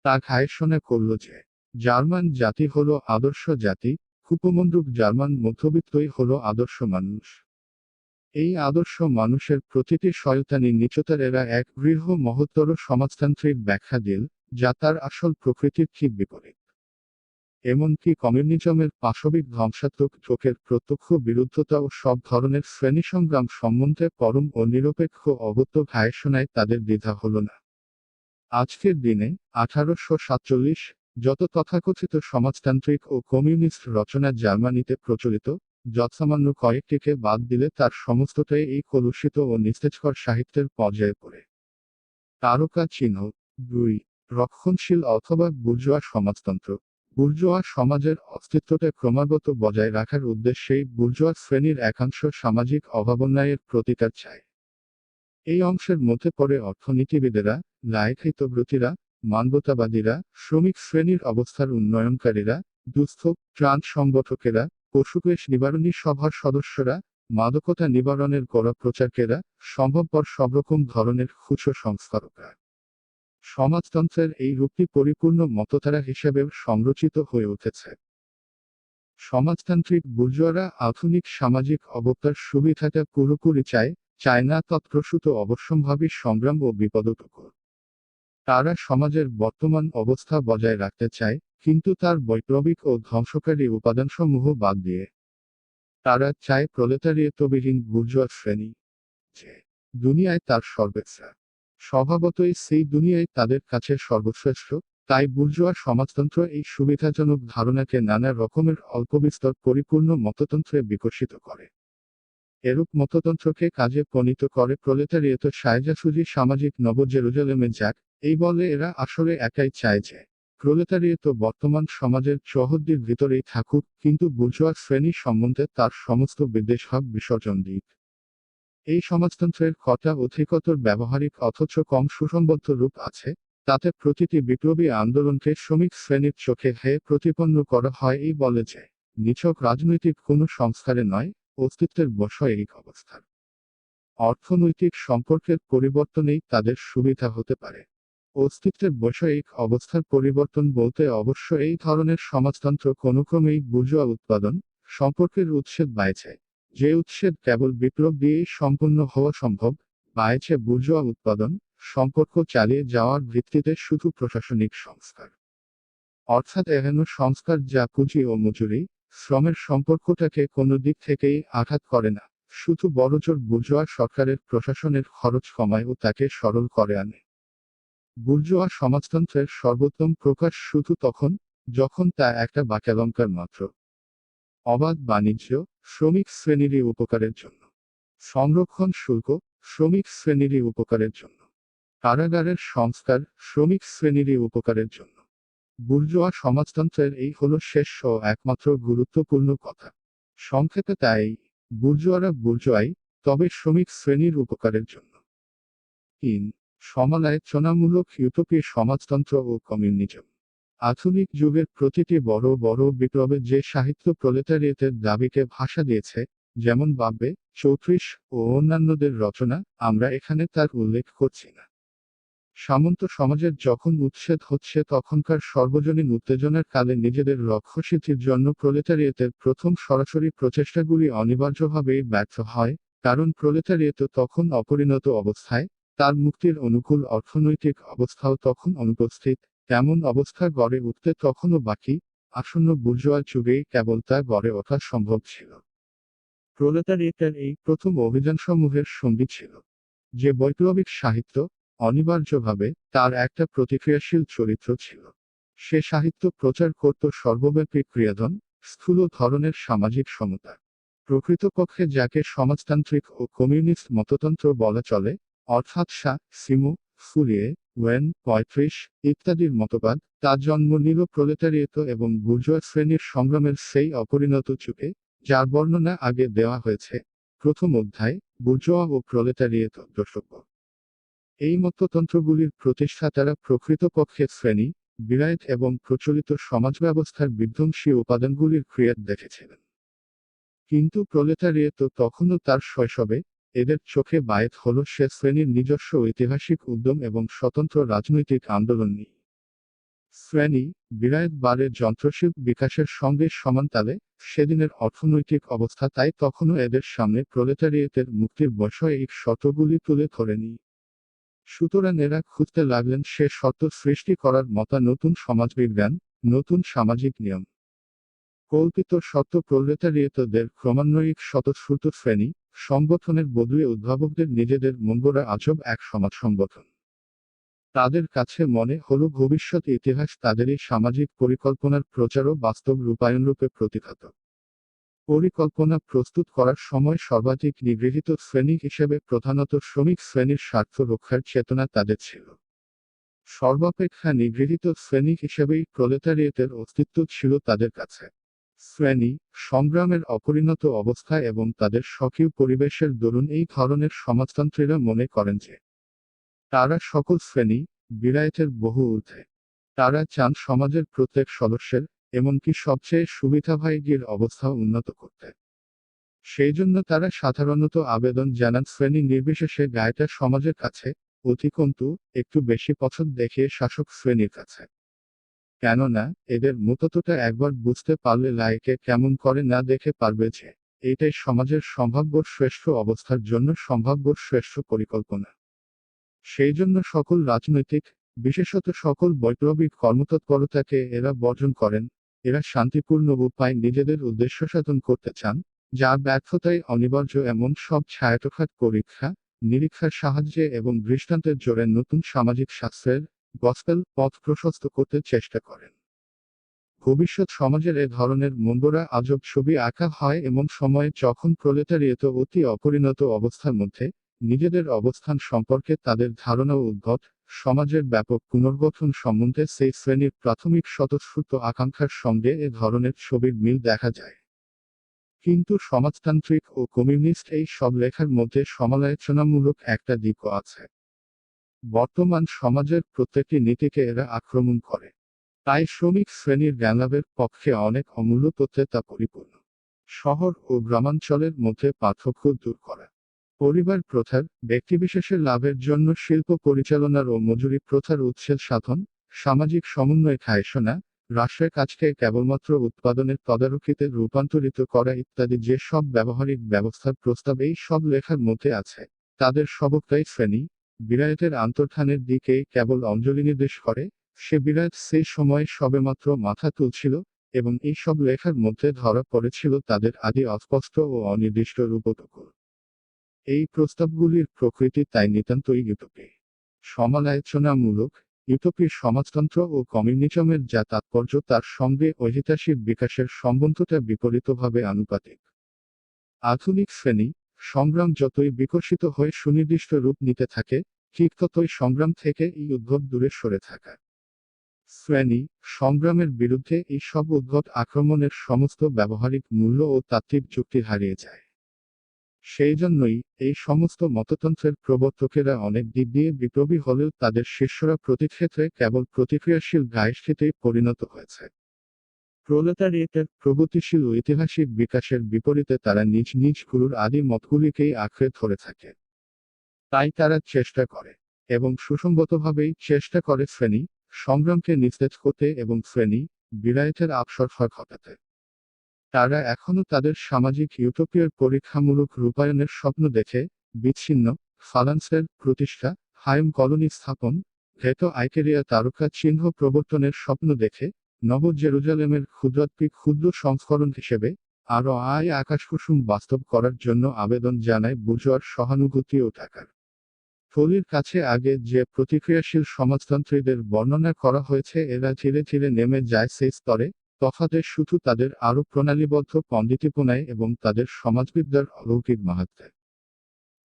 তা ঘায়েশনে করল যে জার্মান জাতি হলো আদর্শ জাতি, কুপমণ্ডুক জার্মান মধ্যবিত্তই হলো আদর্শ মানুষ। এই আদর্শ মানুষের প্রতিটি শয়তানি নিচতার এরা এক গৃহ মহত্তর সমাজতান্ত্রিক ব্যাখ্যা দিল, যা তার আসল প্রকৃতির ঠিক বিপরীত। এমনকি কমিউনিজমের পাশবিক ধ্বংসাত্মক ঝোঁকের প্রত্যক্ষ বিরুদ্ধতা ও সব ধরনের শ্রেণীসংগ্রাম সম্বন্ধে পরম ও নিরপেক্ষ অগত্য ঘায়েশনায় তাদের দ্বিধা হল না। আজকের দিনে 1847 যত তথাকথিত সমাজতান্ত্রিক ও কমিউনিস্ট রচনা জার্মানিতে প্রচলিত, যৎসামান্য কয়েকটিকে বাদ দিলে তার সমস্তটাই এই কলুষিত ও নিস্তেজকর সাহিত্যের পর্যায়ে পড়ে। তারকা চিহ্ন 2 রক্ষণশীল অথবা বুর্জোয়া সমাজতন্ত্র। বুর্জোয়া সমাজের অস্তিত্বটা ক্রমাগত বজায় রাখার উদ্দেশ্যেই বুর্জোয়া শ্রেণীর একাংশ সামাজিক অভাবন্যায়ের প্রতিকার চায়। এই অংশের মধ্যে পড়ে অর্থনীতিবিদেরা, লায়কহিতব্রতীরা, মানবতাবাদীরা, শ্রমিক শ্রেণীর অবস্থার উন্নয়নকারীরা, দুস্থ ত্রাণ সংগঠকেরা, পশুকেশ নিবারণী সভার সদস্যরা, মাদকতা নিবারণের গোড়া প্রচারকেরা, সম্ভবপর সবরকম ধরনের খুচরো সংস্কারকরা। সমাজতন্ত্রের এই রূপটি পরিপূর্ণ মতধারা হিসেবেও সংরচিত হয়ে উঠেছে। সমাজতান্ত্রিক বুর্জোয়ারা আধুনিক সামাজিক অবতার সুবিধাটা পুরোপুরি চায় না তৎপ্রসূত অবশ্যম্ভাবী সংগ্রাম ও বিপদটুকু। তারা সমাজের বর্তমান অবস্থা বজায় রাখতে চায়, কিন্তু তার বৈপ্লবিক ও ধ্বংসকারী উপাদানসমূহ বাদ দিয়ে। তারা চায় প্রলেতারিয়েতবিহীন বুর্জোয়া শ্রেণী, যে দুনিয়ায় তার সর্বেচ্ছা। স্বভাবতই সেই দুনিয়ায় তাদের কাছে সর্বশ্রেষ্ঠ, তাই বুর্জোয়া সমাজতন্ত্র এই সুবিধাজনক ধারণাকে নানা রকমের অল্পবিস্তর পরিপূর্ণ মততন্ত্রে বিকশিত করে। এরূপ মততন্ত্রকে কাজে পণিত করে প্রলেতারিয়েত সায়জাসুজি সামাজিক নব জেরুজালেমে যাক, এই বলে এরা আসলে একাই চায় যে প্রলেতারিয়েত বর্তমান সমাজের চৌহদ্দির ভিতরেই থাকুক, কিন্তু বুর্জোয়া শ্রেণী সম্বন্ধে তার সমস্ত বিদ্বেষভাব বিসর্জন দিক। এই সমাজতন্ত্রের কটা অধিকতর ব্যবহারিক অথচ কম সুসংবদ্ধ রূপ আছে, তাতে প্রতিটি বিপ্লবী আন্দোলনকে শ্রমিক শ্রেণীর চোখে হেয় প্রতিপন্ন করা হয় এই বলে যে নিছক রাজনৈতিক কোনো সংস্কারে নয়, অস্তিত্বের বৈষয়িক অবস্থার অর্থনৈতিক সম্পর্কের পরিবর্তনেই তাদের সুবিধা হতে পারে। অস্তিত্বের বৈষয়িক অবস্থার পরিবর্তন বলতে অবশ্য এই ধরনের সমাজতন্ত্র কোনোক্রমেই বুর্জোয়া উৎপাদন সম্পর্কের উচ্ছেদ বাইছে, যে উচ্ছেদ কেবল বিপ্লব দিয়েই সম্পূর্ণ হওয়া সম্ভব, বাইছে বুর্জোয়া উৎপাদন সম্পর্ক চালিয়ে যাওয়ার ভিত্তিতে শুধু প্রশাসনিক সংস্কার। অর্থাৎ এহেন সংস্কার যা পুঁজি ও মজুরি, শ্রমের সম্পর্কটাকে কোনো দিক থেকেই আঘাত করে না, শুধু বড়জোর বুর্জোয়া সরকারের প্রশাসনের খরচ কমায় ও তাকে সরল করে আনে। বুর্জোয়া সমাজতন্ত্রের সর্বোত্তম প্রকাশ শুধু তখন, যখন তা একটা বাক্যালঙ্কার মাত্র। অবাধ বাণিজ্য শ্রমিক শ্রেণীরই উপকারের জন্য। সংরক্ষণ শুল্ক শ্রমিক শ্রেণীরই উপকারের জন্য। কারাগারের সংস্কার শ্রমিক শ্রেণীরই উপকারের জন্য। বুর্জোয়া সমাজতন্ত্রের এই হলো শেষ ও একমাত্র গুরুত্বপূর্ণ কথা। সংক্ষেপে তাই বুর্জোয়ারা বুর্জোয়াই, তবে শ্রমিক শ্রেণীর উপকারের জন্য। 3. সমালোচনামূলক ইউটোপি সমাজতন্ত্র ও কমিউনিজম। আধুনিক যুগের প্রতিটি বড় বড় বিপ্লবে যে সাহিত্য প্রলেতারিয়েতের দাবিকে ভাষা দিয়েছে, যেমন বাব্বে, 34 ও অন্যান্যদের রচনা, আমরা এখানে তার উল্লেখ করছি না। সামন্ত সমাজের যখন উচ্ছেদ হচ্ছে তখনকার সর্বজনীন উত্তেজনার কালে নিজেদের লক্ষ্যসিদ্ধির জন্য প্রলেতারিয়েতের প্রথম সরাসরি প্রচেষ্টাগুলি অনিবার্যভাবেই ব্যর্থ হয়, কারণ প্রলেতারিয়েত তখন অপরিণত অবস্থায়, তার মুক্তির অনুকূল অর্থনৈতিক অবস্থাও তখন অনুপস্থিত। তেমন অবস্থা গড়ে উঠতে তখনও বাকি, আসন্ন বুর্জোয়া যুগেই কেবল তা গড়ে ওঠা সম্ভব ছিল। প্রলেতারিয়েটের এই প্রথম অভিযানসমূহের সঙ্গী ছিল যে বৈপ্লবিক সাহিত্য, অনিবার্যভাবে তার একটা প্রতিক্রিয়াশীল চরিত্র ছিল। সে সাহিত্য প্রচার করত সর্বব্যাপী ক্রিয়াধন, স্থূল ধরনের সামাজিক সমতা। প্রকৃতপক্ষে যাকে সমাজতান্ত্রিক ও কমিউনিস্ট মততন্ত্র বলা চলে, অর্থাৎ সিমু ফুরিয়ে ওয়েন ৩৫ ইত্যাদির মতবাদ, তা জন্ম নিল প্রলেতারিয়েত এবং বুর্জোয়া শ্রেণীর সংগ্রামের সেই অপরিণত যুগে, যার বর্ণনা আগে দেওয়া হয়েছে। প্রথম অধ্যায়, বুর্জোয়া ও প্রলেতারিয়েত দ্রষ্টব্য। এই মততন্ত্রগুলির প্রতিষ্ঠাতারা প্রকৃতপক্ষে শ্রেণী, বিরায়ত এবং প্রচলিত সমাজব্যবস্থার বিধ্বংসী উপাদানগুলির ক্রিয়াত দেখেছিলেন। কিন্তু প্রলেতারিয়েত তখনও তার শৈশবে, এদের চোখে বায়েত হল সে শ্রেণীর নিজস্ব ঐতিহাসিক উদ্যম এবং স্বতন্ত্র রাজনৈতিক আন্দোলন নিয়ে। শ্রেণী, বিরায়ত বারের যন্ত্রশিল্প বিকাশের সঙ্গে সমানতালে সেদিনের অর্থনৈতিক অবস্থা তাই তখনও এদের সামনে প্রলেতারিয়েতের মুক্তির বৈষয়িক শর্তগুলি তুলে ধরেনি। সুতরাং এরা খুঁজতে লাগলেন সে শর্ত সৃষ্টি করার মতো নতুন সমাজবিজ্ঞান, নতুন সামাজিক নিয়ম। কল্পিত শর্ত প্রলেতারিয়েতদের ক্রমান্বয়িক স্বতঃস্ফূর্ত শ্রেণী সংগঠনের বদলে উদ্ভাবকদের নিজেদের মনগড়া আজব এক সমাজ সংগঠন। তাদের কাছে মনে হলো ভবিষ্যৎ ইতিহাস তাদেরই সামাজিক পরিকল্পনার প্রচার ও বাস্তব রূপায়ণরূপে প্রতিঘাত। পরিকল্পনা প্রস্তুত করার সময় সর্বাধিক নিগৃহীত শ্রেণী হিসেবে প্রধানত শ্রমিক শ্রেণীর স্বার্থ রক্ষার চেতনা তাদের ছিল। সর্বাপেক্ষা নিগৃহীত শ্রেণী হিসেবেই প্রলেতারিয়েতের অস্তিত্ব ছিল তাদের কাছে। শ্রেণী সংগ্রামের অপরিণত অবস্থা এবং তাদের স্বকীয় পরিবেশের দরুন এই ধরনের সমাজতন্ত্রীরা মনে করেন যে তারা সকল শ্রেণী, বিরায়তের বহু ঊর্ধ্বে। তারা চান সমাজের প্রত্যেক সদস্যের, এমনকি সবচেয়ে সুবিধাভোগীর অবস্থা উন্নত করতে। সেই জন্য তারা সাধারণত আবেদন জানান শ্রেণী নির্বিশেষে গায়টা সমাজের কাছে, অধিকন্তু একটু বেশি পছন্দ দেখিয়ে শাসক শ্রেণীর কাছে। কেননা এদের মততটা একবার বুঝতে পারলে লাইকে কেমন করে না দেখে পারবে যে এটাই সমাজের সম্ভাব্য শ্রেষ্ঠ অবস্থার জন্য সম্ভাব্য শ্রেষ্ঠ পরিকল্পনা। সেই জন্য সকল রাজনৈতিক, বিশেষত সকল বৈপ্লবিক কর্মতৎপরতাকে এরা বর্জন করেন। এরা শান্তিপূর্ণ উপায়ে নিজেদের উদ্দেশ্য সাধন করতে চান, যা ব্যর্থতায় অনিবার্য এমন সব ছায়াটখাত পরীক্ষা নিরীক্ষার সাহায্যে এবং দৃষ্টান্তের জোরে নতুন সামাজিক শাস্ত্রের গসপেল পথ প্রশস্ত করতে চেষ্টা করেন। ভবিষ্যৎ সমাজের এ ধরনের মনগড়া আজব ছবি আঁকা হয় এমন সময়ে যখন প্রলেতারিয়েত অতি অপরিণত অবস্থার মধ্যে নিজেদের অবস্থান সম্পর্কে তাদের ধারণা ও উদ্ভট, সমাজের ব্যাপক পুনর্গঠন সম্বন্ধে সেই শ্রেণীর প্রাথমিক স্বতঃস্ফূর্ত আকাঙ্ক্ষার সঙ্গে এ ধরনের ছবির মিল দেখা যায়। কিন্তু সমাজতান্ত্রিক ও কমিউনিস্ট এই সব লেখার মধ্যে সমালোচনামূলক একটা দিকও আছে। বর্তমান সমাজের প্রত্যেকটি নীতিকে এরা আক্রমণ করে। তাই শ্রমিক শ্রেণীর জ্ঞানলাভের পক্ষে অনেক অমূল্য তথ্যে তা পরিপূর্ণ। শহর ও গ্রামাঞ্চলের মধ্যে পার্থক্য দূর করা, পরিবার প্রথার, ব্যক্তিবিশেষের লাভের জন্য শিল্প পরিচালনার ও মজুরি প্রথার উচ্ছেদ সাধন, সামাজিক সমন্বয় খায়সনা, রাষ্ট্রের কাজকে কেবলমাত্র উৎপাদনের তদারকিতে রূপান্তরিত করা ইত্যাদি যে সব ব্যবহারিক ব্যবস্থার প্রস্তাব এই সব লেখার মধ্যে আছে, তাদের সবকটাই শ্রেণী, বিরায়তের আন্তর্ধানের দিকেই কেবল অঞ্জলি নির্দেশ করে। সে বিরায়ত সেই সময় সবেমাত্র মাথা তুলছিল, এবং এই সব লেখার মধ্যে ধরা পড়েছিল তাদের আদি অস্পষ্ট ও অনির্দিষ্ট রূপটুকু। এই প্রস্তাবগুলির প্রকৃতি তাই নিতান্তই ইউটোপি, সমালোচনামূলক। ইউটোপির সমাজতন্ত্র ও কমিউনিজমের যা তাৎপর্য তার সঙ্গে ঐতিহাসিক বিকাশের সম্বন্ধটা বিপরীতভাবে আনুপাতিক। আধুনিক শ্রেণী সংগ্রাম যতই বিকশিত হয়ে সুনির্দিষ্ট রূপ নিতে থাকে, ঠিক ততই সংগ্রাম থেকে এই উদ্ভট দূরে সরে থাকা। শ্রেণী সংগ্রামের বিরুদ্ধে এই সব উদ্ভট আক্রমণের সমস্ত ব্যবহারিক মূল্য ও তাত্ত্বিক যুক্তি হারিয়ে যায়। সেই জন্যই এই সমস্ত মততন্ত্রের প্রবর্তকেরা অনেক দিক দিয়ে বিপ্লবী হলেও তাদের শিষ্যরা প্রতিক্ষেত্রে কেবল প্রতিক্রিয়াশীল গায়স্থিতেই পরিণত হয়েছে। প্রলেতারিয়েটের প্রগতিশীল ঐতিহাসিক বিকাশের বিপরীতে তারা নিজ নিজ গুরুর আদি মতগুলিকেই আঁকড়ে ধরে থাকে। তাই তারা চেষ্টা করে, এবং সুসংগতভাবেই চেষ্টা করে শ্রেণী সংগ্রামকে নিস্তেজ করতে এবং শ্রেণী বিরায়তের আপসরফা ঘটাতে। তারা এখনও তাদের সামাজিক ইউটোপিয়ার পরীক্ষামূলক রূপায়ণের স্বপ্ন দেখে, বিচ্ছিন্ন ফালান্সের প্রতিষ্ঠা, হায়ম কলোনি স্থাপন, ভেটো আইকেরিয়া তারকা চিহ্ন প্রবর্তনের স্বপ্ন দেখে, নব জেরুজালেমের ক্ষুদ্রাত্মিক ক্ষুদ্র সংস্করণ হিসেবে আরও আকাশকুসুম বাস্তব করার জন্য আবেদন জানায় বুর্জোয়ার সহানুভূতি ও টাকার থলির কাছে। আগে যে প্রতিক্রিয়াশীল সমাজতন্ত্রীদের বর্ণনা করা হয়েছে এরা ধীরে ধীরে নেমে যায় সেই স্তরে, তফাতে শুধু তাদের আরও প্রণালীবদ্ধ পণ্ডিতিপনায় এবং তাদের সমাজবিদ্যার অলৌকিক মাহাত্ম্যে।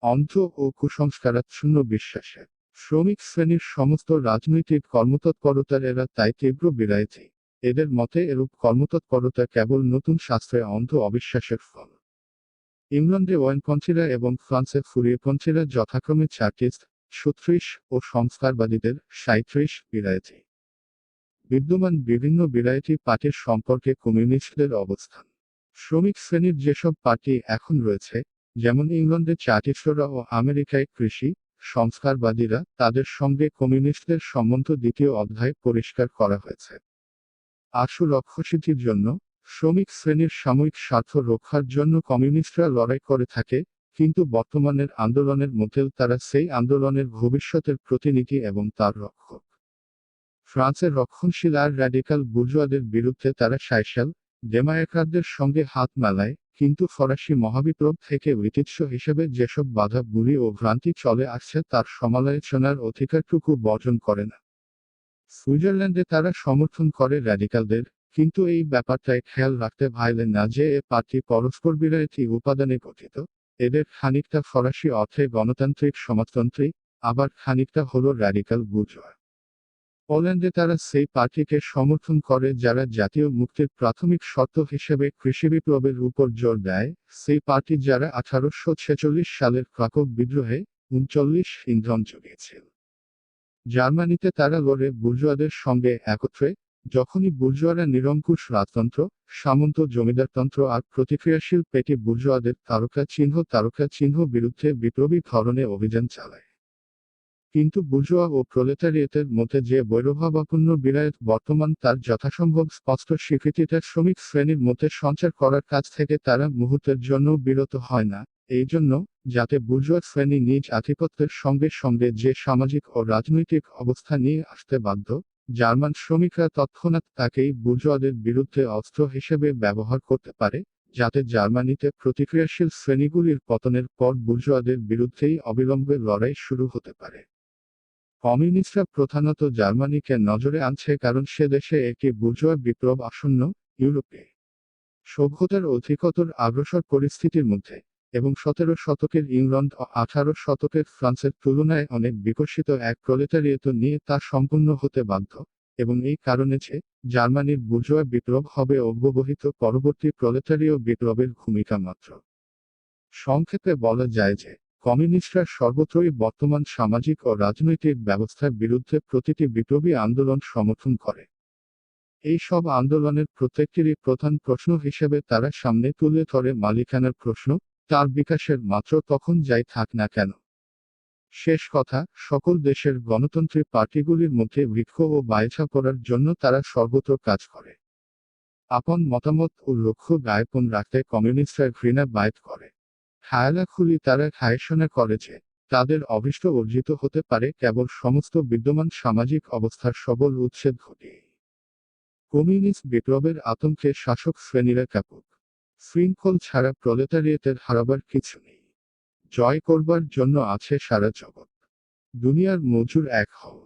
অন্ধ ও কুসংস্কারাচ্ছন্ন বিশ্বাসে শ্রমিক শ্রেণীর সমস্ত রাজনৈতিক কর্মতৎপরতার এরা তাই তীব্র বিরোধী। এদের মতে এরূপ কর্মতৎপরতা কেবল নতুন শাস্ত্রে অন্ধ অবিশ্বাসের ফল। ইংল্যান্ডে ওয়াইনপন্থীরা এবং ফ্রান্সে ফুরিয়েপন্থীরা যথাক্রমে 36 ও সংস্কারবাদীদের 37 বিরায়তী। বিদ্যমান বিভিন্ন বিরায়তী পার্টির সম্পর্কে কমিউনিস্টদের অবস্থান। শ্রমিক শ্রেণীর যেসব পার্টি এখন রয়েছে, যেমন ইংল্যান্ডে চার্টিস্টরা ও আমেরিকায় কৃষি সংস্কারবাদীরা, তাদের সঙ্গে কমিউনিস্টদের সম্বন্ধ দ্বিতীয় অধ্যায়ে পরিষ্কার করা হয়েছে। আশু লক্ষ্যসিদ্ধির জন্য, শ্রমিক শ্রেণীর সাময়িক স্বার্থ রক্ষার জন্য কমিউনিস্টরা লড়াই করে থাকে, কিন্তু বর্তমানের আন্দোলনের মধ্যেও তারা সেই আন্দোলনের ভবিষ্যতের প্রতিনিধি এবং তার রক্ষক। ফ্রান্সের রক্ষণশীল আর র্যাডিকাল বুর্জোয়াদের বিরুদ্ধে তারা সাইশাল ডেমায়াকারদের সঙ্গে হাত মেলায়, কিন্তু ফরাসি মহাবিপ্লব থেকে ঐতিহ্য হিসেবে যেসব বাধা বুড়ি ও ভ্রান্তি চলে আসছে তার সমালোচনার অধিকারটুকু বর্জন করে না। সুইজারল্যান্ডে তারা সমর্থন করে র্যাডিকালদের, কিন্তু এই ব্যাপারটায় খেয়াল রাখতে ভাইলে না যে এ পার্টি পরস্পর বিরোধী উপাদানে গঠিত। এদের খানিকটা ফরাসি অর্থে গণতান্ত্রিক সমাজতন্ত্রী, আবার খানিকটা হলো র্যাডিকাল বুর্জোয়া। পোল্যান্ডে তারা সেই পার্টিকে সমর্থন করে যারা জাতীয় মুক্তির প্রাথমিক শর্ত হিসেবে কৃষি বিপ্লবের উপর জোর দেয়, সেই পার্টি যারা 1846 সালের ক্রাকোভ বিদ্রোহে 39 ইন্ধন জুগিয়েছিল। জার্মানিতে তারা লড়ে বুর্জোয়াদের সঙ্গে একত্রে, যখনই বুর্জোয়ারা নিরঙ্কুশ রাজতন্ত্র, সামন্ত জমিদারতন্ত্র আর প্রতিক্রিয়াশীল পেটি বুর্জোয়াদের তারকা চিহ্ন বিরুদ্ধে বিপ্লবী ধরনে অভিযান চালায়। কিন্তু বুর্জোয়া ও প্রলেতারিয়েতের মধ্যে যে বৈরভাবাপন্ন বিরায়ত বর্তমান, তার যথাসম্ভব স্পষ্ট স্বীকৃতিটা শ্রমিক শ্রেণীর মধ্যে সঞ্চার করার কাজ থেকে তারা মুহূর্তের জন্য বিরত হয় না। এই জন্য, যাতে বুর্জোয়া শ্রেণী নিজ আধিপত্যের সঙ্গে সঙ্গে যে সামাজিক ও রাজনৈতিক অবস্থা নিয়ে আসতে বাধ্য, জার্মান শ্রমিকরা তৎক্ষণাৎ তাকেই বুর্জোয়াদের বিরুদ্ধে অস্ত্র হিসেবে ব্যবহার করতে পারে, যাতে জার্মানিতে প্রতিক্রিয়াশীল শ্রেণীগুলির পতনের পর বুর্জোয়াদের বিরুদ্ধেই অবিলম্বে লড়াই শুরু হতে পারে। কমিউনিস্টরা প্রধানত জার্মানিকে নজরে আনছে কারণ সে দেশে একটি বুর্জোয়া বিপ্লব আসন্ন। ইউরোপে সভ্যতার অধিকতর অগ্রসর পরিস্থিতির মধ্যে, এবং 17 শতকের ইংল্যান্ড ও 18 শতকের ফ্রান্সের তুলনায় অনেক বিকশিত এক প্রলেতারিয়েত নিয়ে তা সম্পূর্ণ হতে বাধ্য, এবং এই কারণে যে জার্মানির বুর্জোয়া বিপ্লব হবে অব্যবহিত পরবর্তী প্রলেতারীয় বিপ্লবের ভূমিকা মাত্র। সংক্ষেপে বলা যায় যে, কমিউনিস্টরা সর্বত্রই বর্তমান সামাজিক ও রাজনৈতিক ব্যবস্থার বিরুদ্ধে প্রতিটি বিপ্লবী আন্দোলন সমর্থন করে। এই সব আন্দোলনের প্রত্যেকটিরই প্রধান প্রশ্ন হিসেবে তারা সামনে তুলে ধরে মালিকানার প্রশ্ন, তার বিকাশের মাত্র তখন যাই থাক না কেন। শেষ কথা, সকল দেশের গণতন্ত্রী পার্টিগুলির মধ্যে বৃক্ষ ও বায়ছা করার জন্য তারা সর্বত্র কাজ করে। আপন মতামত ও লক্ষ্য গায়পন রাখতে কমিউনিস্টরা ঘৃণা বায়ত করে। খায়ালাখুলি তারা খায়শনা করে যে, তাদের অভীষ্ট অর্জিত হতে পারে কেবল সমস্ত বিদ্যমান সামাজিক অবস্থার সবল উচ্ছেদ ঘটিয়ে। কমিউনিস্ট বিপ্লবের আতঙ্কে শাসক শ্রেণীরা কাপুক। শৃঙ্খল ছাড়া প্রলেতারিয়েতের হারাবার কিছু নেই। জয় করবার জন্য আছে সারা জগৎ। দুনিয়ার মজুর এক হও।